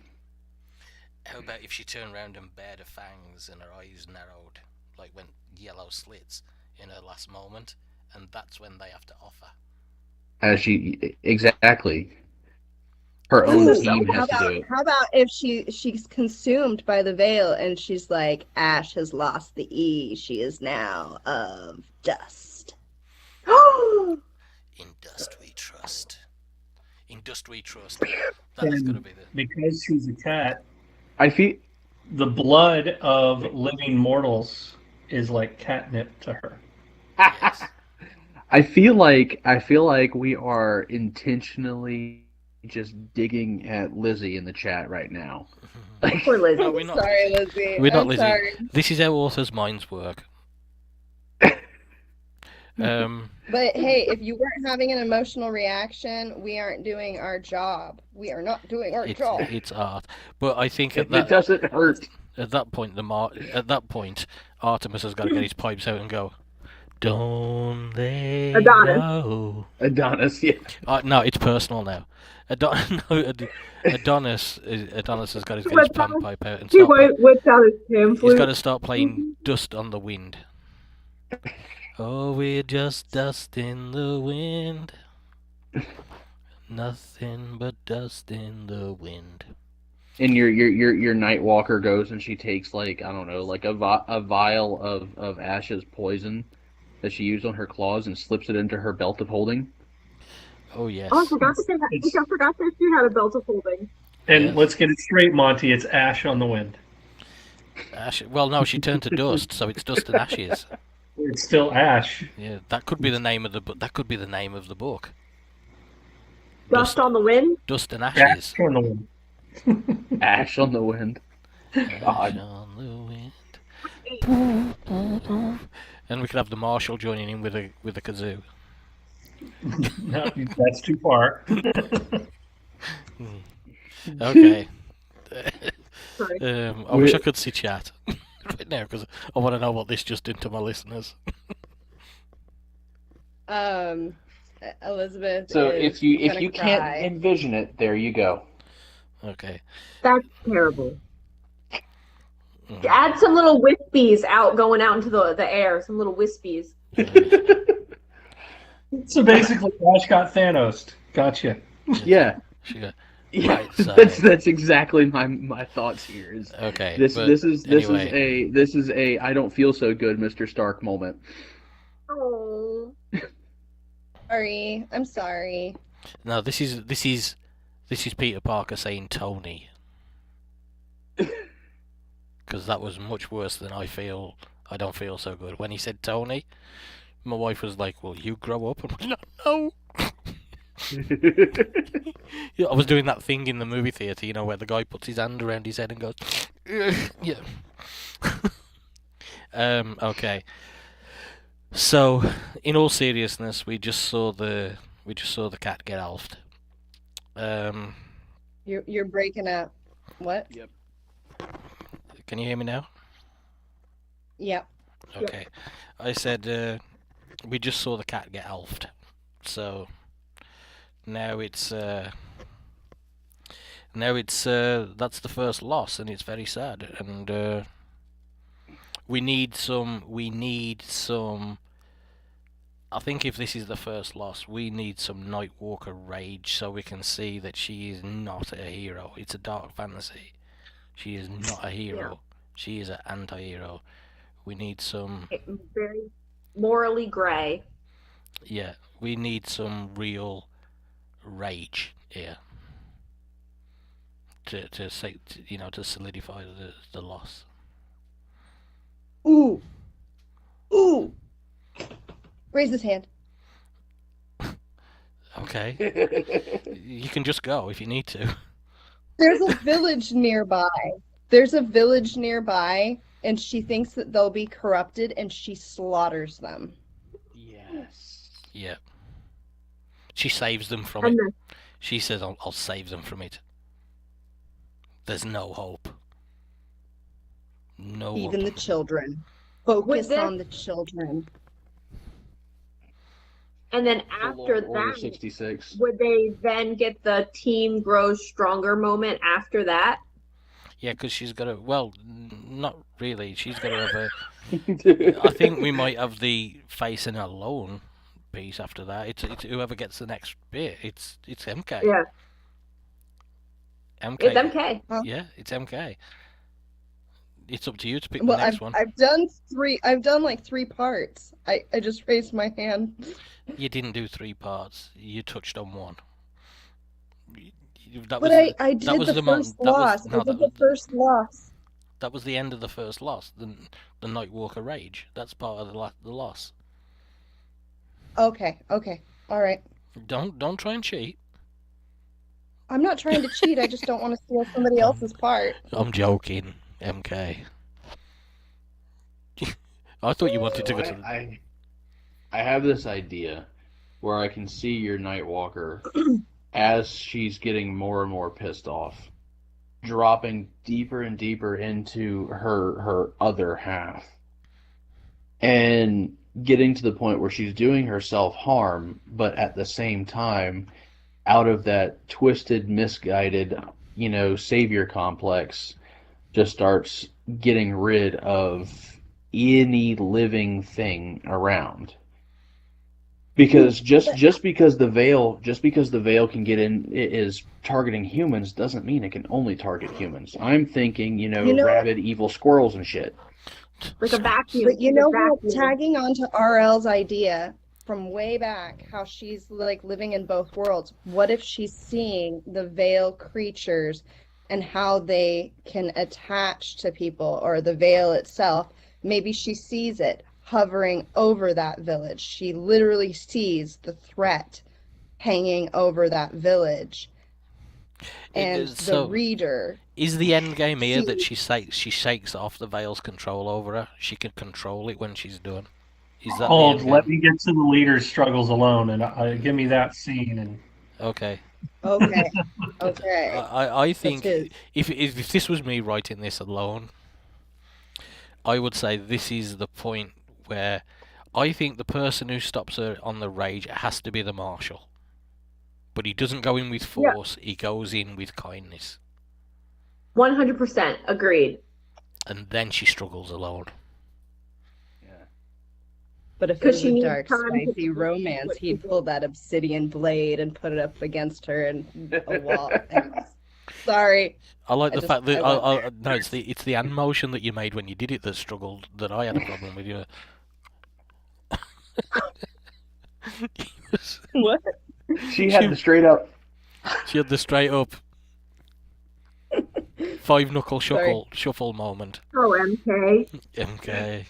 about if she turned around and bared her fangs and her eyes narrowed, like went yellow slits in her last moment, and that's when they have to offer. as she exactly. Her own Ooh, team how has to do about it. how about if she's consumed by the veil and she's like, Ash has lost the E. She is now of dust. Oh, In dust we trust. In dust we trust. That is going to be the. Because she's a cat, I feel the blood of living mortals is like catnip to her. Yes. I feel like we are intentionally just digging at Lizzie in the chat right now. poor Lizzie. No, we're not. Sorry, Lizzie. We're not I'm Lizzie. sorry. This is how authors' minds work. But hey, if you weren't having an emotional reaction, we aren't doing our job. We are not doing our job. It's art, but I think at It doesn't hurt. that point, Artemis has got to get his pipes out and go. Don't they Adonis. know? Adonis, yeah. No, it's personal now. Adonis has got to get his Whip pan out- pipe out and He start. whipped out his pan He's flute. got to start playing "Dust on the Wind." Oh, we're just dust in the wind. Nothing but dust in the wind. And your night walker goes and she takes like, I don't know, like a vial of Ash's poison that she used on her claws and slips it into her belt of holding. Oh Oh, I yes, forgot to say that. It's, I forgot that she had a belt of holding. and yes. let's get it straight, Monty. It's ash on the wind. Ash. Well, no, she turned to dust, so it's dust and ashes. It's still ash. Yeah, that could be the name of the book. That could be the name of the book. Dust on the wind. Dust and Ash ashes. on the wind. Ash on the wind. Ash God. on the wind. And we could have the marshal joining in with a kazoo. No, that's too far. Okay. Sorry. I wish I could see chat right now because I want to know what this just did to my listeners. Elizabeth. So is if gonna you cry. can't envision it, there you go. Okay. That's terrible. Add some little wispies going out into the air. Some little wispies. So basically, Ash got Thanos. Gotcha. Yeah. She got, Yeah, right side. that's exactly my thoughts here. Is Okay. this but this is anyway. this is a I don't feel so good, Mr. Stark moment. Oh. Sorry, I'm sorry. No, this is Peter Parker saying Tony. Because that was much worse than I don't feel so good. When he said Tony, my wife was like, "Will you grow up?" I'm like, "No." Yeah, I was doing that thing in the movie theatre, where the guy puts his hand around his head and goes, "Yeah." Okay. So, in all seriousness, we just saw the cat get alfed. You're breaking up. What? Yep. Can you hear me now? Yep. Okay. I said we just saw the cat get alfed. So now it's that's the first loss, and it's very sad. And we need some. I think if this is the first loss, we need some Nightwalker rage so we can see that she is not a hero. It's a dark fantasy. She is not a hero. Yeah. She is an anti-hero. We need some. Very morally gray. Yeah, we need some real rage here to say, to solidify the loss. Ooh. Raise his hand. Okay, you can just go if you need to. There's a village nearby. And she thinks that they'll be corrupted, and she slaughters them. Yes. Yeah. She saves them from And it. She says, I'll save them from it. There's no hope. No Even hope. the children. Focus With on the children. And then after Order that, 66. would they then get the team grows stronger moment after that? Yeah, because she's got to. Well, not really. She's got to have a. I think we might have the facing alone piece after that. It's whoever gets the next bit. It's MK. Yeah. MK. It's MK. Huh? Yeah, it's MK. It's up to you to pick Well, the next one. I've done like 3 parts. I just raised my hand. You didn't do 3 parts. You touched on one. But I did the first loss. I did the first loss. That was the end of the first loss. The Nightwalker Rage. That's part of the loss. Okay. All right. Don't try and cheat. I'm not trying to cheat. I just don't want to steal somebody else's part. I'm joking, MK. I thought you wanted to go to. I have this idea where I can see your Nightwalker as she's getting more and more pissed off, dropping deeper and deeper into her other half, and getting to the point where she's doing herself harm, but at the same time, out of that twisted, misguided, savior complex, just starts getting rid of any living thing around. Because just because the veil can get in is targeting humans doesn't mean it can only target humans. I'm thinking, You know, rabid evil squirrels and shit. Like a vacuum. but you Just know what? vacuum. Tagging onto RL's idea from way back, how she's like living in both worlds. What if she's seeing the veil creatures and how they can attach to people, or the veil itself? Maybe she sees it hovering over that village. She literally sees the threat hanging over that village. And the So, reader is the end game here sees. that she shakes off the veil's control over her? She can control it when she's done. Is that the Hold, end let game? me get to the leader's struggles alone, and give me that scene. And Okay. Okay. Okay. I think his. if this was me writing this alone, I would say this is the point where I think the person who stops her on the rage has to be the marshal. But he doesn't go in with force, he goes in with kindness. 100% agreed. And then she struggles alone. But if it 'Cause was she a needs dark, time to spicy romance, what he'd she pull that obsidian blade and put it up against her and a wall. Sorry. I like the just- fact that I no, it's the hand motion that you made when you did it that struggled, that I had a problem with you. What? She had the straight up. She had the straight up five knuckle shuffle moment. Oh, MK. MK.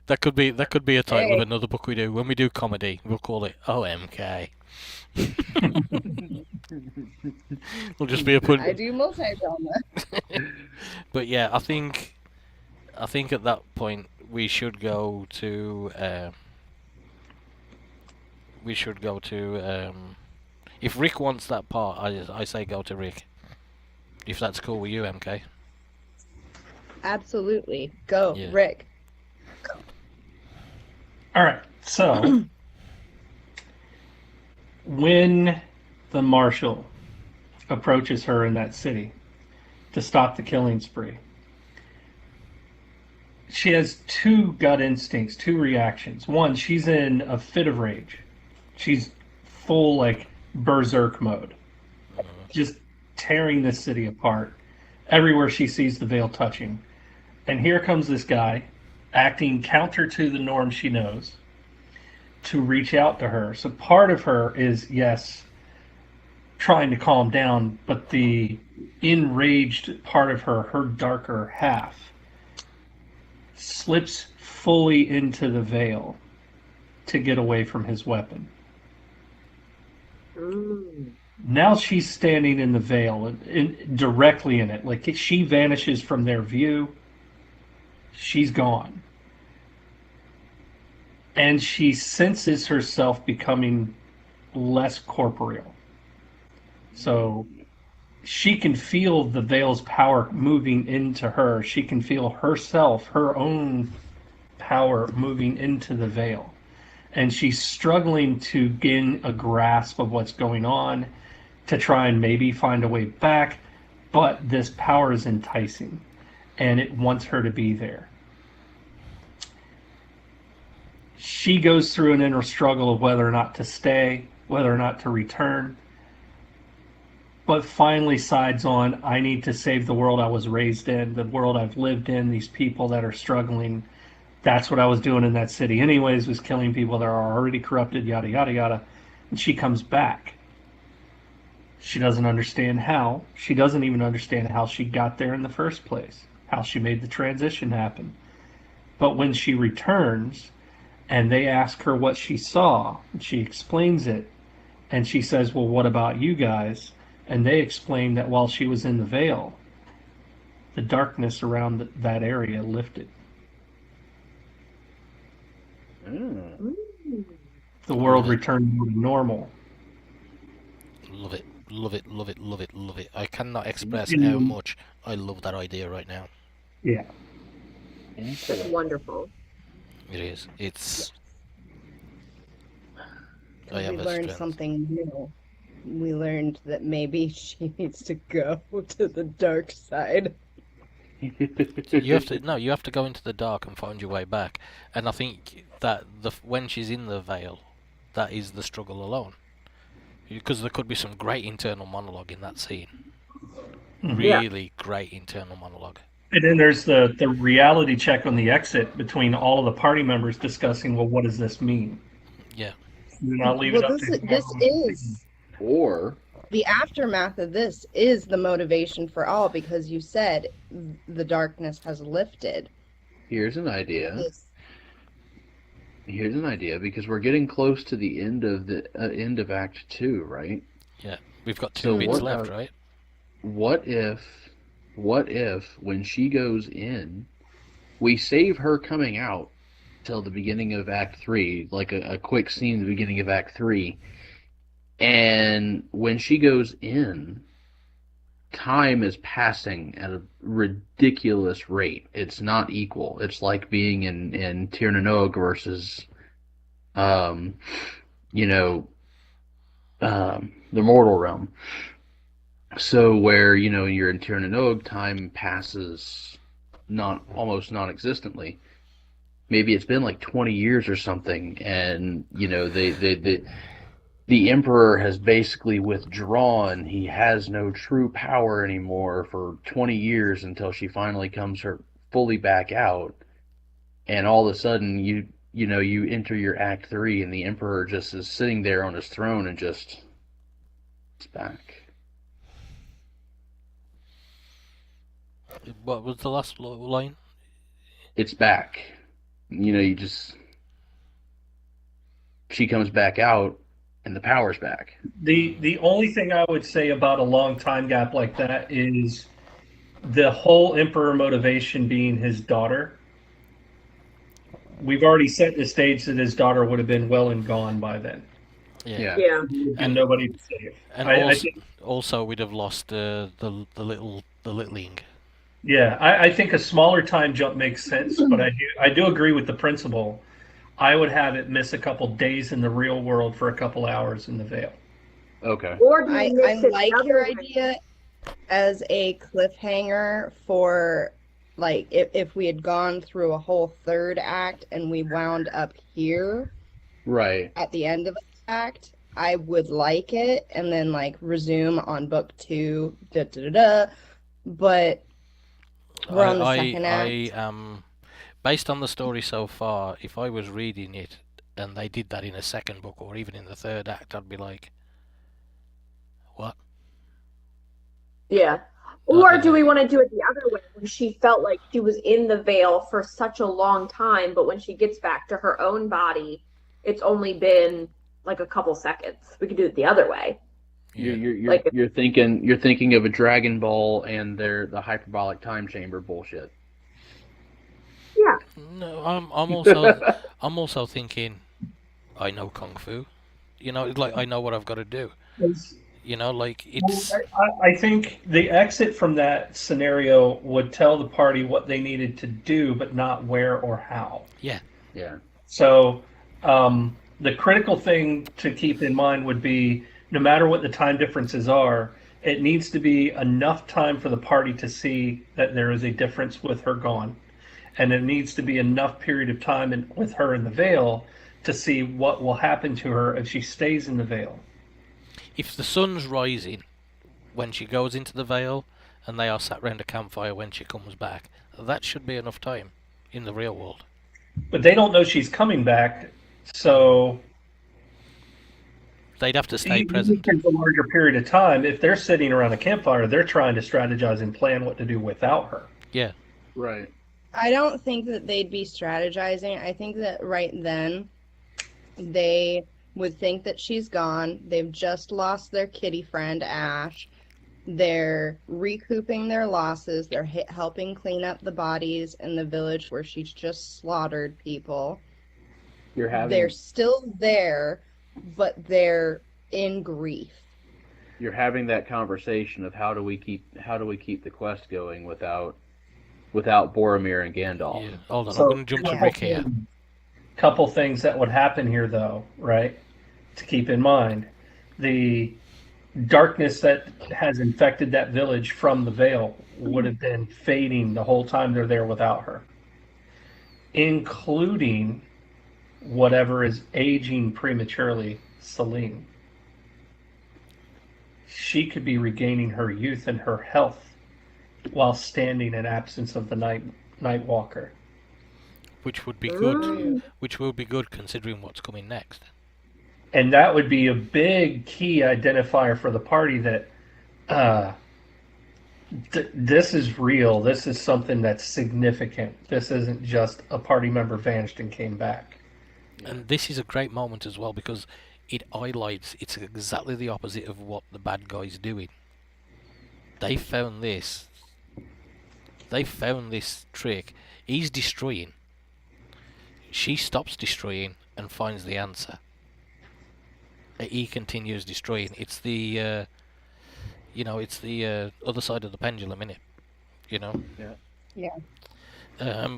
That could be a title of Hey. another book we do. When we do comedy, we'll call it OMK. It'll just be a put. I do multi-genre. But yeah, I think at that point we should go to if Rick wants that part, I say go to Rick. If that's cool with you, MK. Absolutely. Go, Yeah. Rick. all right, so when the marshal approaches her in that city to stop the killing spree, she has two gut instincts, two reactions. One, she's in a fit of rage. She's full like berserk mode, just tearing this city apart everywhere she sees the veil touching. And here comes this guy acting counter to the norm she knows to reach out to her. So part of her is, yes, trying to calm down, but the enraged part of her, her darker half, slips fully into the veil to get away from his weapon. Now she's standing in the veil, directly in it. Like she vanishes from their view. She's gone. And she senses herself becoming less corporeal. So she can feel the veil's power moving into her. She can feel herself, her own power moving into the veil. And she's struggling to gain a grasp of what's going on, to try and maybe find a way back. But this power is enticing, and it wants her to be there. She goes through an inner struggle of whether or not to stay, whether or not to return, but finally sides on, I need to save the world I was raised in, the world I've lived in, these people that are struggling. That's what I was doing in that city anyways, was killing people that are already corrupted, yada, yada, yada. And she comes back. She doesn't understand how. She doesn't even understand how she got there in the first place, how she made the transition happen. But when she returns and they ask her what she saw, and she explains it, and she says, well, what about you guys? And they explain that while she was in the veil, the darkness around that area lifted. The world returned to normal. Love it, love it, love it, love it, love it. I cannot express how much I love that idea right now. Yeah. That's wonderful. It is. It's. We learned something new. We learned that maybe she needs to go to the dark side. You have to go into the dark and find your way back. And I think that when she's in the veil, that is the struggle alone. Because there could be some great internal monologue in that scene. Really great internal monologue. And then there's the reality check on the exit between all of the party members discussing, well, what does this mean? Yeah. And I'll leave it up to this is Or the aftermath of this is the motivation for all, because you said the darkness has lifted. here's an idea. Here's an idea, because we're getting close to the end of Act 2, right? Yeah. We've got two bits left, right? What if when she goes in, we save her coming out till the beginning of Act 3, like a quick scene at the beginning of Act 3, and when she goes in, time is passing at a ridiculous rate. It's not equal. It's like being in Tir na Nog versus, the mortal realm. So where, you're in Tir na Nog, time passes almost non-existently. Maybe it's been like 20 years or something, and, the Emperor has basically withdrawn. He has no true power anymore for 20 years until she finally comes fully back out. And all of a sudden, you enter your Act 3, and the Emperor just is sitting there on his throne and just, it's back. What was the last line? It's back. She comes back out, and the power's back. The only thing I would say about a long time gap like that is the whole Emperor motivation being his daughter. We've already set the stage that his daughter would have been well and gone by then. Yeah. And nobody to save. And also we'd have lost the littling. Yeah, I think a smaller time jump makes sense, but I do agree with the principle. I would have it miss a couple days in the real world for a couple hours in the Vale. Okay. Or do I you miss it like the your other way? idea as a cliffhanger for, like, if we had gone through a whole third act and we wound up here Right. at the end of the act, I would like it, and then, like, resume on book 2, but we're on the second act. Based on the story so far, if I was reading it and they did that in a second book or even in the third act, I'd be like, what? Yeah. Or do we want to do it the other way, when she felt like she was in the veil for such a long time, but when she gets back to her own body, it's only been like a couple seconds. We could do it the other way. Yeah. You're thinking of a Dragon Ball and the hyperbolic time chamber bullshit. Yeah. No, I'm also thinking, I know kung fu, like I know what I've got to do. Like it's. I think the exit from that scenario would tell the party what they needed to do, but not where or how. Yeah. Yeah. So the critical thing to keep in mind would be, no matter what the time differences are, it needs to be enough time for the party to see that there is a difference with her gone. And it needs to be enough period of time with her in the Vale to see what will happen to her if she stays in the Vale. If the sun's rising when she goes into the Vale and they are sat round a campfire when she comes back, that should be enough time in the real world. But they don't know she's coming back, so they'd have to stay present. For a larger period of time, if they're sitting around a campfire, they're trying to strategize and plan what to do without her. Yeah. Right. I don't think that they'd be strategizing. I think that right then they would think that she's gone. They've just lost their kitty friend, Ash. They're recouping their losses. They're helping clean up the bodies in the village where she's just slaughtered people. They're still there, but they're in grief. You're having that conversation of how do we keep the quest going without Boromir and Gandalf. Yeah. Hold on, I'm going to jump to Rick here. Couple things that would happen here, though, right? To keep in mind, the darkness that has infected that village from the veil would have been fading the whole time they're there without her, including whatever is aging prematurely, Celine. She could be regaining her youth and her health while standing in absence of the night walker. Which would be good. Which will be good considering what's coming next. And that would be a big key identifier for the party that this is real. This is something that's significant. This isn't just a party member vanished and came back. And this is a great moment as well because it highlights it's exactly the opposite of what the bad guy's doing. They found this. They found this trick. He's destroying. She stops destroying and finds the answer. He continues destroying. It's the, it's the other side of the pendulum, innit? You know? Yeah.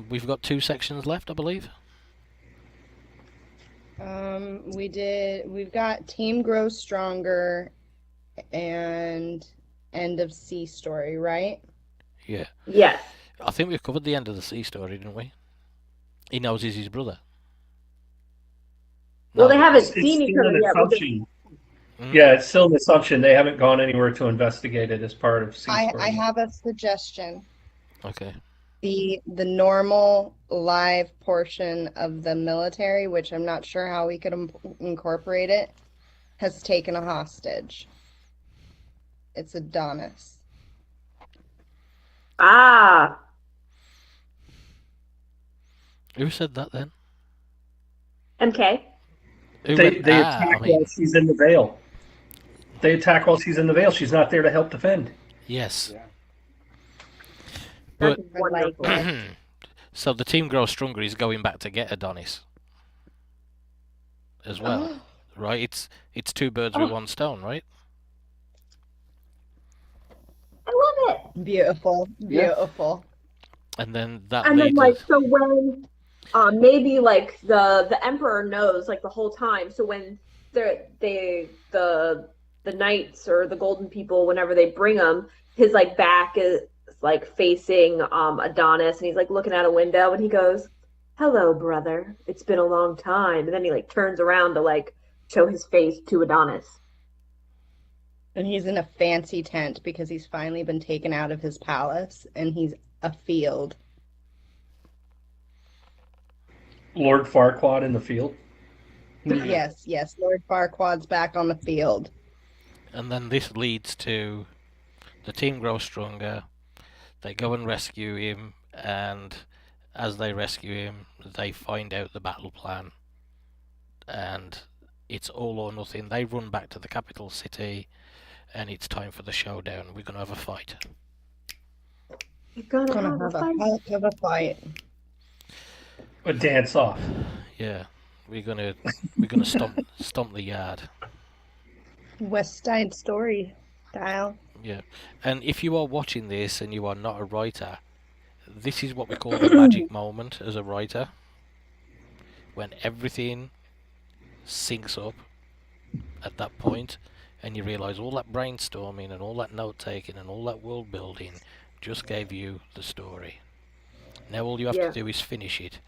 We've got 2 sections left, I believe. We've got Team Grows Stronger and End of C Story, right? Yeah. Yes. I think we've covered the end of the C story, didn't we? He knows he's his brother. Well, No. they haven't It's seen each still other an yet. but they- assumption. Yeah, it's still an assumption. They haven't gone anywhere to investigate it as part of C story. I have a suggestion. Okay. The normal live portion of the military, which I'm not sure how we could incorporate it, has taken a hostage. It's Adonis. Ah, Who said that then? MK. Who They went, attack while she's in the veil. They attack while she's in the veil. She's not there to help defend. Yes. That's But wonderful. so the Team Grows Stronger is going back to get Adonis as well, right? It's 2 birds with 1 stone, right? I love it. Beautiful, beautiful. And then that And then, leads like, us. so when maybe like the emperor knows like the whole time. So when the knights or the golden people, whenever they bring him, his like back is like facing Adonis, and he's like looking out a window, and he goes, "Hello, brother. It's been a long time." And then he like turns around to like show his face to Adonis. And he's in a fancy tent because he's finally been taken out of his palace and he's afield. Lord Farquaad in the field. Yes, Lord Farquaad's back on the field. And then this leads to the Team Grows Stronger. They go and rescue him, and as they rescue him, they find out the battle plan. And it's all or nothing. They run back to the capital city, and it's time for the showdown. We're going to have a fight. You're gonna Gonna have a have fight. a heck of a fight. A dance off. Yeah, we're gonna stomp the yard. West Side Story style. Yeah, and if you are watching this and you are not a writer, this is what we call the magic moment as a writer, when everything syncs up at that point, and you realise all that brainstorming and all that note taking and all that world building just gave you the story. Now all you have to do is finish it.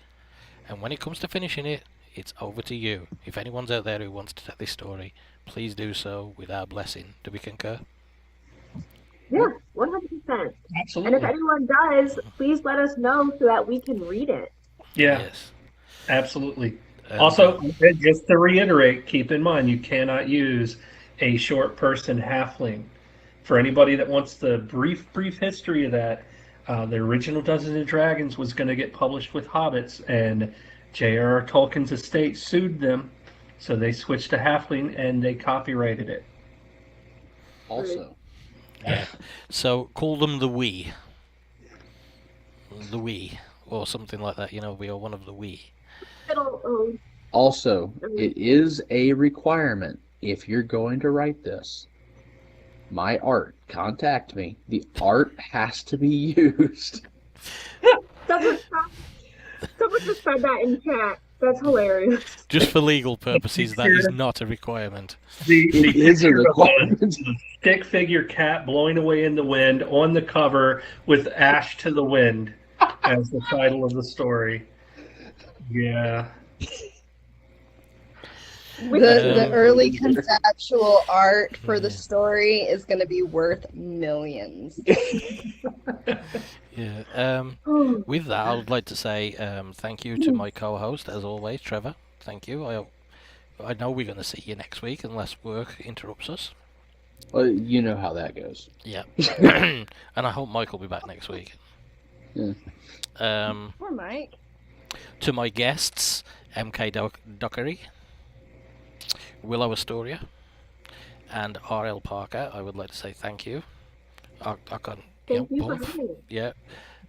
And when it comes to finishing it, it's over to you. If anyone's out there who wants to take this story, please do so with our blessing. Do we concur? Yeah, 100%. Absolutely. And if anyone does, please let us know so that we can read it. Yeah, Yes. absolutely. And, Also, just to reiterate, keep in mind you cannot use a short person halfling. For anybody that wants the brief history of that, the original Dungeons and Dragons was going to get published with Hobbits, and J.R.R. Tolkien's estate sued them, so they switched to halfling and they copyrighted it. Also, yeah. So call them the we. The we. Or something like that. You know, we are one of the we. also, it is a requirement if you're going to write this. My art, contact me. The art has to be used. Someone just said that in chat. That's hilarious. Just for legal purposes, that is not a requirement. The It is a picture of requirement. a stick figure cat blowing away in the wind on the cover with Ash to the Wind as the title of the story. Yeah. The early conceptual art for the Yeah. story is going to be worth millions. Yeah. With that, I would like to say thank you to my co-host, as always, Trevor. Thank you. I know we're going to see you next week unless work interrupts us. Well, you know how that goes. Yeah. And I hope Mike will be back next week. Yeah. Poor Mike. To my guests, MK Dockery, Willow Astoria, and RL Parker, I would like to say thank you. I can't. Thank you for both. having me. Yeah.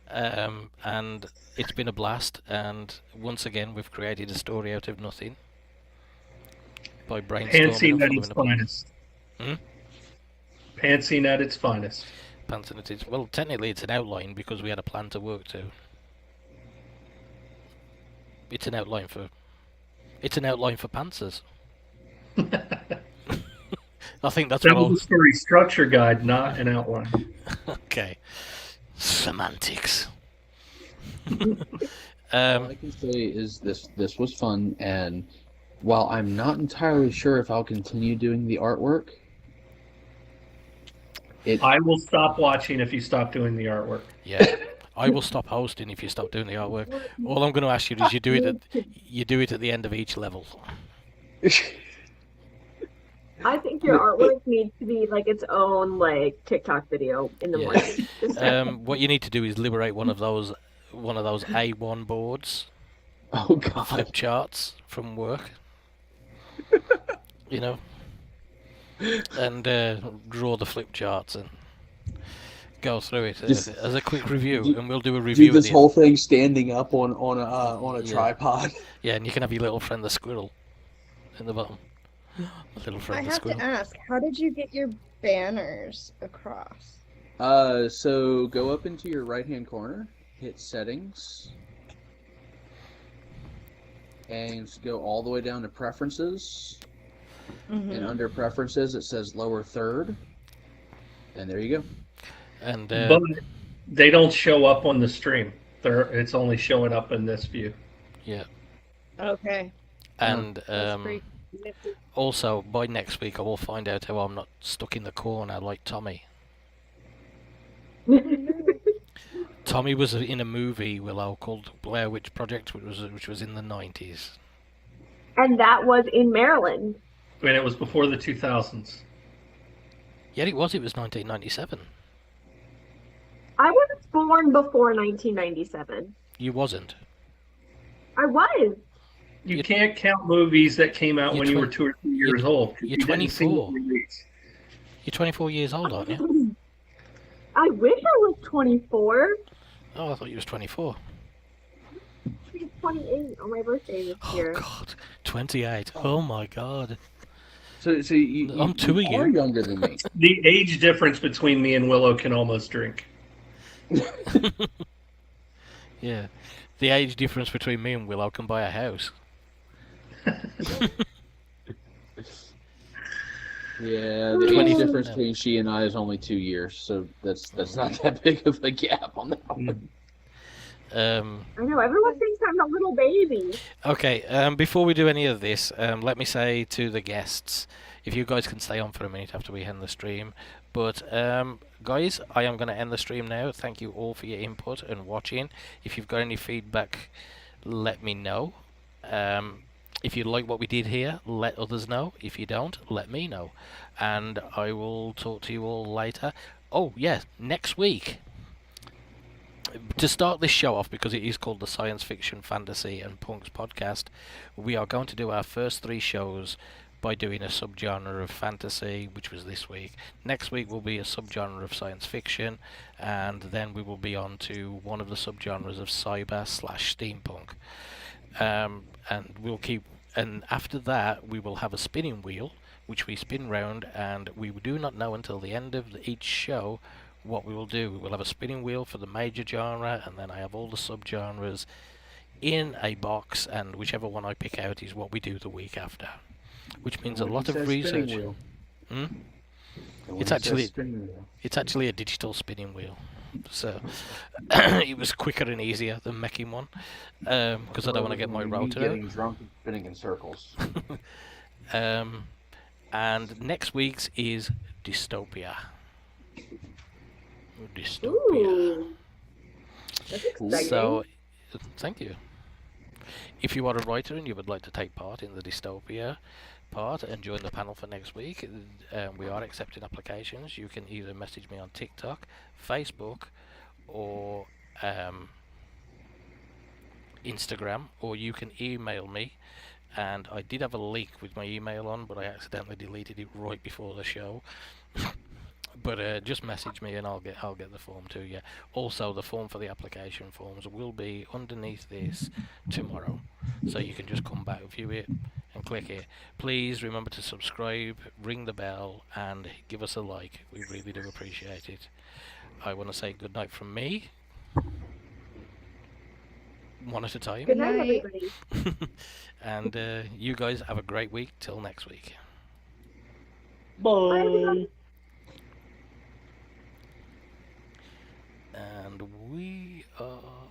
And it's been a blast, and once again we've created a story out of nothing by brainstorming Pansy and at following its a plan. finest. Hmm? Pansy at its finest. Panelists. Well, technically it's an outline because we had a plan to work to. It's an outline for pantsers. I think that's That what was a story structure guide, not an outline. Okay. Semantics. All I can say is this was fun, and while I'm not entirely sure if I'll continue doing the artwork, I will stop watching if you stop doing the artwork. Yeah. I will stop hosting if you stop doing the artwork. All I'm going to ask you is you do it at the end of each level. I think your artwork needs to be like its own like TikTok video in the morning. What you need to do is liberate one of those A1 boards, Oh God! flip charts from work. You know, and draw the flip charts and go through it Just as a quick review, and we'll do a Do review. this at the whole thing standing up on a Yeah. tripod. Yeah, and you can have your little friend the squirrel in the bottom. Little I friend the have squirrel. to ask, how did you get your banners across? So go up into your right-hand corner, hit settings, and go all the way down to preferences. And under preferences, it says lower third. And there you go. And But they don't show up on the stream. It's only showing up in this view. yeah, Okay. and That's pretty nifty. also by next week I will find out how I'm not stuck in the corner like Tommy. Tommy was in a movie, Willow, called Blair Witch Project, which was in the 90s. And that was in Maryland. And it was before the 2000s. Yeah, it was 1997. I was born before 1997. You wasn't. I was. You can't count movies that came out when you were 2 or 3 years old. You're You didn't see 24. the release. You're 24 years old, aren't you? I wish I was 24. Oh, I thought you was 24. I'm 28 on my birthday this Oh year. God, 28. Oh my God. So you I'm two of are you. younger than me. The age difference between me and Willow can almost drink. Yeah, the age difference between me and Willow can buy a house. Yeah, the age difference between she and I is only 2 years, so that's not that big of a gap on that one. I know, everyone thinks I'm a little baby. Okay, before we do any of this, let me say to the guests, if you guys can stay on for a minute after we end the stream. But, guys, I am going to end the stream now. Thank you all for your input and watching. If you've got any feedback, let me know. If you like what we did here, let others know. If you don't, let me know. And I will talk to you all later. Oh, yeah, next week. To start this show off, because it is called the Science Fiction, Fantasy and Punks podcast, we are going to do our first 3 shows by doing a subgenre of fantasy, which was this week. Next week will be a subgenre of science fiction, and then we will be on to one of the subgenres of cyber/steampunk. And we'll keep. And after that, we will have a spinning wheel, which we spin round, and we do not know until the end of each show what we will do. We will have a spinning wheel for the major genre, and then I have all the subgenres in a box, and whichever one I pick out is what we do the week after, which means a When lot he of says research. spinning wheel. Hmm? And when It's he says actually spinning wheel. it's actually a digital spinning wheel, so it was quicker and easier than making one, because I don't want to get my Me router out. getting drunk and spinning in circles. And next week's is Dystopia. Dystopia. Ooh. That's exciting. So, thank you. If you are a writer and you would like to take part in the Dystopia part and join the panel for next week, we are accepting applications. You can either message me on TikTok, Facebook, or Instagram, or you can email me. And I did have a leak with my email on, but I accidentally deleted it right before the show. But just message me and I'll get the form to you. Also, the form for the application forms will be underneath this tomorrow, so you can just come back, view it, and click it. Please remember to subscribe, ring the bell, and give us a like. We really do appreciate it. I want to say good night from me. One at a time. Good night, night. everybody. And you guys have a great week. Till next week. Bye, everybody. And we are...